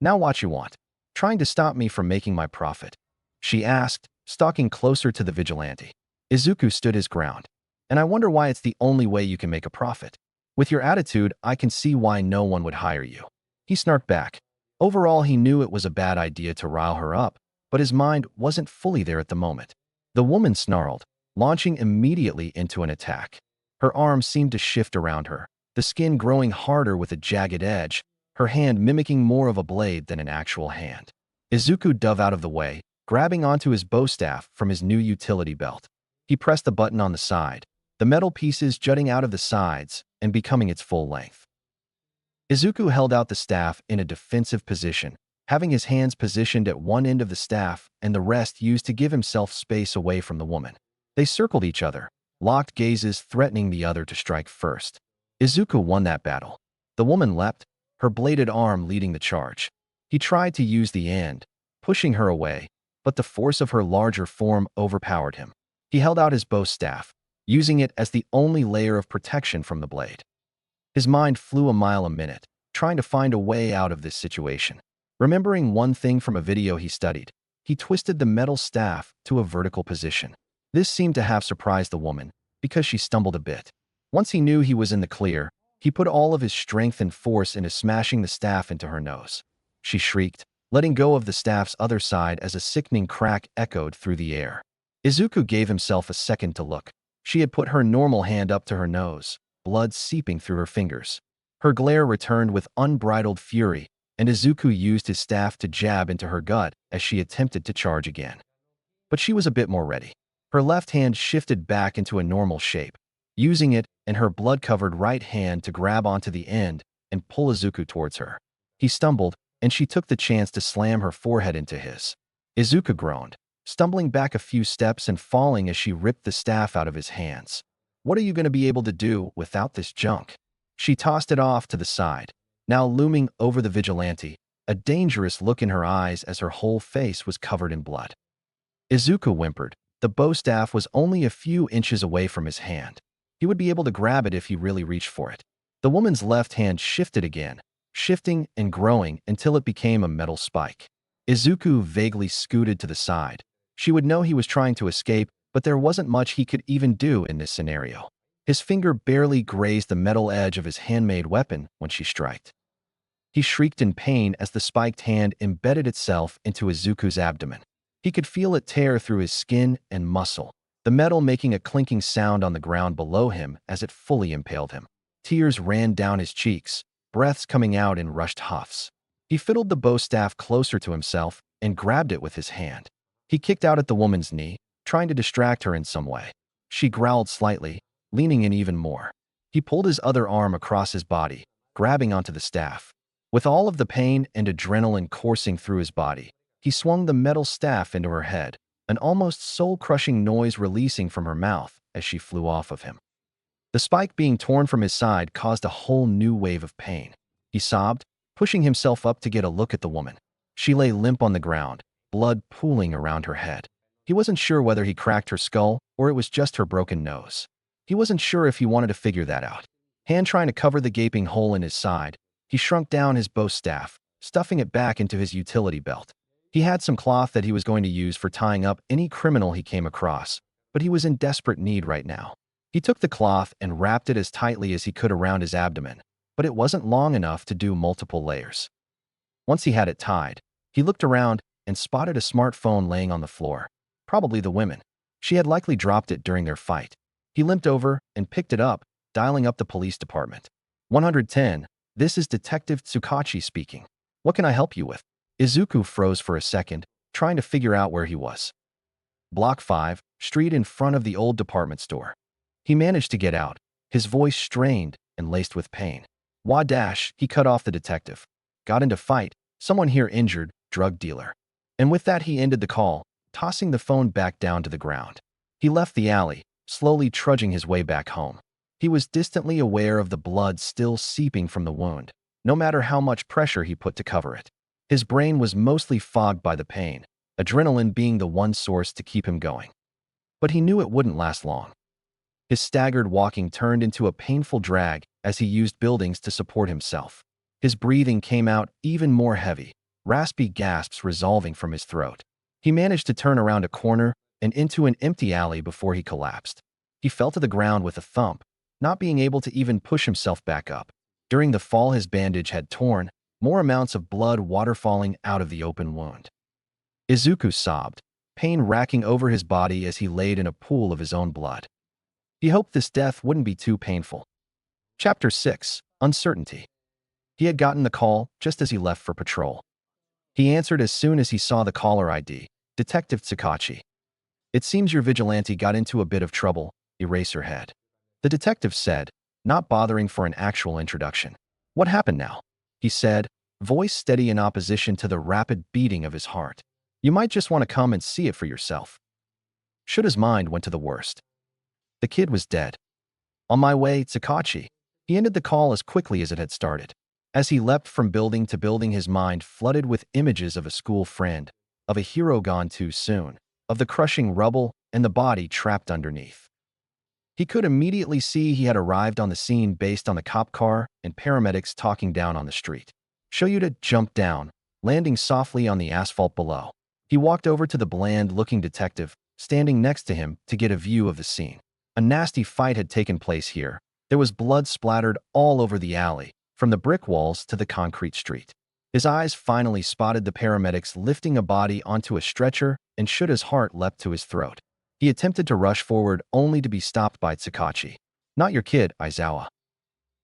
"Now what you want? Trying to stop me from making my profit?" she asked, stalking closer to the vigilante. Izuku stood his ground. "And I wonder why it's the only way you can make a profit. With your attitude, I can see why no one would hire you." He snarked back. Overall, he knew it was a bad idea to rile her up, but his mind wasn't fully there at the moment. The woman snarled, launching immediately into an attack. Her arms seemed to shift around her, the skin growing harder with a jagged edge, her hand mimicking more of a blade than an actual hand. Izuku dove out of the way, grabbing onto his bow staff from his new utility belt. He pressed the button on the side, the metal pieces jutting out of the sides and becoming its full length. Izuku held out the staff in a defensive position, having his hands positioned at one end of the staff and the rest used to give himself space away from the woman. They circled each other, locked gazes threatening the other to strike first. Izuku won that battle. The woman leapt, her bladed arm leading the charge. He tried to use the end, pushing her away, but the force of her larger form overpowered him. He held out his bow staff, using it as the only layer of protection from the blade. His mind flew a mile a minute, trying to find a way out of this situation. Remembering one thing from a video he studied, he twisted the metal staff to a vertical position. This seemed to have surprised the woman, because she stumbled a bit. Once he knew he was in the clear, he put all of his strength and force into smashing the staff into her nose. She shrieked, letting go of the staff's other side as a sickening crack echoed through the air. Izuku gave himself a second to look. She had put her normal hand up to her nose, blood seeping through her fingers. Her glare returned with unbridled fury, and Izuku used his staff to jab into her gut as she attempted to charge again. But she was a bit more ready. Her left hand shifted back into a normal shape, using it and her blood-covered right hand to grab onto the end and pull Izuku towards her. He stumbled, and she took the chance to slam her forehead into his. Izuku groaned, stumbling back a few steps and falling as she ripped the staff out of his hands. "What are you going to be able to do without this junk?" She tossed it off to the side, now looming over the vigilante, a dangerous look in her eyes as her whole face was covered in blood. Izuku whimpered. The bow staff was only a few inches away from his hand. He would be able to grab it if he really reached for it. The woman's left hand shifted again, shifting and growing until it became a metal spike. Izuku vaguely scooted to the side. She would know he was trying to escape, but there wasn't much he could even do in this scenario. His finger barely grazed the metal edge of his handmade weapon when she struck. He shrieked in pain as the spiked hand embedded itself into Izuku's abdomen. He could feel it tear through his skin and muscle, the metal making a clinking sound on the ground below him as it fully impaled him. Tears ran down his cheeks, breaths coming out in rushed huffs. He fiddled the bow staff closer to himself and grabbed it with his hand. He kicked out at the woman's knee, trying to distract her in some way. She growled slightly, leaning in even more. He pulled his other arm across his body, grabbing onto the staff. With all of the pain and adrenaline coursing through his body, he swung the metal staff into her head, an almost soul-crushing noise releasing from her mouth as she flew off of him. The spike being torn from his side caused a whole new wave of pain. He sobbed, pushing himself up to get a look at the woman. She lay limp on the ground, blood pooling around her head. He wasn't sure whether he cracked her skull or it was just her broken nose. He wasn't sure if he wanted to figure that out. Hand trying to cover the gaping hole in his side, he shrunk down his bow staff, stuffing it back into his utility belt. He had some cloth that he was going to use for tying up any criminal he came across, but he was in desperate need right now. He took the cloth and wrapped it as tightly as he could around his abdomen, but it wasn't long enough to do multiple layers. Once he had it tied, he looked around and spotted a smartphone laying on the floor. Probably the women. She had likely dropped it during their fight. He limped over and picked it up, dialing up the police department. 110, this is Detective Tsukachi speaking. What can I help you with? Izuku froze for a second, trying to figure out where he was. Block 5, street in front of the old department store. He managed to get out, his voice strained and laced with pain. Wadash, he cut off the detective. Got into fight, someone here injured, drug dealer. And with that he ended the call, tossing the phone back down to the ground. He left the alley, slowly trudging his way back home. He was distantly aware of the blood still seeping from the wound, no matter how much pressure he put to cover it. His brain was mostly fogged by the pain, adrenaline being the one source to keep him going. But he knew it wouldn't last long. His staggered walking turned into a painful drag as he used buildings to support himself. His breathing came out even more heavy, raspy gasps resolving from his throat. He managed to turn around a corner and into an empty alley before he collapsed. He fell to the ground with a thump, not being able to even push himself back up. During the fall, his bandage had torn, more amounts of blood waterfalling out of the open wound. Izuku sobbed, pain racking over his body as he laid in a pool of his own blood. He hoped this death wouldn't be too painful. Chapter 6, Uncertainty. He had gotten the call just as he left for patrol. He answered as soon as he saw the caller ID, Detective Tsukachi. It seems your vigilante got into a bit of trouble, Eraserhead. The detective said, not bothering for an actual introduction. What happened now? He said, voice steady in opposition to the rapid beating of his heart. You might just want to come and see it for yourself. Shuta's mind went to the worst. The kid was dead. On my way, Tsukachi. He ended the call as quickly as it had started. As he leapt from building to building, his mind flooded with images of a school friend, of a hero gone too soon, of the crushing rubble and the body trapped underneath. He could immediately see he had arrived on the scene based on the cop car and paramedics talking down on the street. Shoyuta jumped down, landing softly on the asphalt below. He walked over to the bland-looking detective, standing next to him to get a view of the scene. A nasty fight had taken place here. There was blood splattered all over the alley, from the brick walls to the concrete street. His eyes finally spotted the paramedics lifting a body onto a stretcher, and Shuta's heart leapt to his throat. He attempted to rush forward only to be stopped by Tsukachi. Not your kid, Aizawa.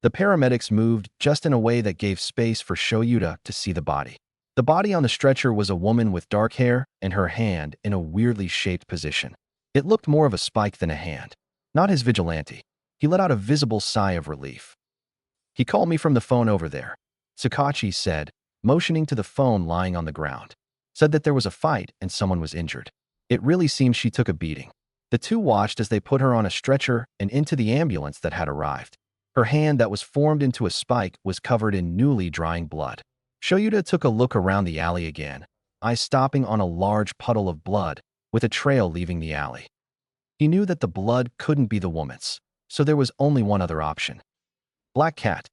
The paramedics moved just in a way that gave space for Shoyuta to see the body. The body on the stretcher was a woman with dark hair and her hand in a weirdly shaped position. It looked more of a spike than a hand. Not his vigilante. He let out a visible sigh of relief. He called me from the phone over there, Tsukachi said, motioning to the phone lying on the ground. Said that there was a fight and someone was injured. It really seems she took a beating. The two watched as they put her on a stretcher and into the ambulance that had arrived. Her hand that was formed into a spike was covered in newly drying blood. Shoyuta took a look around the alley again, eyes stopping on a large puddle of blood, with a trail leaving the alley. He knew that the blood couldn't be the woman's, so there was only one other option. Black Cat.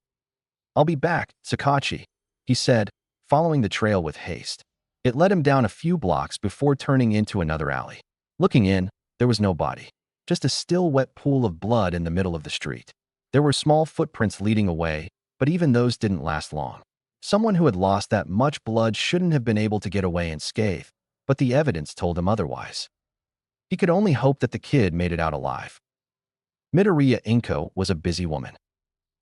I'll be back, Tsukachi, he said, following the trail with haste. It led him down a few blocks before turning into another alley. Looking in, there was no body, just a still wet pool of blood in the middle of the street. There were small footprints leading away, but even those didn't last long. Someone who had lost that much blood shouldn't have been able to get away unscathed, but the evidence told him otherwise. He could only hope that the kid made it out alive. Midoriya Inko was a busy woman.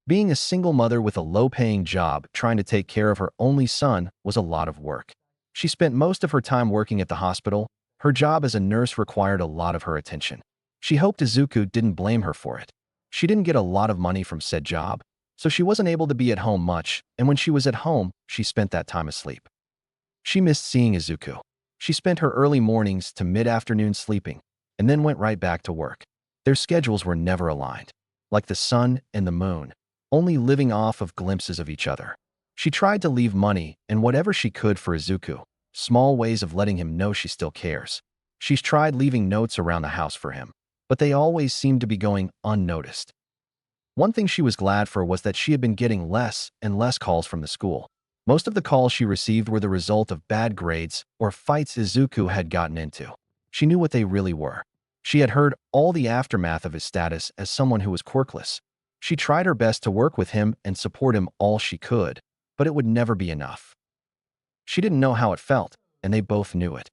Being a single mother with a low-paying job trying to take care of her only son was a lot of work. She spent most of her time working at the hospital. Her job as a nurse required a lot of her attention. She hoped Izuku didn't blame her for it. She didn't get a lot of money from said job, so she wasn't able to be at home much, and when she was at home, she spent that time asleep. She missed seeing Izuku. She spent her early mornings to mid-afternoon sleeping, and then went right back to work. Their schedules were never aligned. like the sun and the moon, only living off of glimpses of each other. She tried to leave money and whatever she could for Izuku, small ways of letting him know she still cares. She's tried leaving notes around the house for him, but they always seemed to be going unnoticed. One thing she was glad for was that she had been getting less and less calls from the school. Most of the calls she received were the result of bad grades or fights Izuku had gotten into. She knew what they really were. She had heard all the aftermath of his status as someone who was quirkless. She tried her best to work with him and support him all she could, but it would never be enough. She didn't know how it felt, and they both knew it.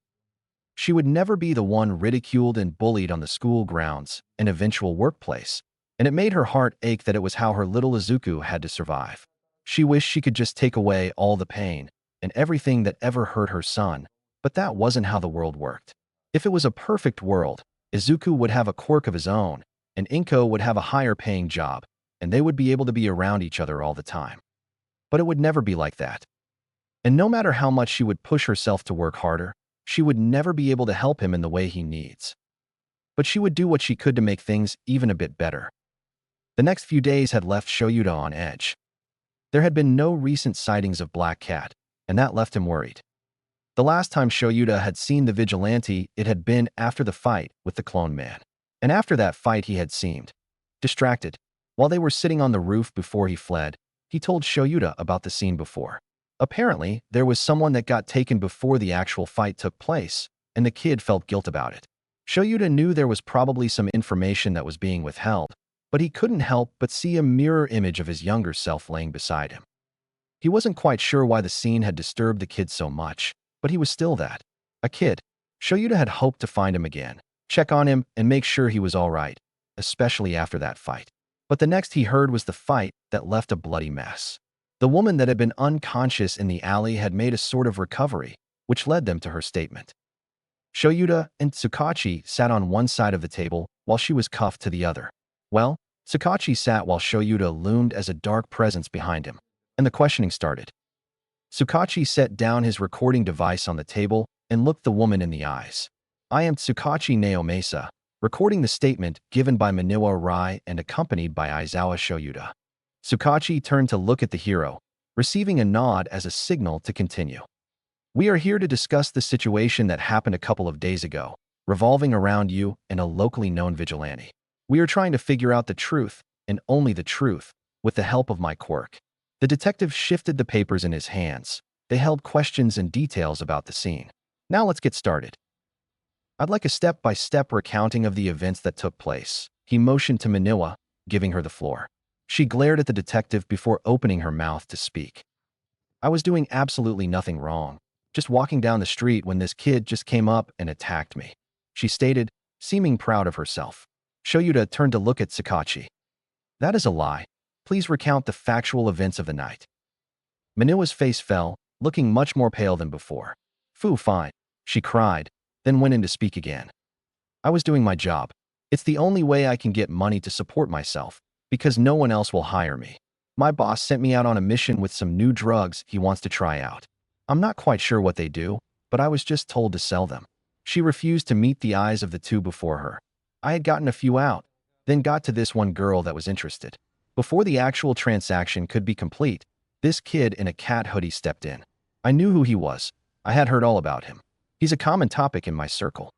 She would never be the one ridiculed and bullied on the school grounds and eventual workplace, and it made her heart ache that it was how her little Izuku had to survive. She wished she could just take away all the pain and everything that ever hurt her son, but that wasn't how the world worked. If it was a perfect world, Izuku would have a quirk of his own, and Inko would have a higher-paying job, and they would be able to be around each other all the time. But it would never be like that. And no matter how much she would push herself to work harder, she would never be able to help him in the way he needs. But she would do what she could to make things even a bit better. The next few days had left Shoyuta on edge. There had been no recent sightings of Black Cat, and that left him worried. The last time Shoyuta had seen the vigilante, it had been after the fight with the clone man. And after that fight he had seemed distracted. While they were sitting on the roof before he fled, he told Shoyuta about the scene before. Apparently, there was someone that got taken before the actual fight took place, and the kid felt guilt about it. Shoyuta knew there was probably some information that was being withheld, but he couldn't help but see a mirror image of his younger self laying beside him. He wasn't quite sure why the scene had disturbed the kid so much, but he was still that. A kid. Shoyuta had hoped to find him again, check on him, and make sure he was all right, especially after that fight. But the next he heard was the fight that left a bloody mess. The woman that had been unconscious in the alley had made a sort of recovery, which led them to her statement. Shoyuta and Tsukachi sat on one side of the table while she was cuffed to the other. Well, Tsukachi sat while Shoyuta loomed as a dark presence behind him, and the questioning started. Tsukachi set down his recording device on the table and looked the woman in the eyes. I am Tsukachi Naomesa, recording the statement given by Maniwa Rai and accompanied by Aizawa Shoyuta. Tsukachi turned to look at the hero, receiving a nod as a signal to continue. We are here to discuss the situation that happened a couple of days ago, revolving around you and a locally known vigilante. We are trying to figure out the truth, and only the truth, with the help of my quirk. The detective shifted the papers in his hands. They held questions and details about the scene. Now let's get started. I'd like a step-by-step recounting of the events that took place. He motioned to Maniwa, giving her the floor. She glared at the detective before opening her mouth to speak. I was doing absolutely nothing wrong, just walking down the street when this kid just came up and attacked me, she stated, seeming proud of herself. Shoyuta turned to look at Tsukachi. That is a lie. Please recount the factual events of the night. Maniwa's face fell, looking much more pale than before. Fine, she cried, then went in to speak again. I was doing my job. It's the only way I can get money to support myself, because no one else will hire me. My boss sent me out on a mission with some new drugs he wants to try out. I'm not quite sure what they do, but I was just told to sell them. She refused to meet the eyes of the two before her. I had gotten a few out, then got to this one girl that was interested. Before the actual transaction could be complete, this kid in a cat hoodie stepped in. I knew who he was. I had heard all about him. He's a common topic in my circle.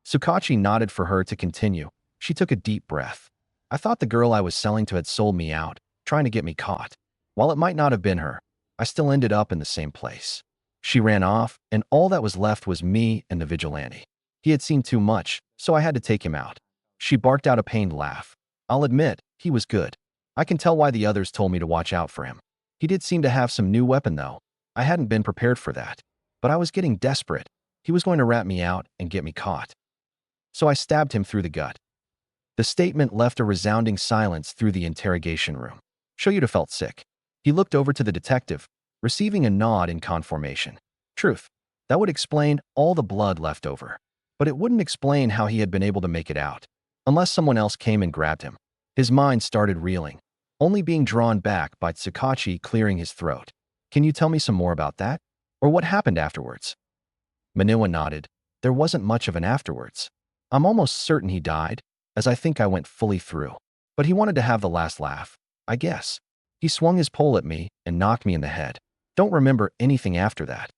Tsukachi nodded for her to continue. She took a deep breath. I thought the girl I was selling to had sold me out, trying to get me caught. While it might not have been her, I still ended up in the same place. She ran off, and all that was left was me and the vigilante. He had seen too much, so I had to take him out. She barked out a pained laugh. I'll admit, he was good. I can tell why the others told me to watch out for him. He did seem to have some new weapon, though. I hadn't been prepared for that. But I was getting desperate. He was going to rat me out and get me caught. So I stabbed him through the gut. The statement left a resounding silence through the interrogation room. Shoyuta felt sick. He looked over to the detective, receiving a nod in confirmation. Truth. That would explain all the blood left over. But it wouldn't explain how he had been able to make it out, unless someone else came and grabbed him. His mind started reeling, only being drawn back by Tsukachi clearing his throat. Can you tell me some more about that? Or what happened afterwards? Maniwa nodded. There wasn't much of an afterwards. I'm almost certain he died, as I think I went fully through. But he wanted to have the last laugh, I guess. He swung his pole at me and knocked me in the head. Don't remember anything after that.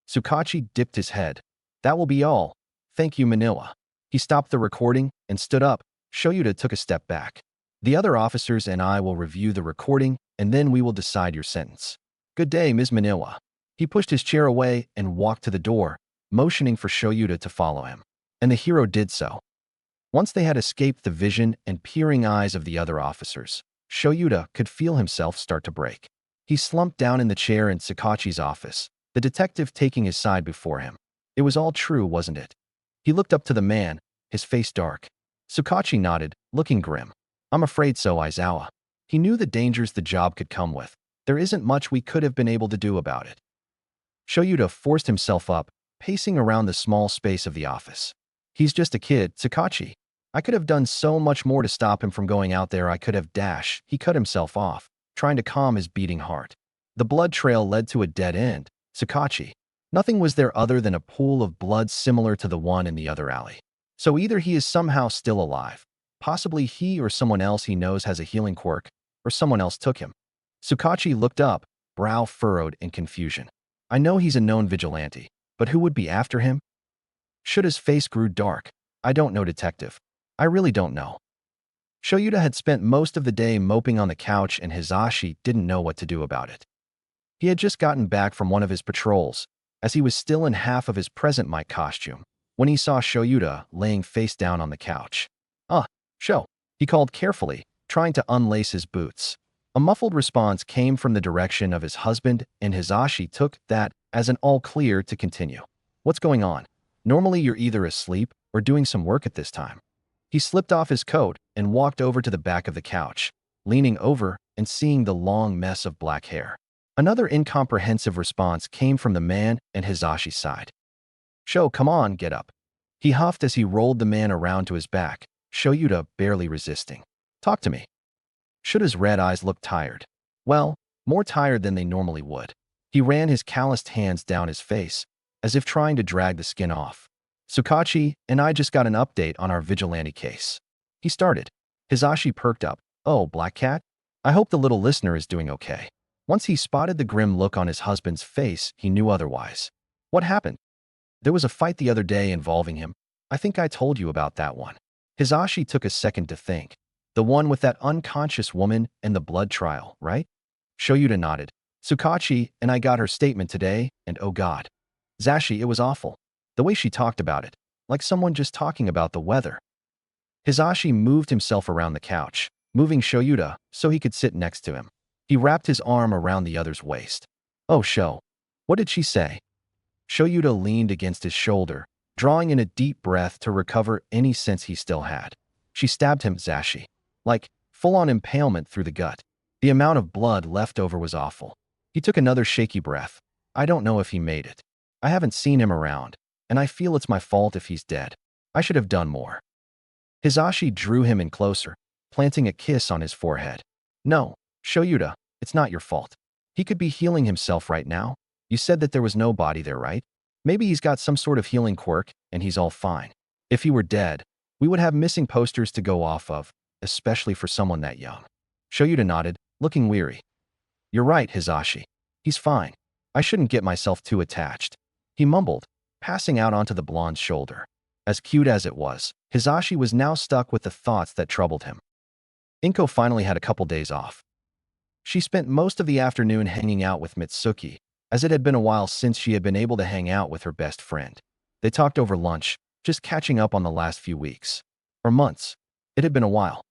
Sukachi dipped his head. That will be all. Thank you, Manila. He stopped the recording and stood up. Shoyuta took a step back. The other officers and I will review the recording, and then we will decide your sentence. Good day, Ms. Manila. He pushed his chair away and walked to the door, motioning for Shoyuta to follow him. And the hero did so. Once they had escaped the vision and peering eyes of the other officers, Shoyuta could feel himself start to break. He slumped down in the chair in Sukachi's office, the detective taking his side before him. It was all true, wasn't it? He looked up to the man, his face dark. Sukachi nodded, looking grim. I'm afraid so, Aizawa. He knew the dangers the job could come with. There isn't much we could have been able to do about it. Shoyuta forced himself up, pacing around the small space of the office. He's just a kid, Sukachi. I could have done so much more to stop him from going out there. I could have dashed. He cut himself off, trying to calm his beating heart. The blood trail led to a dead end. Sukachi. Nothing was there other than a pool of blood similar to the one in the other alley. So either he is somehow still alive, possibly he or someone else he knows has a healing quirk, or someone else took him. Sukachi looked up, brow furrowed in confusion. I know he's a known vigilante, but who would be after him? Shuta's face grew dark. I don't know, detective. I really don't know. Shoyuta had spent most of the day moping on the couch and Hisashi didn't know what to do about it. He had just gotten back from one of his patrols, as he was still in half of his present mic costume, when he saw Shoyuta laying face down on the couch. Sho, he called carefully, trying to unlace his boots. A muffled response came from the direction of his husband, and Hisashi took that as an all clear to continue. What's going on? Normally you're either asleep or doing some work at this time. He slipped off his coat and walked over to the back of the couch, leaning over and seeing the long mess of black hair. Another incomprehensive response came from the man and Hisashi's side. Sho, come on, get up. He huffed as he rolled the man around to his back, Shoyuta barely resisting. Talk to me. Shuta's red eyes looked tired. Well, more tired than they normally would. He ran his calloused hands down his face, as if trying to drag the skin off. Sukachi and I just got an update on our vigilante case. He started. Hisashi perked up. Oh, Black Cat? I hope the little listener is doing okay. Once he spotted the grim look on his husband's face, he knew otherwise. What happened? There was a fight the other day involving him. I think I told you about that one. Hisashi took a second to think. The one with that unconscious woman and the blood trial, right? Shoyuta nodded. Sukachi and I got her statement today, and oh god. Zashi, it was awful. The way she talked about it, like someone just talking about the weather. Hisashi moved himself around the couch, moving Shoyuta so he could sit next to him. He wrapped his arm around the other's waist. Oh, Sho. What did she say? Shoyuta leaned against his shoulder, drawing in a deep breath to recover any sense he still had. She stabbed him, Zashi. Like, full-on impalement through the gut. The amount of blood left over was awful. He took another shaky breath. I don't know if he made it. I haven't seen him around, and I feel it's my fault if he's dead. I should have done more. Hisashi drew him in closer, planting a kiss on his forehead. No, Shoyuta, it's not your fault. He could be healing himself right now. You said that there was no body there, right? Maybe he's got some sort of healing quirk, and he's all fine. If he were dead, we would have missing posters to go off of, especially for someone that young. Shoyuta nodded, looking weary. You're right, Hisashi. He's fine. I shouldn't get myself too attached. He mumbled, passing out onto the blonde's shoulder. As cute as it was, Hisashi was now stuck with the thoughts that troubled him. Inko finally had a couple days off. She spent most of the afternoon hanging out with Mitsuki, as it had been a while since she had been able to hang out with her best friend. They talked over lunch, just catching up on the last few weeks. Or months. It had been a while.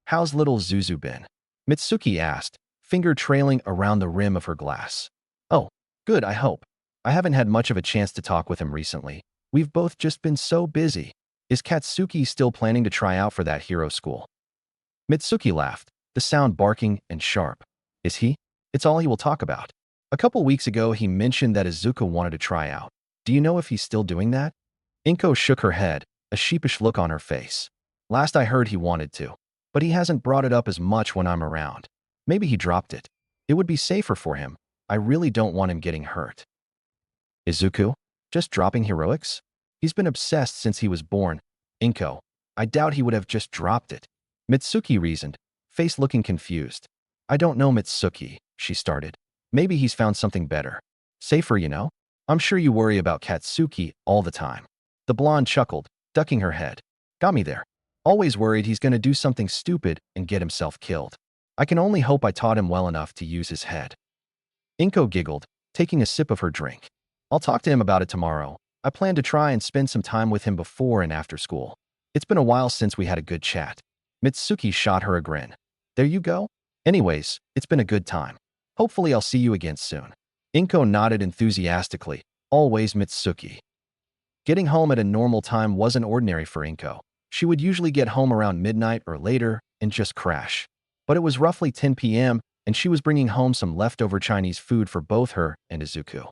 How's little Zuzu been? Mitsuki asked, finger trailing around the rim of her glass. Oh, good, I hope. I haven't had much of a chance to talk with him recently. We've both just been so busy. Is Katsuki still planning to try out for that hero school? Mitsuki laughed, the sound barking and sharp. Is he? It's all he will talk about. A couple weeks ago, he mentioned that Izuku wanted to try out. Do you know if he's still doing that? Inko shook her head, a sheepish look on her face. Last I heard he wanted to, but he hasn't brought it up as much when I'm around. Maybe he dropped it. It would be safer for him. I really don't want him getting hurt. Izuku? Just dropping heroics? He's been obsessed since he was born. Inko, I doubt he would have just dropped it. Mitsuki reasoned, face looking confused. I don't know Mitsuki, she started. Maybe he's found something better. Safer, you know? I'm sure you worry about Katsuki all the time. The blonde chuckled, ducking her head. Got me there. Always worried he's going to do something stupid and get himself killed. I can only hope I taught him well enough to use his head. Inko giggled, taking a sip of her drink. I'll talk to him about it tomorrow. I plan to try and spend some time with him before and after school. It's been a while since we had a good chat. Mitsuki shot her a grin. There you go. Anyways, it's been a good time. Hopefully I'll see you again soon. Inko nodded enthusiastically. Always Mitsuki. Getting home at a normal time wasn't ordinary for Inko. She would usually get home around midnight or later and just crash. But it was roughly 10 p.m., and she was bringing home some leftover Chinese food for both her and Izuku.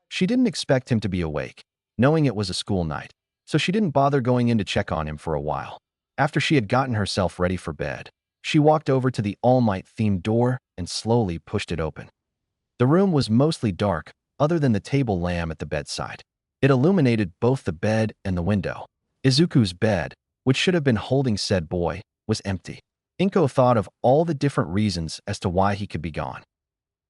She didn't expect him to be awake, knowing it was a school night, so she didn't bother going in to check on him for a while. After she had gotten herself ready for bed, she walked over to the All Might-themed door and slowly pushed it open. The room was mostly dark, other than the table lamp at the bedside. It illuminated both the bed and the window. Izuku's bed, which should have been holding said boy, was empty. Inko thought of all the different reasons as to why he could be gone.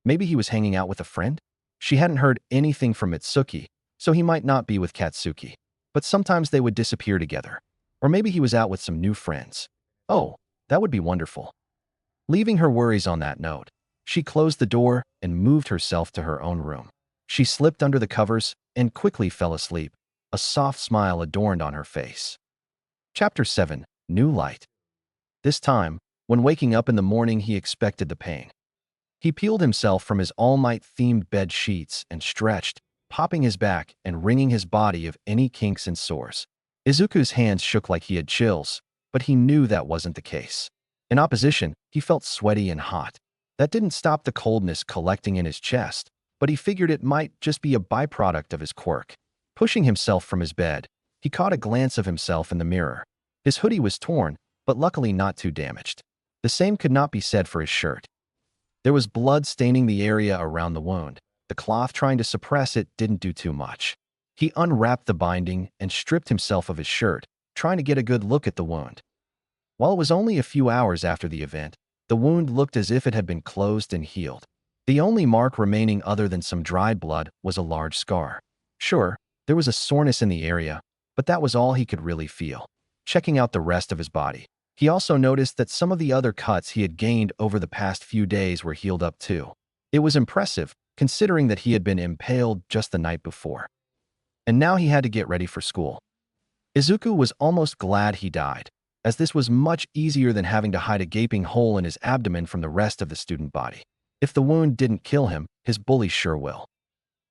Maybe he was hanging out with a friend? She hadn't heard anything from Mitsuki, so he might not be with Katsuki. But sometimes they would disappear together. Or maybe he was out with some new friends. Oh, that would be wonderful. Leaving her worries on that note, she closed the door and moved herself to her own room. She slipped under the covers and quickly fell asleep. A soft smile adorned on her face. Chapter 7. New Light. This time, when waking up in the morning, he expected the pain. He peeled himself from his All Might-themed bed sheets and stretched, popping his back and wringing his body of any kinks and sores. Izuku's hands shook like he had chills, but he knew that wasn't the case. In opposition, he felt sweaty and hot. That didn't stop the coldness collecting in his chest, but he figured it might just be a byproduct of his quirk. Pushing himself from his bed, he caught a glance of himself in the mirror. His hoodie was torn, but luckily not too damaged. The same could not be said for his shirt. There was blood staining the area around the wound. The cloth trying to suppress it didn't do too much. He unwrapped the binding and stripped himself of his shirt, trying to get a good look at the wound. While it was only a few hours after the event, the wound looked as if it had been closed and healed. The only mark remaining other than some dried blood was a large scar. Sure, there was a soreness in the area, but that was all he could really feel. Checking out the rest of his body, he also noticed that some of the other cuts he had gained over the past few days were healed up too. It was impressive, considering that he had been impaled just the night before. And now he had to get ready for school. Izuku was almost glad he died, as this was much easier than having to hide a gaping hole in his abdomen from the rest of the student body. If the wound didn't kill him, his bully sure will.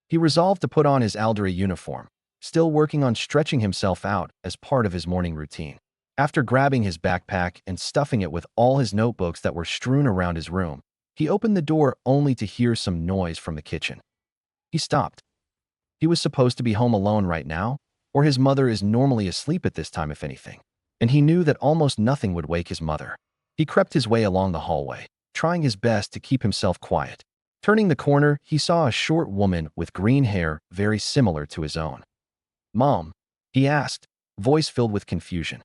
He resolved to put on his Alderi uniform, still working on stretching himself out as part of his morning routine. After grabbing his backpack and stuffing it with all his notebooks that were strewn around his room, he opened the door only to hear some noise from the kitchen. He stopped. He was supposed to be home alone right now, or his mother is normally asleep at this time if anything. And he knew that almost nothing would wake his mother. He crept his way along the hallway, trying his best to keep himself quiet. Turning the corner, he saw a short woman with green hair very similar to his own. "Mom?" he asked, voice filled with confusion.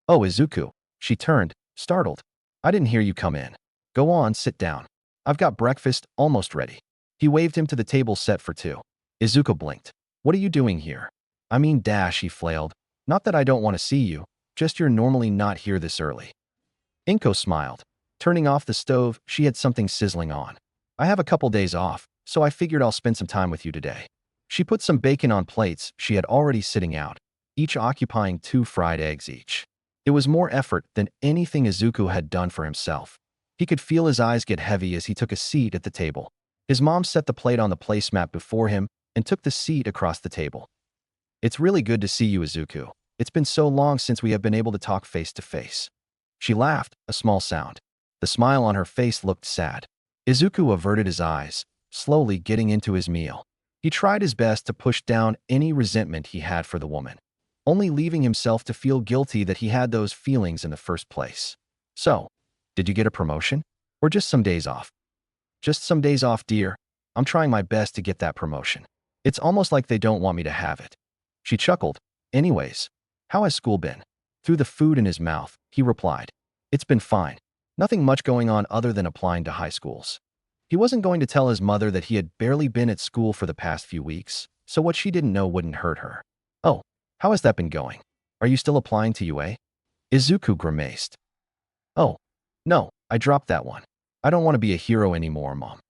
"Oh, Izuku." She turned, startled. "I didn't hear you come in. Go on, sit down. I've got breakfast almost ready." He waved him to the table set for two. Izuku blinked. "What are you doing here?" "I mean, Dash," he flailed. "Not that I don't want to see you, just you're normally not here this early." Inko smiled. Turning off the stove, she had something sizzling on. "I have a couple days off, so I figured I'll spend some time with you today." She put some bacon on plates she had already sitting out, each occupying 2 fried eggs each. It was more effort than anything Izuku had done for himself. He could feel his eyes get heavy as he took a seat at the table. His mom set the plate on the placemat before him and took the seat across the table. "It's really good to see you, Izuku. It's been so long since we have been able to talk face to face." She laughed, a small sound. The smile on her face looked sad. Izuku averted his eyes, slowly getting into his meal. He tried his best to push down any resentment he had for the woman, only leaving himself to feel guilty that he had those feelings in the first place. "So, did you get a promotion? Or just some days off?" "Just some days off, dear. I'm trying my best to get that promotion. It's almost like they don't want me to have it." She chuckled. "Anyways, how has school been?" Through the food in his mouth, he replied. It's been fine. Nothing much going on other than applying to high schools. He wasn't going to tell his mother that he had barely been at school for the past few weeks, so what she didn't know wouldn't hurt her. Oh, how has that been going? Are you still applying to UA? Izuku grimaced. Oh, no, I dropped that one. I don't want to be a hero anymore, Mom.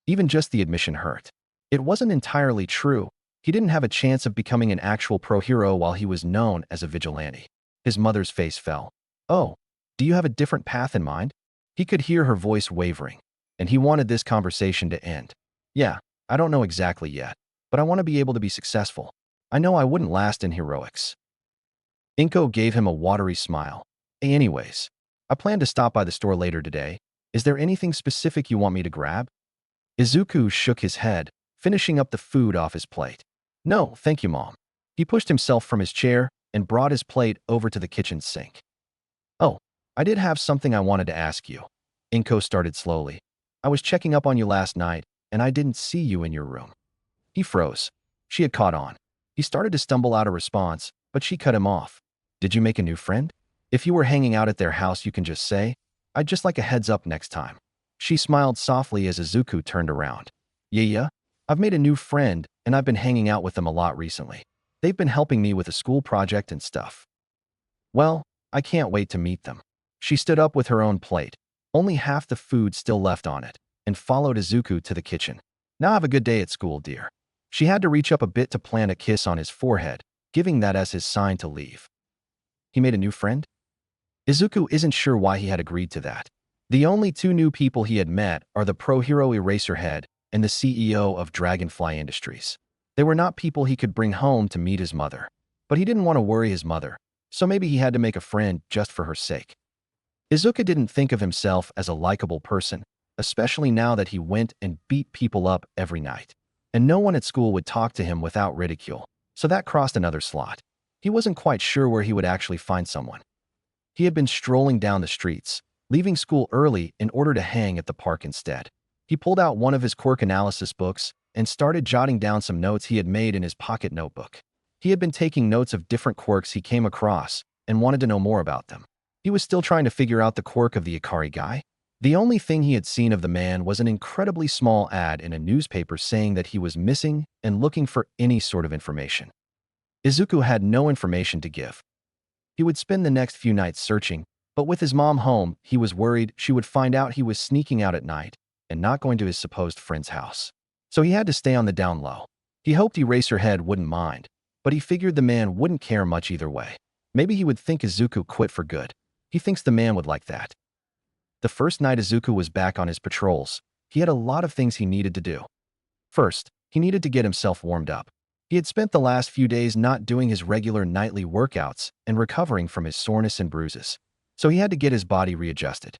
Even just the admission hurt. It wasn't entirely true. He didn't have a chance of becoming an actual pro hero while he was known as a vigilante. His mother's face fell. Oh, do you have a different path in mind? He could hear her voice wavering, and he wanted this conversation to end. Yeah, I don't know exactly yet, but I want to be able to be successful. I know I wouldn't last in heroics. Inko gave him a watery smile. Hey, anyways, I plan to stop by the store later today. Is there anything specific you want me to grab? Izuku shook his head, finishing up the food off his plate. No, thank you, Mom. He pushed himself from his chair and brought his plate over to the kitchen sink. Oh, I did have something I wanted to ask you. Inko started slowly. I was checking up on you last night, and I didn't see you in your room. He froze. She had caught on. He started to stumble out a response, but she cut him off. Did you make a new friend? If you were hanging out at their house, you can just say, I'd just like a heads up next time. She smiled softly as Izuku turned around. Yeah, I've made a new friend, and I've been hanging out with them a lot recently. They've been helping me with a school project and stuff. Well, I can't wait to meet them. She stood up with her own plate, only half the food still left on it, and followed Izuku to the kitchen. Now have a good day at school, dear. She had to reach up a bit to plant a kiss on his forehead, giving that as his sign to leave. He made a new friend? Izuku isn't sure why he had agreed to that. The only two new people he had met are the pro hero Eraserhead and the CEO of Dragonfly Industries. They were not people he could bring home to meet his mother. But he didn't want to worry his mother, so maybe he had to make a friend just for her sake. Izuku didn't think of himself as a likable person, especially now that he went and beat people up every night. And no one at school would talk to him without ridicule, so that crossed another slot. He wasn't quite sure where he would actually find someone. He had been strolling down the streets, leaving school early in order to hang at the park instead. He pulled out one of his quirk analysis books and started jotting down some notes he had made in his pocket notebook. He had been taking notes of different quirks he came across and wanted to know more about them. He was still trying to figure out the quirk of the Ikari guy. The only thing he had seen of the man was an incredibly small ad in a newspaper saying that he was missing and looking for any sort of information. Izuku had no information to give. He would spend the next few nights searching, but with his mom home, he was worried she would find out he was sneaking out at night and not going to his supposed friend's house. So he had to stay on the down low. He hoped Eraserhead wouldn't mind, but he figured the man wouldn't care much either way. Maybe he would think Izuku quit for good. He thinks the man would like that. The first night Izuku was back on his patrols, he had a lot of things he needed to do. First, he needed to get himself warmed up. He had spent the last few days not doing his regular nightly workouts and recovering from his soreness and bruises, so he had to get his body readjusted.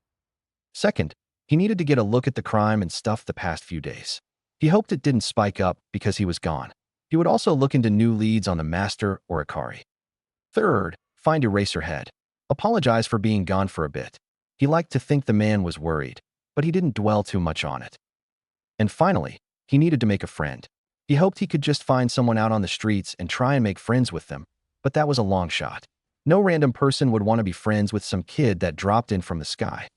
Second, he needed to get a look at the crime and stuff the past few days. He hoped it didn't spike up because he was gone. He would also look into new leads on the Master or Ikari. Third, find Eraserhead. Apologize for being gone for a bit. He liked to think the man was worried, but he didn't dwell too much on it. And finally, he needed to make a friend. He hoped he could just find someone out on the streets and try and make friends with them, but that was a long shot. No random person would want to be friends with some kid that dropped in from the sky.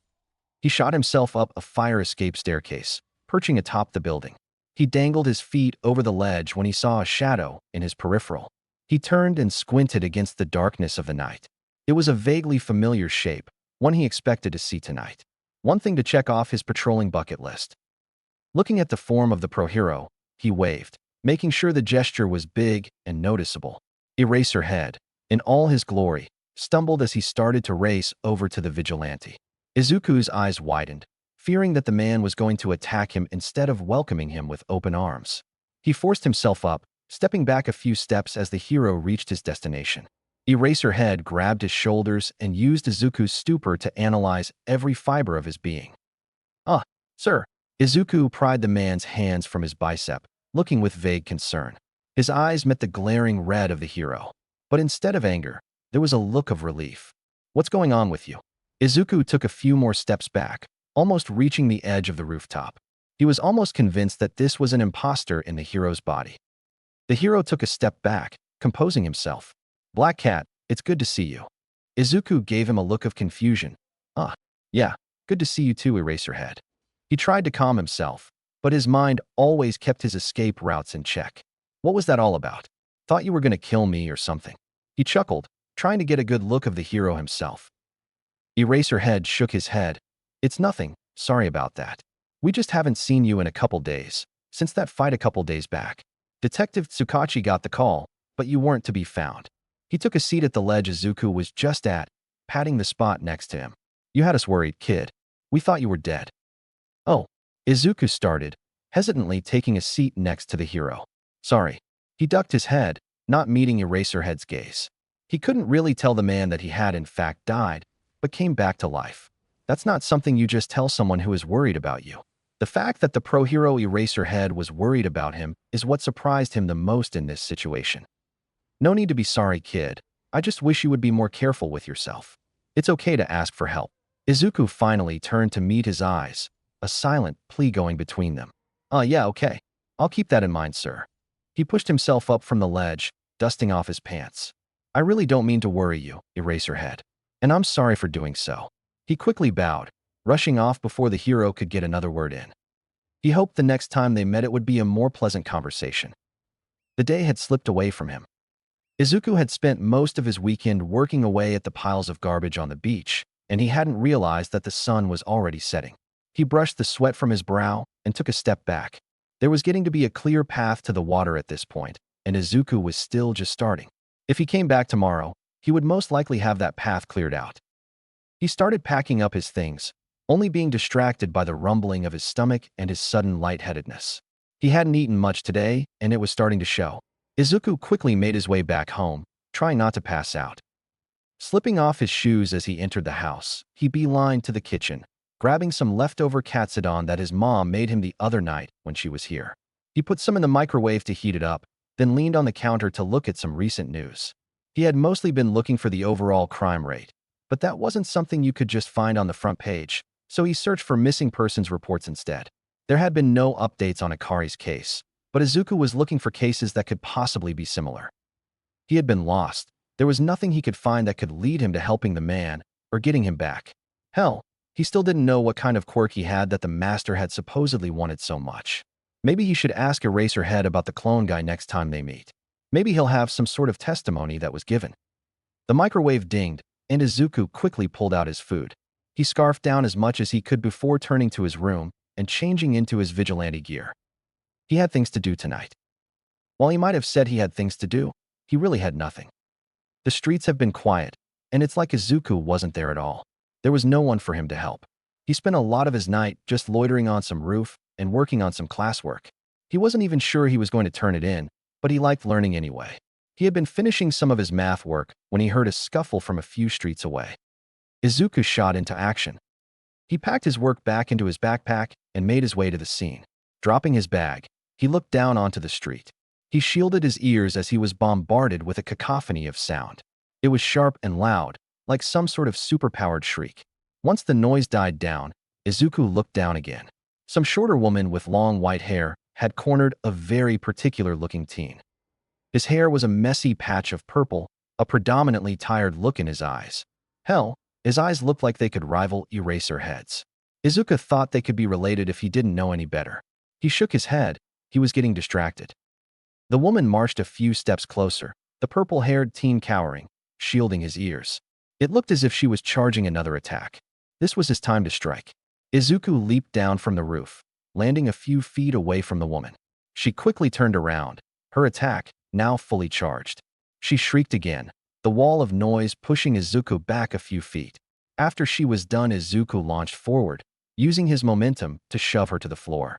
He shot himself up a fire escape staircase, perching atop the building. He dangled his feet over the ledge when he saw a shadow in his peripheral. He turned and squinted against the darkness of the night. It was a vaguely familiar shape, one he expected to see tonight. One thing to check off his patrolling bucket list. Looking at the form of the pro hero, he waved, making sure the gesture was big and noticeable. Eraserhead, in all his glory, stumbled as he started to race over to the vigilante. Izuku's eyes widened, fearing that the man was going to attack him instead of welcoming him with open arms. He forced himself up, stepping back a few steps as the hero reached his destination. Eraserhead grabbed his shoulders and used Izuku's stupor to analyze every fiber of his being. Ah, sir. Izuku pried the man's hands from his bicep, looking with vague concern. His eyes met the glaring red of the hero. But instead of anger, there was a look of relief. What's going on with you? Izuku took a few more steps back, almost reaching the edge of the rooftop. He was almost convinced that this was an imposter in the hero's body. The hero took a step back, composing himself. Black Cat, it's good to see you. Izuku gave him a look of confusion. Ah, yeah, good to see you too, Eraserhead. He tried to calm himself, but his mind always kept his escape routes in check. What was that all about? Thought you were going to kill me or something. He chuckled, trying to get a good look of the hero himself. Eraserhead shook his head. It's nothing, sorry about that. We just haven't seen you in a couple days, since that fight a couple days back. Detective Tsukachi got the call, but you weren't to be found. He took a seat at the ledge Izuku was just at, patting the spot next to him. You had us worried, kid. We thought you were dead. Oh, Izuku started, hesitantly taking a seat next to the hero. Sorry. He ducked his head, not meeting Eraserhead's gaze. He couldn't really tell the man that he had in fact died, but came back to life. That's not something you just tell someone who is worried about you. The fact that the pro-hero Eraserhead was worried about him is what surprised him the most in this situation. No need to be sorry, kid. I just wish you would be more careful with yourself. It's okay to ask for help. Izuku finally turned to meet his eyes, a silent plea going between them. Yeah, okay. I'll keep that in mind, sir. He pushed himself up from the ledge, dusting off his pants. I really don't mean to worry you, Eraserhead. And I'm sorry for doing so. He quickly bowed, rushing off before the hero could get another word in. He hoped the next time they met it would be a more pleasant conversation. The day had slipped away from him. Izuku had spent most of his weekend working away at the piles of garbage on the beach, and he hadn't realized that the sun was already setting. He brushed the sweat from his brow and took a step back. There was getting to be a clear path to the water at this point, and Izuku was still just starting. If he came back tomorrow, he would most likely have that path cleared out. He started packing up his things, only being distracted by the rumbling of his stomach and his sudden lightheadedness. He hadn't eaten much today, and it was starting to show. Izuku quickly made his way back home, trying not to pass out. Slipping off his shoes as he entered the house, he beelined to the kitchen, grabbing some leftover katsudon that his mom made him the other night when she was here. He put some in the microwave to heat it up, then leaned on the counter to look at some recent news. He had mostly been looking for the overall crime rate, but that wasn't something you could just find on the front page, so he searched for missing persons reports instead. There had been no updates on Akari's case, but Izuku was looking for cases that could possibly be similar. He had been lost. There was nothing he could find that could lead him to helping the man or getting him back. Hell, he still didn't know what kind of quirk he had that the master had supposedly wanted so much. Maybe he should ask Eraserhead about the clone guy next time they meet. Maybe he'll have some sort of testimony that was given. The microwave dinged, and Izuku quickly pulled out his food. He scarfed down as much as he could before turning to his room and changing into his vigilante gear. He had things to do tonight. While he might have said he had things to do, he really had nothing. The streets have been quiet, and it's like Izuku wasn't there at all. There was no one for him to help. He spent a lot of his night just loitering on some roof and working on some classwork. He wasn't even sure he was going to turn it in, but he liked learning anyway. He had been finishing some of his math work when he heard a scuffle from a few streets away. Izuku shot into action. He packed his work back into his backpack and made his way to the scene. Dropping his bag, he looked down onto the street. He shielded his ears as he was bombarded with a cacophony of sound. It was sharp and loud, like some sort of superpowered shriek. Once the noise died down, Izuku looked down again. Some shorter woman with long white hair had cornered a very particular-looking teen. His hair was a messy patch of purple, a predominantly tired look in his eyes. Hell, his eyes looked like they could rival Eraserhead's. Izuku thought they could be related if he didn't know any better. He shook his head. He was getting distracted. The woman marched a few steps closer, the purple-haired teen cowering, shielding his ears. It looked as if she was charging another attack. This was his time to strike. Izuku leaped down from the roof, landing a few feet away from the woman. She quickly turned around, her attack now fully charged. She shrieked again, the wall of noise pushing Izuku back a few feet. After she was done, Izuku launched forward, using his momentum to shove her to the floor.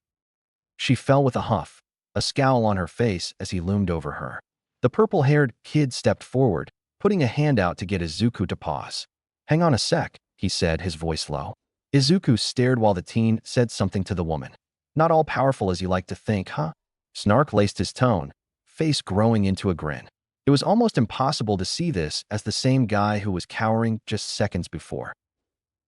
She fell with a huff, a scowl on her face as he loomed over her. The purple-haired kid stepped forward, putting a hand out to get Izuku to pause. "Hang on a sec," he said, his voice low. Izuku stared while the teen said something to the woman. "Not all powerful as you like to think, huh?" Snark laced his tone, face growing into a grin. It was almost impossible to see this as the same guy who was cowering just seconds before.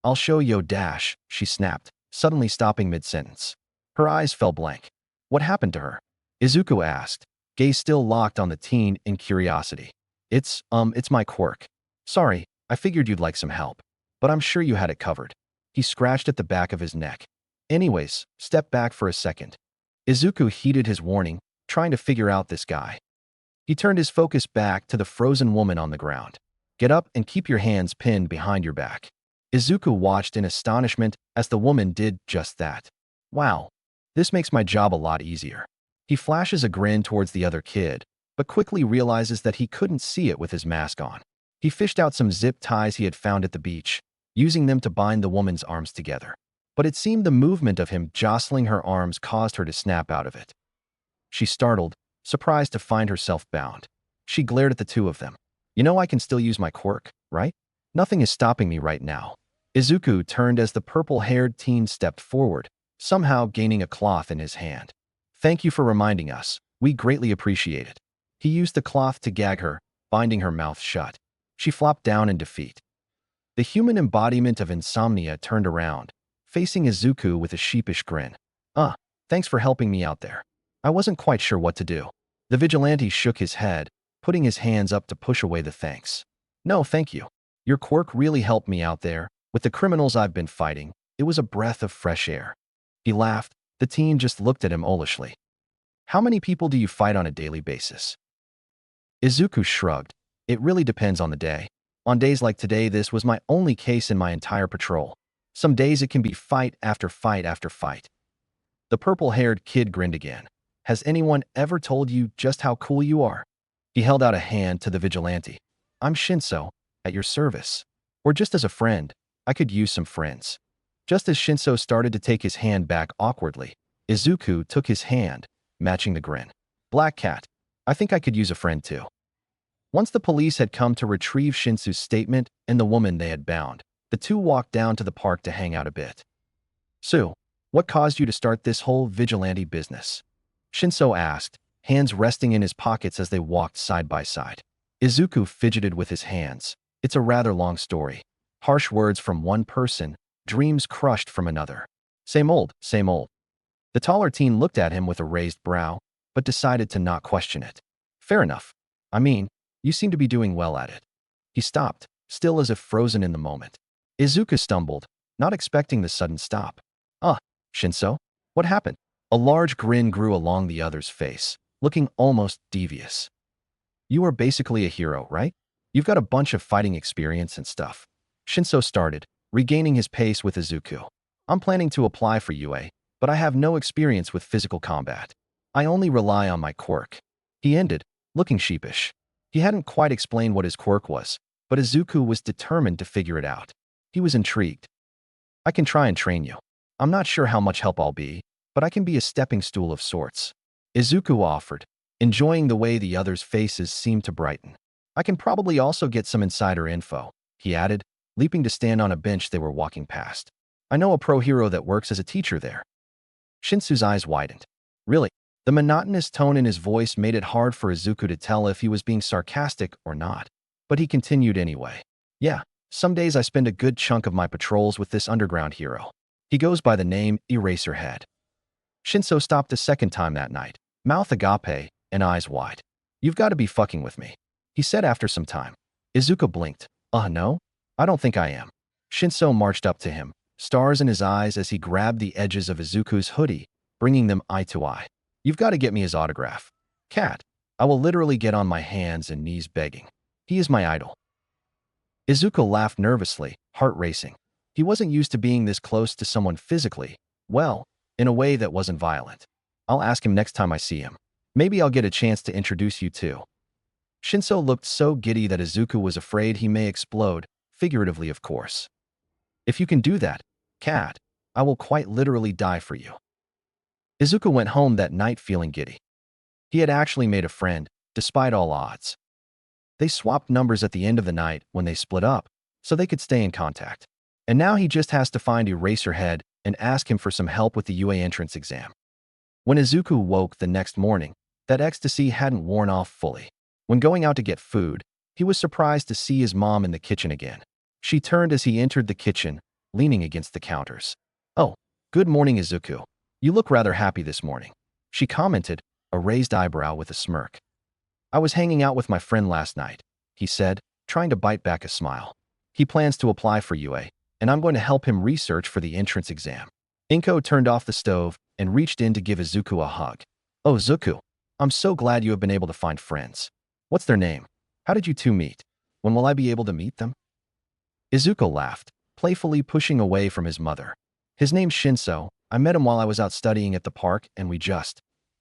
"I'll show yo dash," she snapped, suddenly stopping mid-sentence. Her eyes fell blank. What happened to her? Izuku asked, gaze still locked on the teen in curiosity. It's my quirk. Sorry, I figured you'd like some help. but I'm sure you had it covered. He scratched at the back of his neck. Anyways, step back for a second. Izuku heeded his warning, trying to figure out this guy. He turned his focus back to the frozen woman on the ground. Get up and keep your hands pinned behind your back. Izuku watched in astonishment as the woman did just that. Wow, this makes my job a lot easier. He flashes a grin towards the other kid, but quickly realizes that he couldn't see it with his mask on. He fished out some zip ties he had found at the beach, using them to bind the woman's arms together. But it seemed the movement of him jostling her arms caused her to snap out of it. She startled, surprised to find herself bound. She glared at the two of them. You know I can still use my quirk, right? Nothing is stopping me right now. Izuku turned as the purple-haired teen stepped forward, somehow gaining a cloth in his hand. Thank you for reminding us. We greatly appreciate it. He used the cloth to gag her, binding her mouth shut. She flopped down in defeat. The human embodiment of insomnia turned around, facing Izuku with a sheepish grin. Thanks for helping me out there. I wasn't quite sure what to do. The vigilante shook his head, putting his hands up to push away the thanks. No, thank you. Your quirk really helped me out there. With the criminals I've been fighting, it was a breath of fresh air. He laughed. The teen just looked at him olishly. How many people do you fight on a daily basis? Izuku shrugged. It really depends on the day. On days like today, this was my only case in my entire patrol. Some days it can be fight after fight after fight. The purple-haired kid grinned again. Has anyone ever told you just how cool you are? He held out a hand to the vigilante. I'm Shinso, at your service. Or just as a friend, I could use some friends. Just as Shinso started to take his hand back awkwardly, Izuku took his hand, matching the grin. Black Cat, I think I could use a friend too. Once the police had come to retrieve Shinsu's statement and the woman they had bound, the two walked down to the park to hang out a bit. Sue, what caused you to start this whole vigilante business? Shinso asked, hands resting in his pockets as they walked side by side. Izuku fidgeted with his hands. It's a rather long story. Harsh words from one person, dreams crushed from another. Same old, same old. The taller teen looked at him with a raised brow, but decided to not question it. Fair enough. I mean, you seem to be doing well at it. He stopped, still as if frozen in the moment. Izuku stumbled, not expecting the sudden stop. Shinso? What happened? A large grin grew along the other's face, looking almost devious. You are basically a hero, right? You've got a bunch of fighting experience and stuff. Shinso started, regaining his pace with Izuku. I'm planning to apply for UA, but I have no experience with physical combat. I only rely on my quirk. He ended, looking sheepish. He hadn't quite explained what his quirk was, but Izuku was determined to figure it out. He was intrigued. I can try and train you. I'm not sure how much help I'll be, but I can be a stepping stool of sorts. Izuku offered, enjoying the way the others' faces seemed to brighten. I can probably also get some insider info, he added, leaping to stand on a bench they were walking past. I know a pro hero that works as a teacher there. Shinsu's eyes widened. Really? The monotonous tone in his voice made it hard for Izuku to tell if he was being sarcastic or not. But he continued anyway. Yeah, some days I spend a good chunk of my patrols with this underground hero. He goes by the name Eraserhead. Shinso stopped a second time that night, mouth agape and eyes wide. You've got to be fucking with me, he said after some time. Izuku blinked. No? I don't think I am. Shinso marched up to him, stars in his eyes as he grabbed the edges of Izuku's hoodie, bringing them eye to eye. You've got to get me his autograph. Cat, I will literally get on my hands and knees begging. He is my idol. Izuku laughed nervously, heart racing. He wasn't used to being this close to someone physically, well, in a way that wasn't violent. I'll ask him next time I see him. Maybe I'll get a chance to introduce you too. Shinso looked so giddy that Izuku was afraid he may explode, figuratively of course. If you can do that, Cat, I will quite literally die for you. Izuku went home that night feeling giddy. He had actually made a friend, despite all odds. They swapped numbers at the end of the night when they split up, so they could stay in contact. And now he just has to find Eraserhead and ask him for some help with the UA entrance exam. When Izuku woke the next morning, that ecstasy hadn't worn off fully. When going out to get food, he was surprised to see his mom in the kitchen again. She turned as he entered the kitchen, leaning against the counters. Oh, good morning, Izuku. You look rather happy this morning, she commented, a raised eyebrow with a smirk. I was hanging out with my friend last night, he said, trying to bite back a smile. He plans to apply for UA, and I'm going to help him research for the entrance exam. Inko turned off the stove and reached in to give Izuku a hug. Oh, Zuku, I'm so glad you have been able to find friends. What's their name? How did you two meet? When will I be able to meet them? Izuku laughed, playfully pushing away from his mother. His name's Shinso. I met him while I was out studying at the park, and we just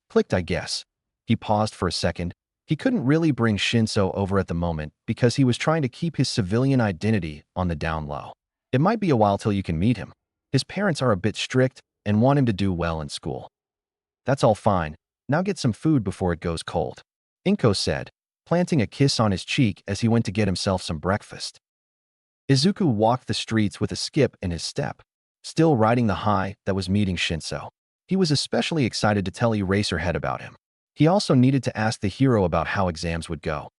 clicked, I guess. He paused for a second. He couldn't really bring Shinso over at the moment because he was trying to keep his civilian identity on the down low. It might be a while till you can meet him. His parents are a bit strict and want him to do well in school. That's all fine. Now get some food before it goes cold, Inko said, planting a kiss on his cheek as he went to get himself some breakfast. Izuku walked the streets with a skip in his step, still riding the high that was meeting Shinso. He was especially excited to tell Eraserhead about him. He also needed to ask the hero about how exams would go.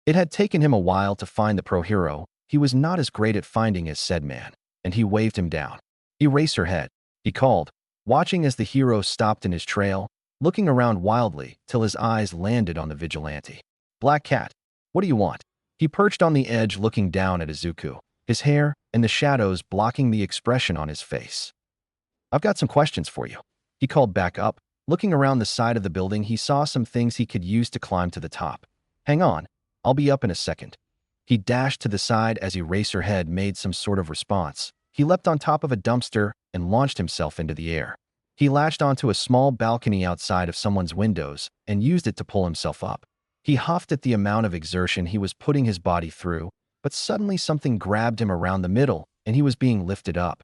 It had taken him a while to find the pro hero. He was not as great at finding as said man, and he waved him down. Eraserhead, he called, watching as the hero stopped in his trail, looking around wildly till his eyes landed on the vigilante. Black Cat, what do you want? He perched on the edge looking down at Izuku, his hair and the shadows blocking the expression on his face. I've got some questions for you. He called back up. Looking around the side of the building, he saw some things he could use to climb to the top. Hang on, I'll be up in a second. He dashed to the side as Eraserhead made some sort of response. He leapt on top of a dumpster and launched himself into the air. He latched onto a small balcony outside of someone's windows and used it to pull himself up. He huffed at the amount of exertion he was putting his body through, but suddenly something grabbed him around the middle and he was being lifted up.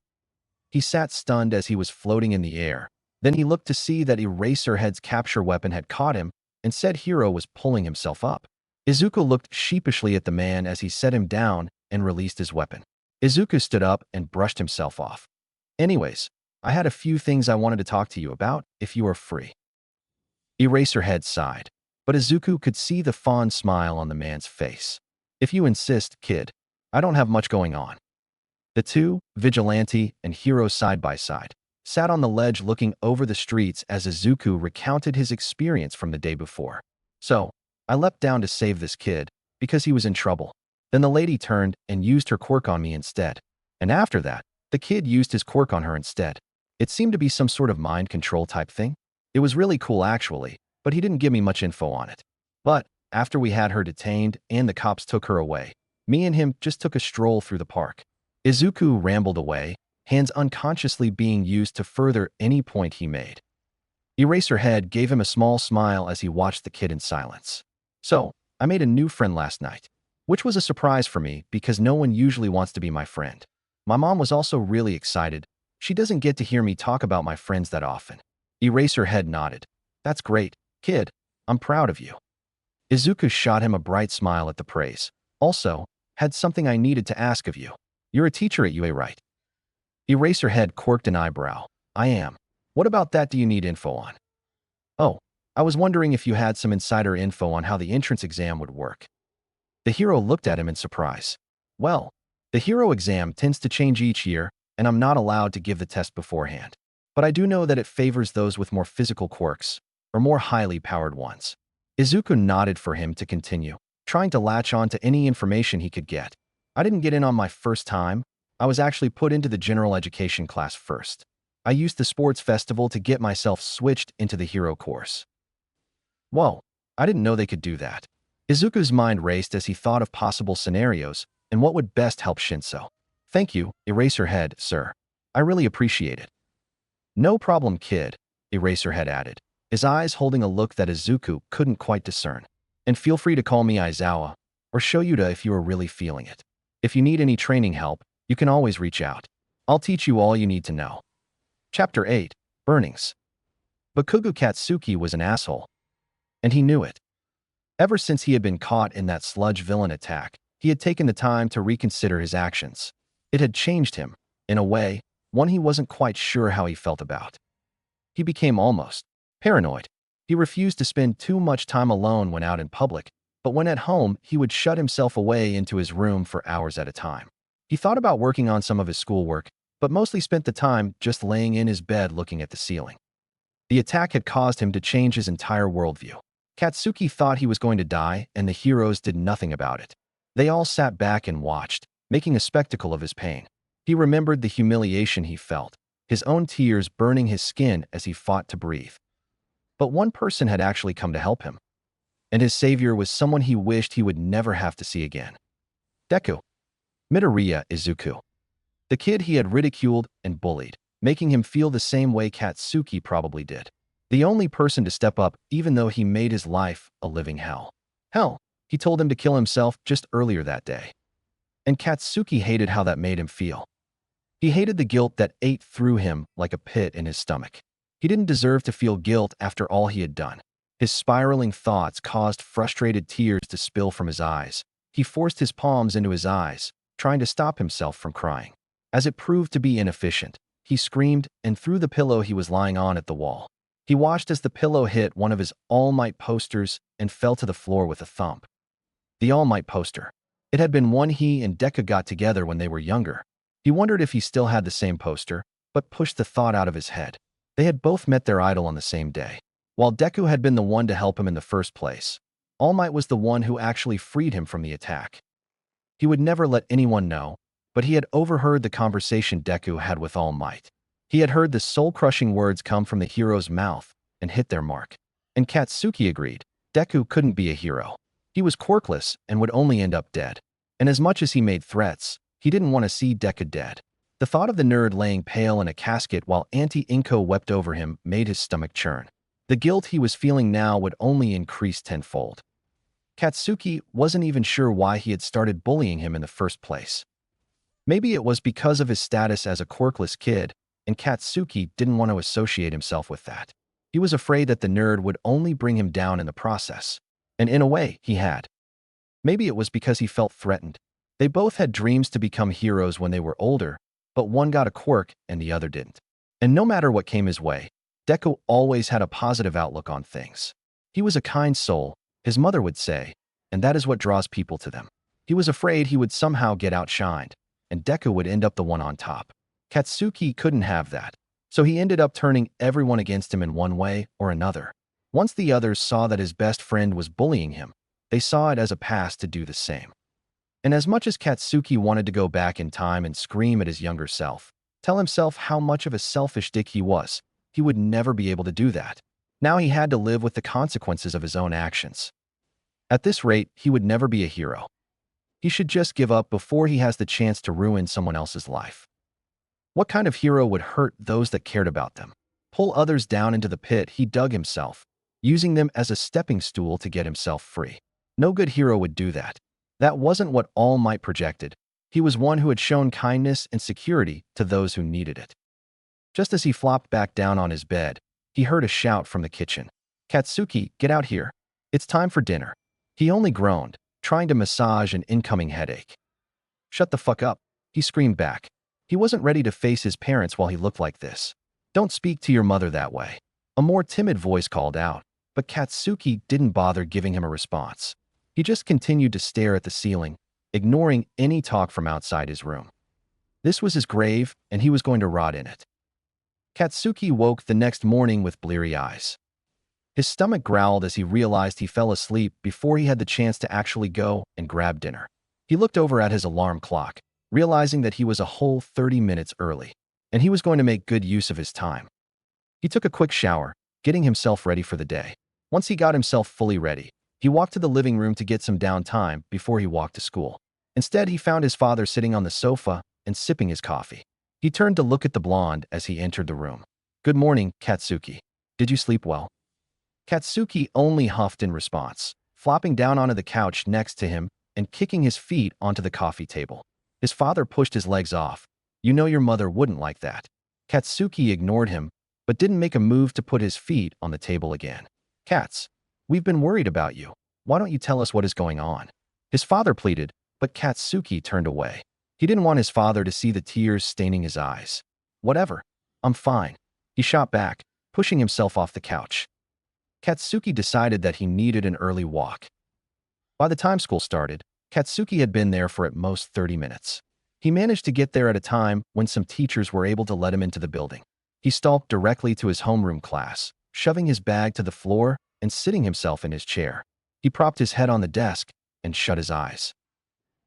He sat stunned as he was floating in the air. Then he looked to see that Eraserhead's capture weapon had caught him and said hero was pulling himself up. Izuku looked sheepishly at the man as he set him down and released his weapon. Izuku stood up and brushed himself off. Anyways, I had a few things I wanted to talk to you about if you are free. Eraserhead sighed, but Izuku could see the fond smile on the man's face. If you insist, kid, I don't have much going on. The two, vigilante and hero side by side, sat on the ledge looking over the streets as Izuku recounted his experience from the day before. So, I leapt down to save this kid because he was in trouble. Then the lady turned and used her quirk on me instead. And after that, the kid used his quirk on her instead. It seemed to be some sort of mind control type thing. It was really cool actually, but he didn't give me much info on it. But after we had her detained and the cops took her away, me and him just took a stroll through the park. Izuku rambled away, hands unconsciously being used to further any point he made. Eraserhead gave him a small smile as he watched the kid in silence. So, I made a new friend last night, which was a surprise for me because no one usually wants to be my friend. My mom was also really excited. She doesn't get to hear me talk about my friends that often. Eraserhead nodded. That's great, kid. I'm proud of you. Izuku shot him a bright smile at the praise. Also, had something I needed to ask of you. You're a teacher at UA, right? Eraserhead quirked an eyebrow. I am. What about that do you need info on? Oh, I was wondering if you had some insider info on how the entrance exam would work. The hero looked at him in surprise. Well, the hero exam tends to change each year, and I'm not allowed to give the test beforehand. But I do know that it favors those with more physical quirks, or more highly powered ones. Izuku nodded for him to continue, trying to latch on to any information he could get. I didn't get in on my first time. I was actually put into the general education class first. I used the sports festival to get myself switched into the hero course. Whoa, I didn't know they could do that. Izuku's mind raced as he thought of possible scenarios and what would best help Shinso. Thank you, Eraserhead, sir. I really appreciate it. No problem, kid, Eraserhead added, his eyes holding a look that Izuku couldn't quite discern. And feel free to call me Aizawa, or Shoyuta if you are really feeling it. If you need any training help, you can always reach out. I'll teach you all you need to know. Chapter 8, Burnings. Bakugo Katsuki was an asshole. And he knew it. Ever since he had been caught in that sludge villain attack, he had taken the time to reconsider his actions. It had changed him, in a way, one he wasn't quite sure how he felt about. He became almost paranoid. He refused to spend too much time alone when out in public, but when at home, he would shut himself away into his room for hours at a time. He thought about working on some of his schoolwork, but mostly spent the time just laying in his bed looking at the ceiling. The attack had caused him to change his entire worldview. Katsuki thought he was going to die, and the heroes did nothing about it. They all sat back and watched, making a spectacle of his pain. He remembered the humiliation he felt, his own tears burning his skin as he fought to breathe. But one person had actually come to help him, and his savior was someone he wished he would never have to see again. Deku. Midoriya Izuku. The kid he had ridiculed and bullied, making him feel the same way Katsuki probably did. The only person to step up even though he made his life a living hell. Hell, he told him to kill himself just earlier that day. And Katsuki hated how that made him feel. He hated the guilt that ate through him like a pit in his stomach. He didn't deserve to feel guilt after all he had done. His spiraling thoughts caused frustrated tears to spill from his eyes. He forced his palms into his eyes, trying to stop himself from crying. As it proved to be inefficient, he screamed and threw the pillow he was lying on at the wall. He watched as the pillow hit one of his All Might posters and fell to the floor with a thump. The All Might poster. It had been one he and Deku got together when they were younger. He wondered if he still had the same poster, but pushed the thought out of his head. They had both met their idol on the same day. While Deku had been the one to help him in the first place, All Might was the one who actually freed him from the attack. He would never let anyone know, but he had overheard the conversation Deku had with All Might. He had heard the soul-crushing words come from the hero's mouth and hit their mark. And Katsuki agreed. Deku couldn't be a hero. He was quirkless and would only end up dead. And as much as he made threats, he didn't want to see Deku dead. The thought of the nerd laying pale in a casket while Auntie Inko wept over him made his stomach churn. The guilt he was feeling now would only increase tenfold. Katsuki wasn't even sure why he had started bullying him in the first place. Maybe it was because of his status as a quirkless kid, and Katsuki didn't want to associate himself with that. He was afraid that the nerd would only bring him down in the process. And in a way, he had. Maybe it was because he felt threatened. They both had dreams to become heroes when they were older, but one got a quirk and the other didn't. And no matter what came his way, Deku always had a positive outlook on things. He was a kind soul, his mother would say, and that is what draws people to them. He was afraid he would somehow get outshined, and Deku would end up the one on top. Katsuki couldn't have that, so he ended up turning everyone against him in one way or another. Once the others saw that his best friend was bullying him, they saw it as a pass to do the same. And as much as Katsuki wanted to go back in time and scream at his younger self, tell himself how much of a selfish dick he was, he would never be able to do that. Now he had to live with the consequences of his own actions. At this rate, he would never be a hero. He should just give up before he has the chance to ruin someone else's life. What kind of hero would hurt those that cared about them? Pull others down into the pit he dug himself, using them as a stepping stool to get himself free. No good hero would do that. That wasn't what All Might projected. He was one who had shown kindness and security to those who needed it. Just as he flopped back down on his bed, he heard a shout from the kitchen. "Katsuki, get out here. It's time for dinner." He only groaned, trying to massage an incoming headache. "Shut the fuck up," he screamed back. He wasn't ready to face his parents while he looked like this. "Don't speak to your mother that way." A more timid voice called out, but Katsuki didn't bother giving him a response. He just continued to stare at the ceiling, ignoring any talk from outside his room. This was his grave, and he was going to rot in it. Katsuki woke the next morning with bleary eyes. His stomach growled as he realized he fell asleep before he had the chance to actually go and grab dinner. He looked over at his alarm clock, realizing that he was a whole 30 minutes early, and he was going to make good use of his time. He took a quick shower, getting himself ready for the day. Once he got himself fully ready, he walked to the living room to get some downtime before he walked to school. Instead, he found his father sitting on the sofa and sipping his coffee. He turned to look at the blonde as he entered the room. "Good morning, Katsuki. Did you sleep well?" Katsuki only huffed in response, flopping down onto the couch next to him and kicking his feet onto the coffee table. His father pushed his legs off. "You know your mother wouldn't like that." Katsuki ignored him, but didn't make a move to put his feet on the table again. "Kats, we've been worried about you. Why don't you tell us what is going on?" His father pleaded, but Katsuki turned away. He didn't want his father to see the tears staining his eyes. "Whatever. I'm fine." He shot back, pushing himself off the couch. Katsuki decided that he needed an early walk. By the time school started, Katsuki had been there for at most 30 minutes. He managed to get there at a time when some teachers were able to let him into the building. He stalked directly to his homeroom class, shoving his bag to the floor and sitting himself in his chair. He propped his head on the desk and shut his eyes.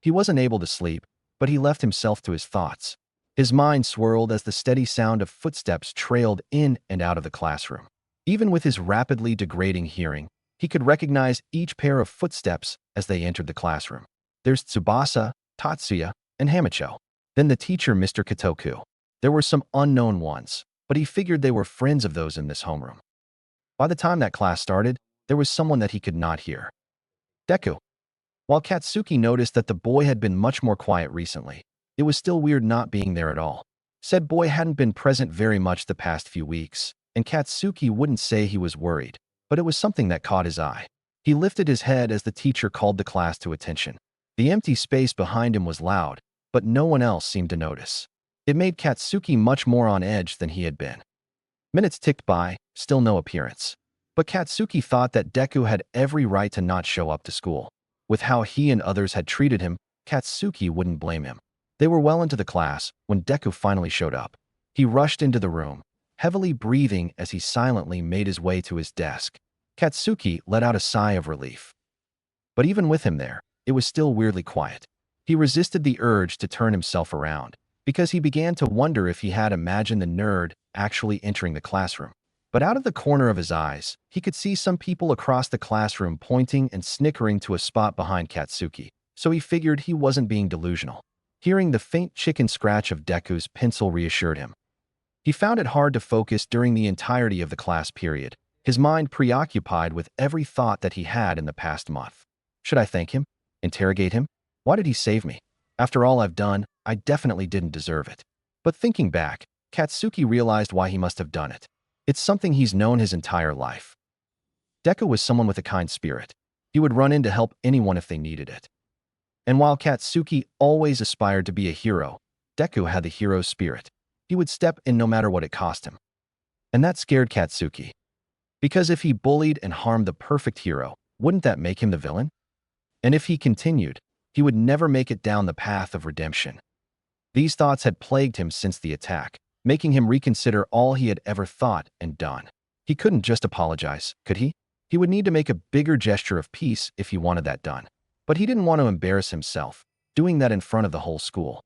He wasn't able to sleep, but he left himself to his thoughts. His mind swirled as the steady sound of footsteps trailed in and out of the classroom. Even with his rapidly degrading hearing, he could recognize each pair of footsteps as they entered the classroom. There's Tsubasa, Tatsuya, and Hamacho. Then the teacher, Mr. Kotoku. There were some unknown ones, but he figured they were friends of those in this homeroom. By the time that class started, there was someone that he could not hear. Deku. While Katsuki noticed that the boy had been much more quiet recently, it was still weird not being there at all. Said boy hadn't been present very much the past few weeks, and Katsuki wouldn't say he was worried, but it was something that caught his eye. He lifted his head as the teacher called the class to attention. The empty space behind him was loud, but no one else seemed to notice. It made Katsuki much more on edge than he had been. Minutes ticked by, still no appearance. But Katsuki thought that Deku had every right to not show up to school. With how he and others had treated him, Katsuki wouldn't blame him. They were well into the class when Deku finally showed up. He rushed into the room, heavily breathing as he silently made his way to his desk. Katsuki let out a sigh of relief. But even with him there, it was still weirdly quiet. He resisted the urge to turn himself around, because he began to wonder if he had imagined the nerd actually entering the classroom. But out of the corner of his eyes, he could see some people across the classroom pointing and snickering to a spot behind Katsuki, so he figured he wasn't being delusional. Hearing the faint chicken scratch of Deku's pencil reassured him. He found it hard to focus during the entirety of the class period, his mind preoccupied with every thought that he had in the past month. Should I thank him? Interrogate him? Why did he save me? After all I've done, I definitely didn't deserve it. But thinking back, Katsuki realized why he must have done it. It's something he's known his entire life. Deku was someone with a kind spirit. He would run in to help anyone if they needed it. And while Katsuki always aspired to be a hero, Deku had the hero's spirit. He would step in no matter what it cost him. And that scared Katsuki. Because if he bullied and harmed the perfect hero, wouldn't that make him the villain? And if he continued, he would never make it down the path of redemption. These thoughts had plagued him since the attack, making him reconsider all he had ever thought and done. He couldn't just apologize, could he? He would need to make a bigger gesture of peace if he wanted that done. But he didn't want to embarrass himself, doing that in front of the whole school.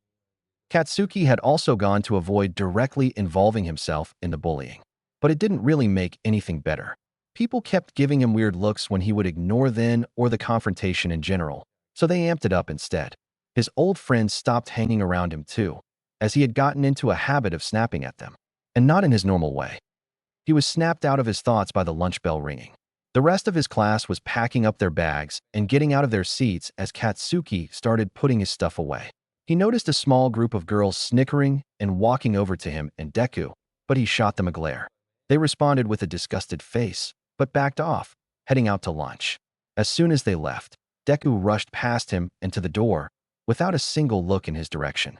Katsuki had also gone to avoid directly involving himself in the bullying. But it didn't really make anything better. People kept giving him weird looks when he would ignore them or the confrontation in general, so they amped it up instead. His old friends stopped hanging around him too, as he had gotten into a habit of snapping at them, and not in his normal way. He was snapped out of his thoughts by the lunch bell ringing. The rest of his class was packing up their bags and getting out of their seats as Katsuki started putting his stuff away. He noticed a small group of girls snickering and walking over to him and Deku, but he shot them a glare. They responded with a disgusted face, but backed off, heading out to lunch. As soon as they left, Deku rushed past him and to the door, without a single look in his direction.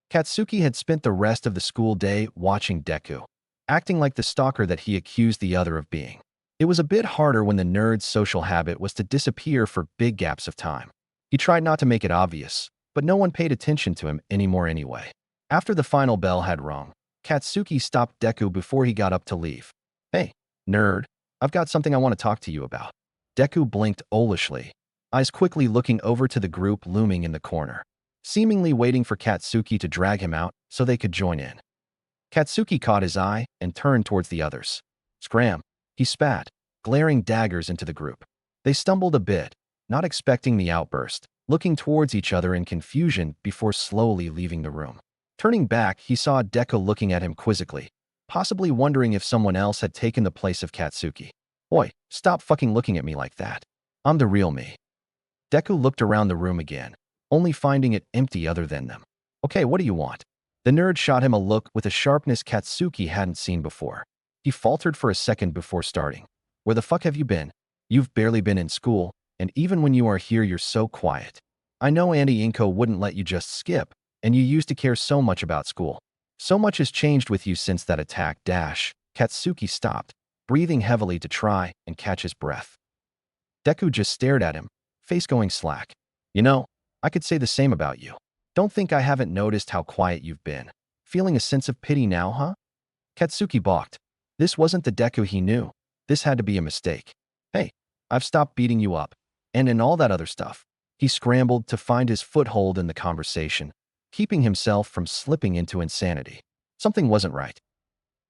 Katsuki had spent the rest of the school day watching Deku, acting like the stalker that he accused the other of being. It was a bit harder when the nerd's social habit was to disappear for big gaps of time. He tried not to make it obvious, but no one paid attention to him anymore anyway. After the final bell had rung, Katsuki stopped Deku before he got up to leave. "Hey, nerd, I've got something I want to talk to you about." Deku blinked owlishly, eyes quickly looking over to the group looming in the corner, seemingly waiting for Katsuki to drag him out so they could join in. Katsuki caught his eye and turned towards the others. Scram! He spat, glaring daggers into the group. They stumbled a bit, not expecting the outburst, looking towards each other in confusion before slowly leaving the room. Turning back, he saw Deku looking at him quizzically, possibly wondering if someone else had taken the place of Katsuki. "Oi, stop fucking looking at me like that. I'm the real me." Deku looked around the room again, only finding it empty other than them. "Okay, what do you want?" The nerd shot him a look with a sharpness Katsuki hadn't seen before. He faltered for a second before starting. "Where the fuck have you been? You've barely been in school, and even when you are here you're so quiet. I know Auntie Inko wouldn't let you just skip, and you used to care so much about school. So much has changed with you since that attack dash." Katsuki stopped, breathing heavily to try and catch his breath. Deku just stared at him, face going slack. "You know, I could say the same about you. Don't think I haven't noticed how quiet you've been. Feeling a sense of pity now, huh?" Katsuki balked. This wasn't the Deku he knew. This had to be a mistake. "Hey, I've stopped beating you up, and all that other stuff. He scrambled to find his foothold in the conversation, keeping himself from slipping into insanity. Something wasn't right.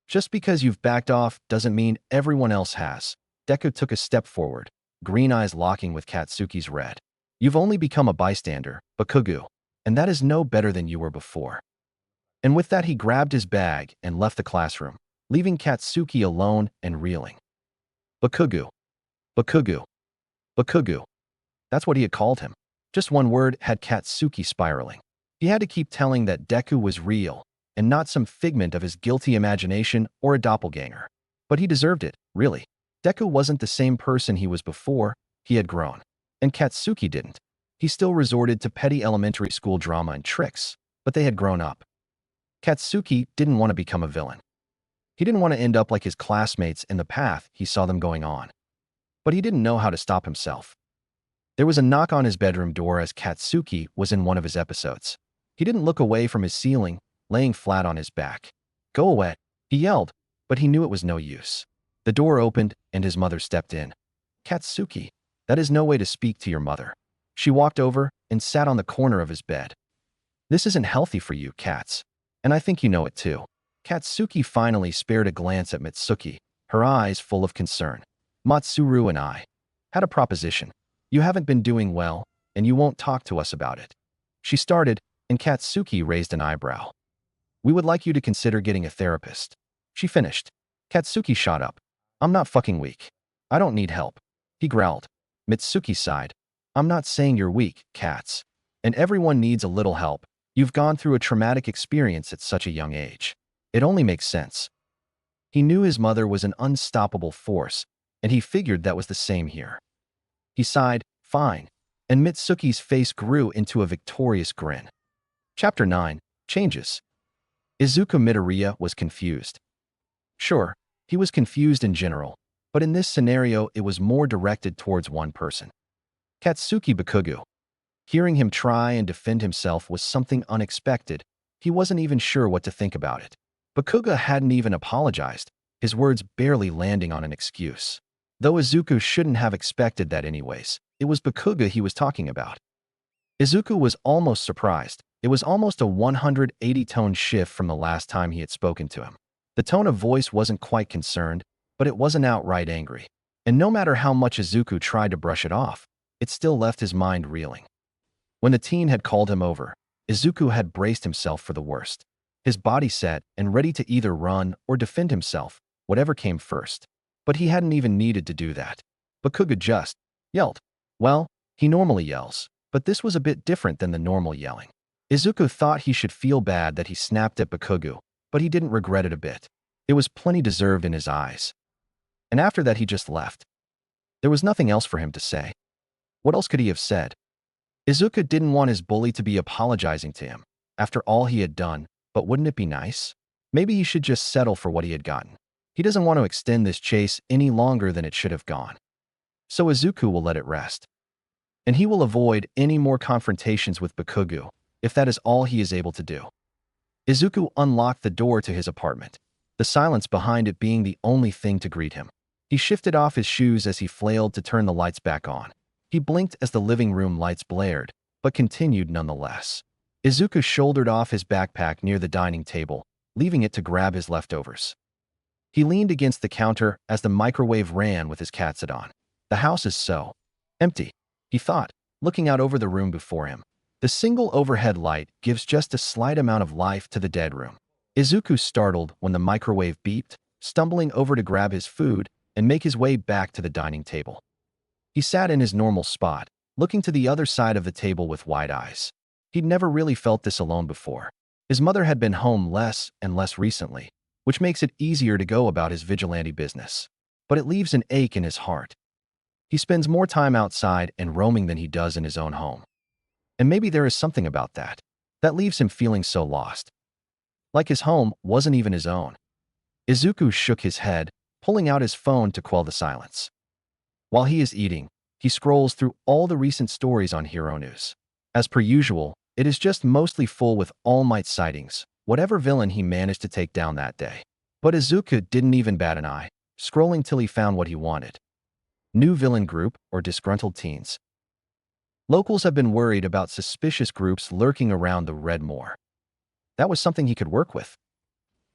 Just because you've backed off doesn't mean everyone else has. Deku took a step forward, green eyes locking with Katsuki's red. You've only become a bystander, Bakugo, and that is no better than you were before. And with that he grabbed his bag and left the classroom, leaving Katsuki alone and reeling. Bakugo, Bakugo, Bakugo. That's what he had called him. Just one word had Katsuki spiraling. He had to keep telling that Deku was real, and not some figment of his guilty imagination or a doppelganger. But he deserved it, really. Deku wasn't the same person he was before. He had grown. And Katsuki didn't. He still resorted to petty elementary school drama and tricks, but they had grown up. Katsuki didn't want to become a villain. He didn't want to end up like his classmates in the path he saw them going on. But he didn't know how to stop himself. There was a knock on his bedroom door as Katsuki was in one of his episodes. He didn't look away from his ceiling, laying flat on his back. "Go away," he yelled, but he knew it was no use. The door opened and his mother stepped in. "Katsuki, that is no way to speak to your mother." She walked over and sat on the corner of his bed. "This isn't healthy for you, Kats, and I think you know it too." Katsuki finally spared a glance at Mitsuki, her eyes full of concern. "Matsuru and I had a proposition. You haven't been doing well, and you won't talk to us about it." She started, and Katsuki raised an eyebrow. "We would like you to consider getting a therapist." She finished. Katsuki shot up. "I'm not fucking weak. I don't need help." He growled. Mitsuki sighed. "I'm not saying you're weak, Kats. And everyone needs a little help. You've gone through a traumatic experience at such a young age. It only makes sense." He knew his mother was an unstoppable force, and he figured that was the same here. He sighed, "Fine," and Mitsuki's face grew into a victorious grin. Chapter 9. Changes. Izuku Midoriya was confused. Sure, he was confused in general, but in this scenario it was more directed towards one person. Katsuki Bakugo. Hearing him try and defend himself was something unexpected. He wasn't even sure what to think about it. Bakugo hadn't even apologized, his words barely landing on an excuse. Though Izuku shouldn't have expected that anyways, it was Bakugo he was talking about. Izuku was almost surprised. It was almost a 180-tone shift from the last time he had spoken to him. The tone of voice wasn't quite concerned, but it wasn't outright angry. And no matter how much Izuku tried to brush it off, it still left his mind reeling. When the teen had called him over, Izuku had braced himself for the worst. His body set and ready to either run or defend himself, whatever came first. But he hadn't even needed to do that. Bakugo just yelled. Well, he normally yells, but this was a bit different than the normal yelling. Izuku thought he should feel bad that he snapped at Bakugo, but he didn't regret it a bit. It was plenty deserved in his eyes. And after that he just left. There was nothing else for him to say. What else could he have said? Izuku didn't want his bully to be apologizing to him, after all he had done, but wouldn't it be nice? Maybe he should just settle for what he had gotten. He doesn't want to extend this chase any longer than it should have gone. So Izuku will let it rest. And he will avoid any more confrontations with Bakugo, if that is all he is able to do. Izuku unlocked the door to his apartment, the silence behind it being the only thing to greet him. He shifted off his shoes as he flailed to turn the lights back on. He blinked as the living room lights blared, but continued nonetheless. Izuku shouldered off his backpack near the dining table, leaving it to grab his leftovers. He leaned against the counter as the microwave ran with his catsuit on. The house is so empty, he thought, looking out over the room before him. The single overhead light gives just a slight amount of life to the dead room. Izuku startled when the microwave beeped, stumbling over to grab his food and make his way back to the dining table. He sat in his normal spot, looking to the other side of the table with wide eyes. He'd never really felt this alone before. His mother had been home less and less recently, which makes it easier to go about his vigilante business. But it leaves an ache in his heart. He spends more time outside and roaming than he does in his own home. And maybe there is something about that leaves him feeling so lost. Like his home wasn't even his own. Izuku shook his head, pulling out his phone to quell the silence. While he is eating, he scrolls through all the recent stories on Hero News. As per usual, it is just mostly full with All Might sightings, whatever villain he managed to take down that day. But Izuku didn't even bat an eye, scrolling till he found what he wanted. New villain group or disgruntled teens. Locals have been worried about suspicious groups lurking around the Red Moor. That was something he could work with.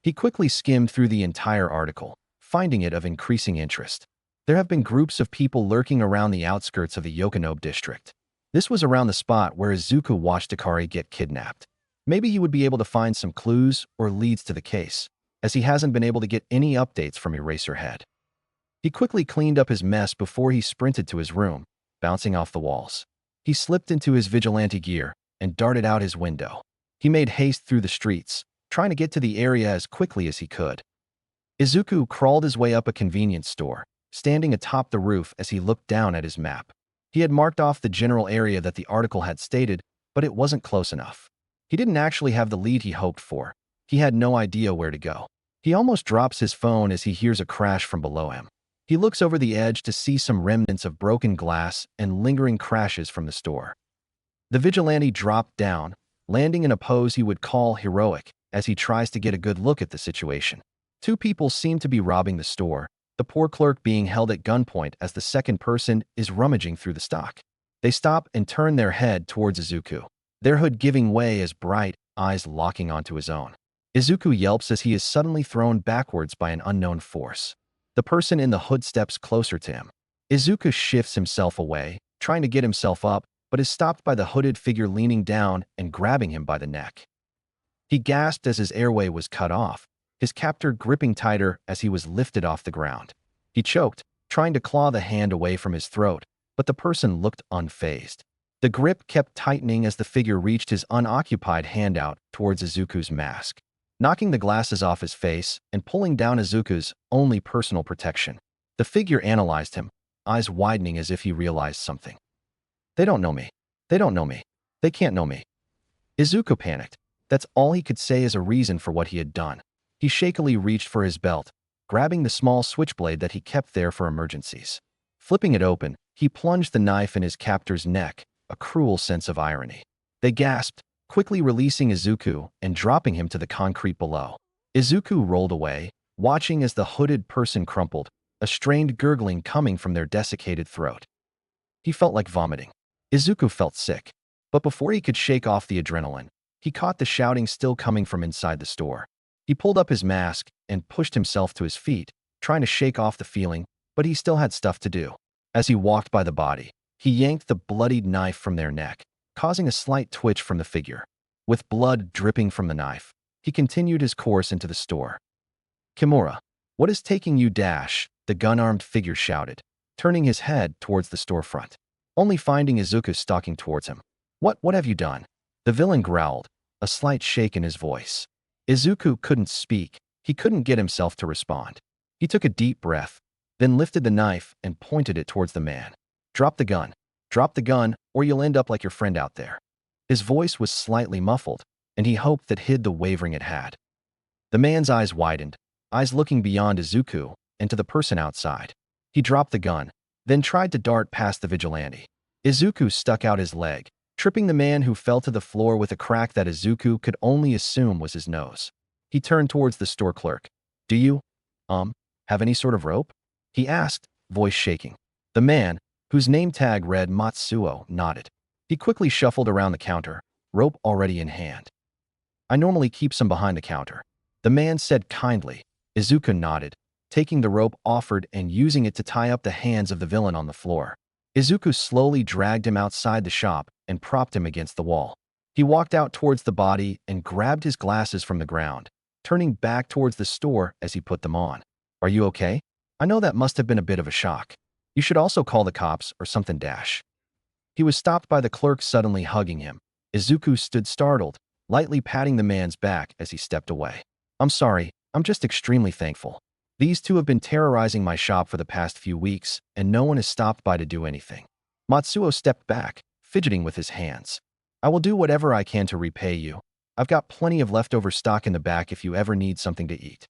He quickly skimmed through the entire article, finding it of increasing interest. There have been groups of people lurking around the outskirts of the Yokonobe district. This was around the spot where Izuku watched Akari get kidnapped. Maybe he would be able to find some clues or leads to the case, as he hasn't been able to get any updates from Eraserhead. He quickly cleaned up his mess before he sprinted to his room, bouncing off the walls. He slipped into his vigilante gear and darted out his window. He made haste through the streets, trying to get to the area as quickly as he could. Izuku crawled his way up a convenience store, standing atop the roof as he looked down at his map. He had marked off the general area that the article had stated, but it wasn't close enough. He didn't actually have the lead he hoped for. He had no idea where to go. He almost drops his phone as he hears a crash from below him. He looks over the edge to see some remnants of broken glass and lingering crashes from the store. The vigilante dropped down, landing in a pose he would call heroic as he tries to get a good look at the situation. Two people seem to be robbing the store, the poor clerk being held at gunpoint as the second person is rummaging through the stock. They stop and turn their head towards Izuku, their hood giving way as bright eyes locking onto his own. Izuku yelps as he is suddenly thrown backwards by an unknown force. The person in the hood steps closer to him. Izuku shifts himself away, trying to get himself up, but is stopped by the hooded figure leaning down and grabbing him by the neck. He gasped as his airway was cut off, his captor gripping tighter as he was lifted off the ground. He choked, trying to claw the hand away from his throat, but the person looked unfazed. The grip kept tightening as the figure reached his unoccupied hand out towards Izuku's mask, knocking the glasses off his face and pulling down Izuku's only personal protection. The figure analyzed him, eyes widening as if he realized something. They don't know me. They don't know me. They can't know me. Izuku panicked. That's all he could say as a reason for what he had done. He shakily reached for his belt, grabbing the small switchblade that he kept there for emergencies. Flipping it open, he plunged the knife in his captor's neck, a cruel sense of irony. They gasped, quickly releasing Izuku and dropping him to the concrete below. Izuku rolled away, watching as the hooded person crumpled, a strained gurgling coming from their desiccated throat. He felt like vomiting. Izuku felt sick, but before he could shake off the adrenaline, he caught the shouting still coming from inside the store. He pulled up his mask and pushed himself to his feet, trying to shake off the feeling, but he still had stuff to do. As he walked by the body, he yanked the bloodied knife from their neck, causing a slight twitch from the figure. With blood dripping from the knife, he continued his course into the store. "Kimura, what is taking you?" The gun-armed figure shouted, turning his head towards the storefront, only finding Izuku stalking towards him. What have you done?" The villain growled, a slight shake in his voice. Izuku couldn't speak. He couldn't get himself to respond. He took a deep breath, then lifted the knife and pointed it towards the man. Drop the gun, or you'll end up like your friend out there." His voice was slightly muffled, and he hoped that hid the wavering it had. The man's eyes widened, eyes looking beyond Izuku and to the person outside. He dropped the gun, then tried to dart past the vigilante. Izuku stuck out his leg, tripping the man who fell to the floor with a crack that Izuku could only assume was his nose. He turned towards the store clerk. "Do you, have any sort of rope?" he asked, voice shaking. The man, whose name tag read Matsuo, nodded. He quickly shuffled around the counter, rope already in hand. "I normally keep some behind the counter," the man said kindly. Izuku nodded, taking the rope offered and using it to tie up the hands of the villain on the floor. Izuku slowly dragged him outside the shop and propped him against the wall. He walked out towards the body and grabbed his glasses from the ground, turning back towards the store as he put them on. "Are you okay? I know that must have been a bit of a shock. You should also call the cops or something." He was stopped by the clerk suddenly hugging him. Izuku stood startled, lightly patting the man's back as he stepped away. "I'm sorry, I'm just extremely thankful. These two have been terrorizing my shop for the past few weeks, and no one has stopped by to do anything." Matsuo stepped back, fidgeting with his hands. "I will do whatever I can to repay you. I've got plenty of leftover stock in the back if you ever need something to eat."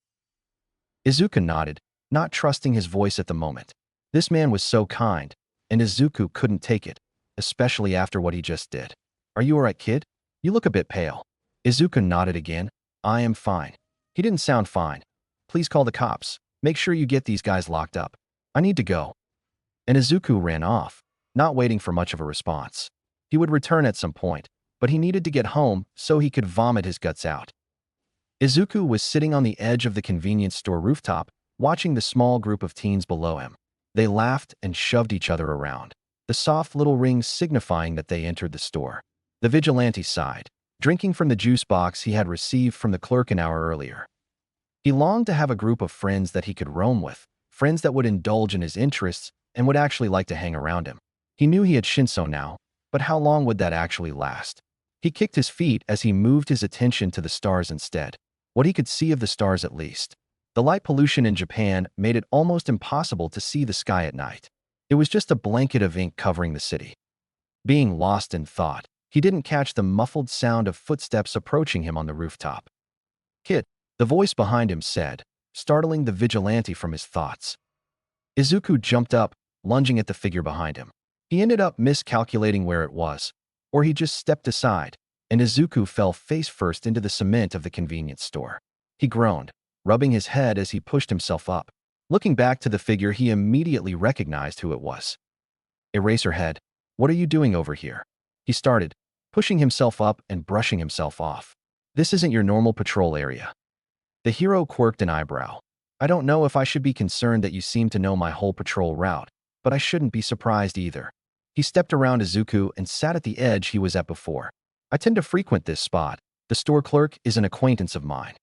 Izuku nodded, not trusting his voice at the moment. This man was so kind, and Izuku couldn't take it, especially after what he just did. "Are you alright, kid? You look a bit pale." Izuku nodded again. "I am fine." He didn't sound fine. "Please call the cops. Make sure you get these guys locked up. I need to go." And Izuku ran off, not waiting for much of a response. He would return at some point, but he needed to get home so he could vomit his guts out. Izuku was sitting on the edge of the convenience store rooftop, watching the small group of teens below him. They laughed and shoved each other around, the soft little rings signifying that they entered the store. The vigilante sighed, drinking from the juice box he had received from the clerk an hour earlier. He longed to have a group of friends that he could roam with, friends that would indulge in his interests and would actually like to hang around him. He knew he had Shinso now, but how long would that actually last? He kicked his feet as he moved his attention to the stars instead. What he could see of the stars at least. The light pollution in Japan made it almost impossible to see the sky at night. It was just a blanket of ink covering the city. Being lost in thought, he didn't catch the muffled sound of footsteps approaching him on the rooftop. "Kid," the voice behind him said, startling the vigilante from his thoughts. Izuku jumped up, lunging at the figure behind him. He ended up miscalculating where it was, or he just stepped aside, and Izuku fell face first into the cement of the convenience store. He groaned, rubbing his head as he pushed himself up. Looking back to the figure, he immediately recognized who it was. "Eraserhead, what are you doing over here?" He started, pushing himself up and brushing himself off. "This isn't your normal patrol area." The hero quirked an eyebrow. "I don't know if I should be concerned that you seem to know my whole patrol route, but I shouldn't be surprised either." He stepped around Izuku and sat at the edge he was at before. "I tend to frequent this spot. The store clerk is an acquaintance of mine."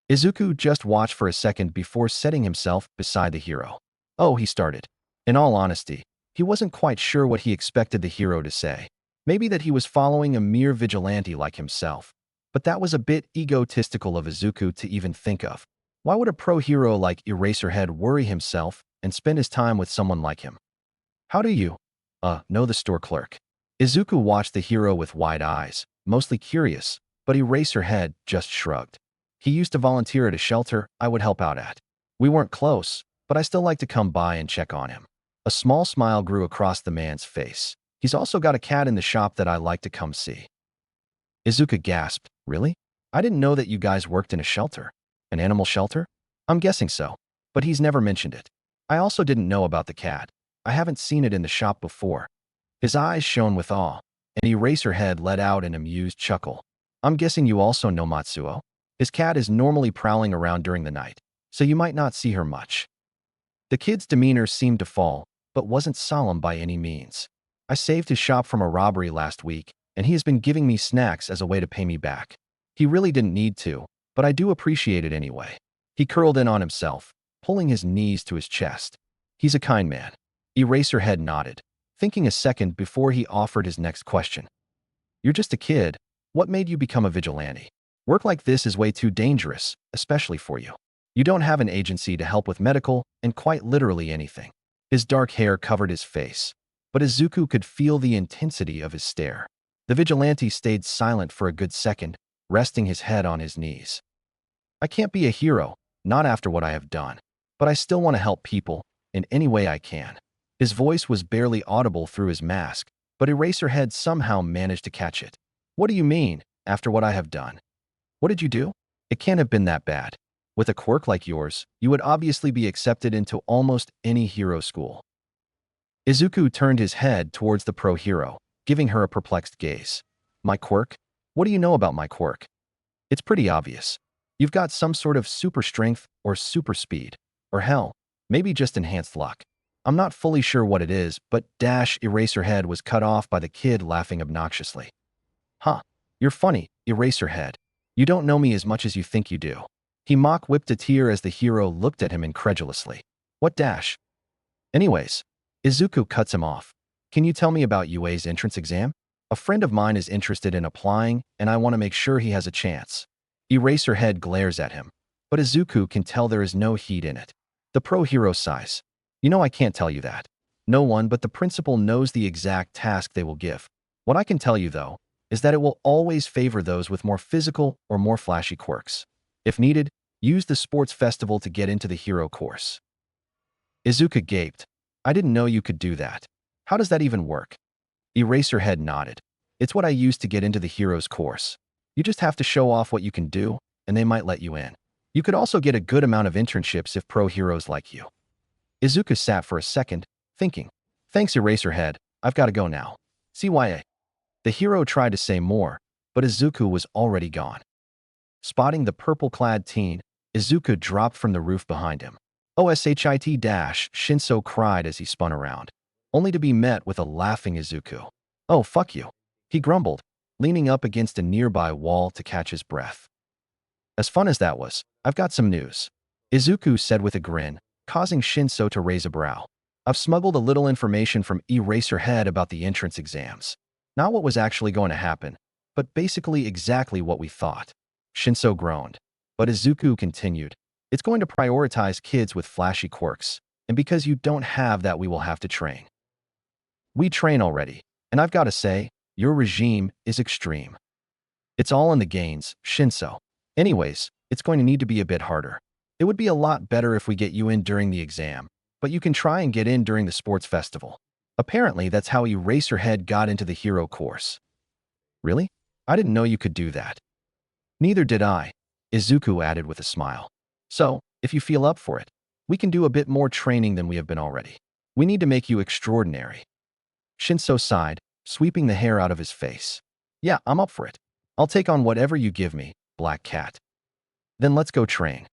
Izuku just watched for a second before setting himself beside the hero. "Oh," he started. In all honesty, he wasn't quite sure what he expected the hero to say. Maybe that he was following a mere vigilante like himself. But that was a bit egotistical of Izuku to even think of. Why would a pro-hero like Eraserhead worry himself and spend his time with someone like him? "How do you, know the store clerk?" Izuku watched the hero with wide eyes, mostly curious, but Eraserhead just shrugged. "He used to volunteer at a shelter I would help out at. We weren't close, but I still like to come by and check on him." A small smile grew across the man's face. "He's also got a cat in the shop that I like to come see." Izuku gasped, "Really? I didn't know that you guys worked in a shelter. An animal shelter?" "I'm guessing so, but he's never mentioned it. I also didn't know about the cat. I haven't seen it in the shop before." His eyes shone with awe, and Eraserhead let out an amused chuckle. "I'm guessing you also know Matsuo. His cat is normally prowling around during the night, so you might not see her much." The kid's demeanor seemed to fall, but wasn't solemn by any means. "I saved his shop from a robbery last week, and he has been giving me snacks as a way to pay me back. He really didn't need to, but I do appreciate it anyway." He curled in on himself, pulling his knees to his chest. "He's a kind man." Eraserhead nodded, thinking a second before he offered his next question. "You're just a kid. What made you become a vigilante? Work like this is way too dangerous, especially for you. You don't have an agency to help with medical and quite literally anything." His dark hair covered his face, but Izuku could feel the intensity of his stare. The vigilante stayed silent for a good second, resting his head on his knees. "I can't be a hero, not after what I have done, but I still want to help people in any way I can." His voice was barely audible through his mask, but Eraserhead somehow managed to catch it. "What do you mean, after what I have done? What did you do? It can't have been that bad. With a quirk like yours, you would obviously be accepted into almost any hero school." Izuku turned his head towards the pro-hero, giving her a perplexed gaze. "My quirk? What do you know about my quirk?" "It's pretty obvious. You've got some sort of super strength or super speed, or hell, maybe just enhanced luck. I'm not fully sure what it is, but Eraserhead was cut off by the kid laughing obnoxiously. "Huh, you're funny, Eraserhead. You don't know me as much as you think you do." He mock-whipped a tear as the hero looked at him incredulously. "What dash?" "Anyways," Izuku cuts him off. "Can you tell me about UA's entrance exam? A friend of mine is interested in applying, and I want to make sure he has a chance." Eraserhead glares at him, but Izuku can tell there is no heat in it. The pro-hero sighs. "You know I can't tell you that. No one but the principal knows the exact task they will give. What I can tell you, though, is that it will always favor those with more physical or more flashy quirks. If needed, use the sports festival to get into the hero course." Izuku gaped. "I didn't know you could do that. How does that even work?" Eraserhead nodded. "It's what I used to get into the hero's course. You just have to show off what you can do, and they might let you in. You could also get a good amount of internships if pro-heroes like you." Izuku sat for a second, thinking. "Thanks, Eraserhead. I've got to go now. CYA." The hero tried to say more, but Izuku was already gone. Spotting the purple-clad teen, Izuku dropped from the roof behind him. Shinso cried as he spun around, only to be met with a laughing Izuku. Oh, fuck you, he grumbled, leaning up against a nearby wall to catch his breath. As fun as that was, I've got some news, Izuku said with a grin, causing Shinso to raise a brow. I've smuggled a little information from Eraserhead about the entrance exams. Not what was actually going to happen, but basically exactly what we thought. Shinso groaned, but Izuku continued. It's going to prioritize kids with flashy quirks, and because you don't have that, we will have to train. We train already, and I've got to say, your regime is extreme. It's all in the gains, Shinso. Anyways, it's going to need to be a bit harder. It would be a lot better if we get you in during the exam, but you can try and get in during the sports festival. Apparently, that's how Eraserhead got into the hero course. Really? I didn't know you could do that. Neither did I, Izuku added with a smile. So, if you feel up for it, we can do a bit more training than we have been already. We need to make you extraordinary. Shinso sighed, sweeping the hair out of his face. Yeah, I'm up for it. I'll take on whatever you give me, Black Cat. Then let's go train.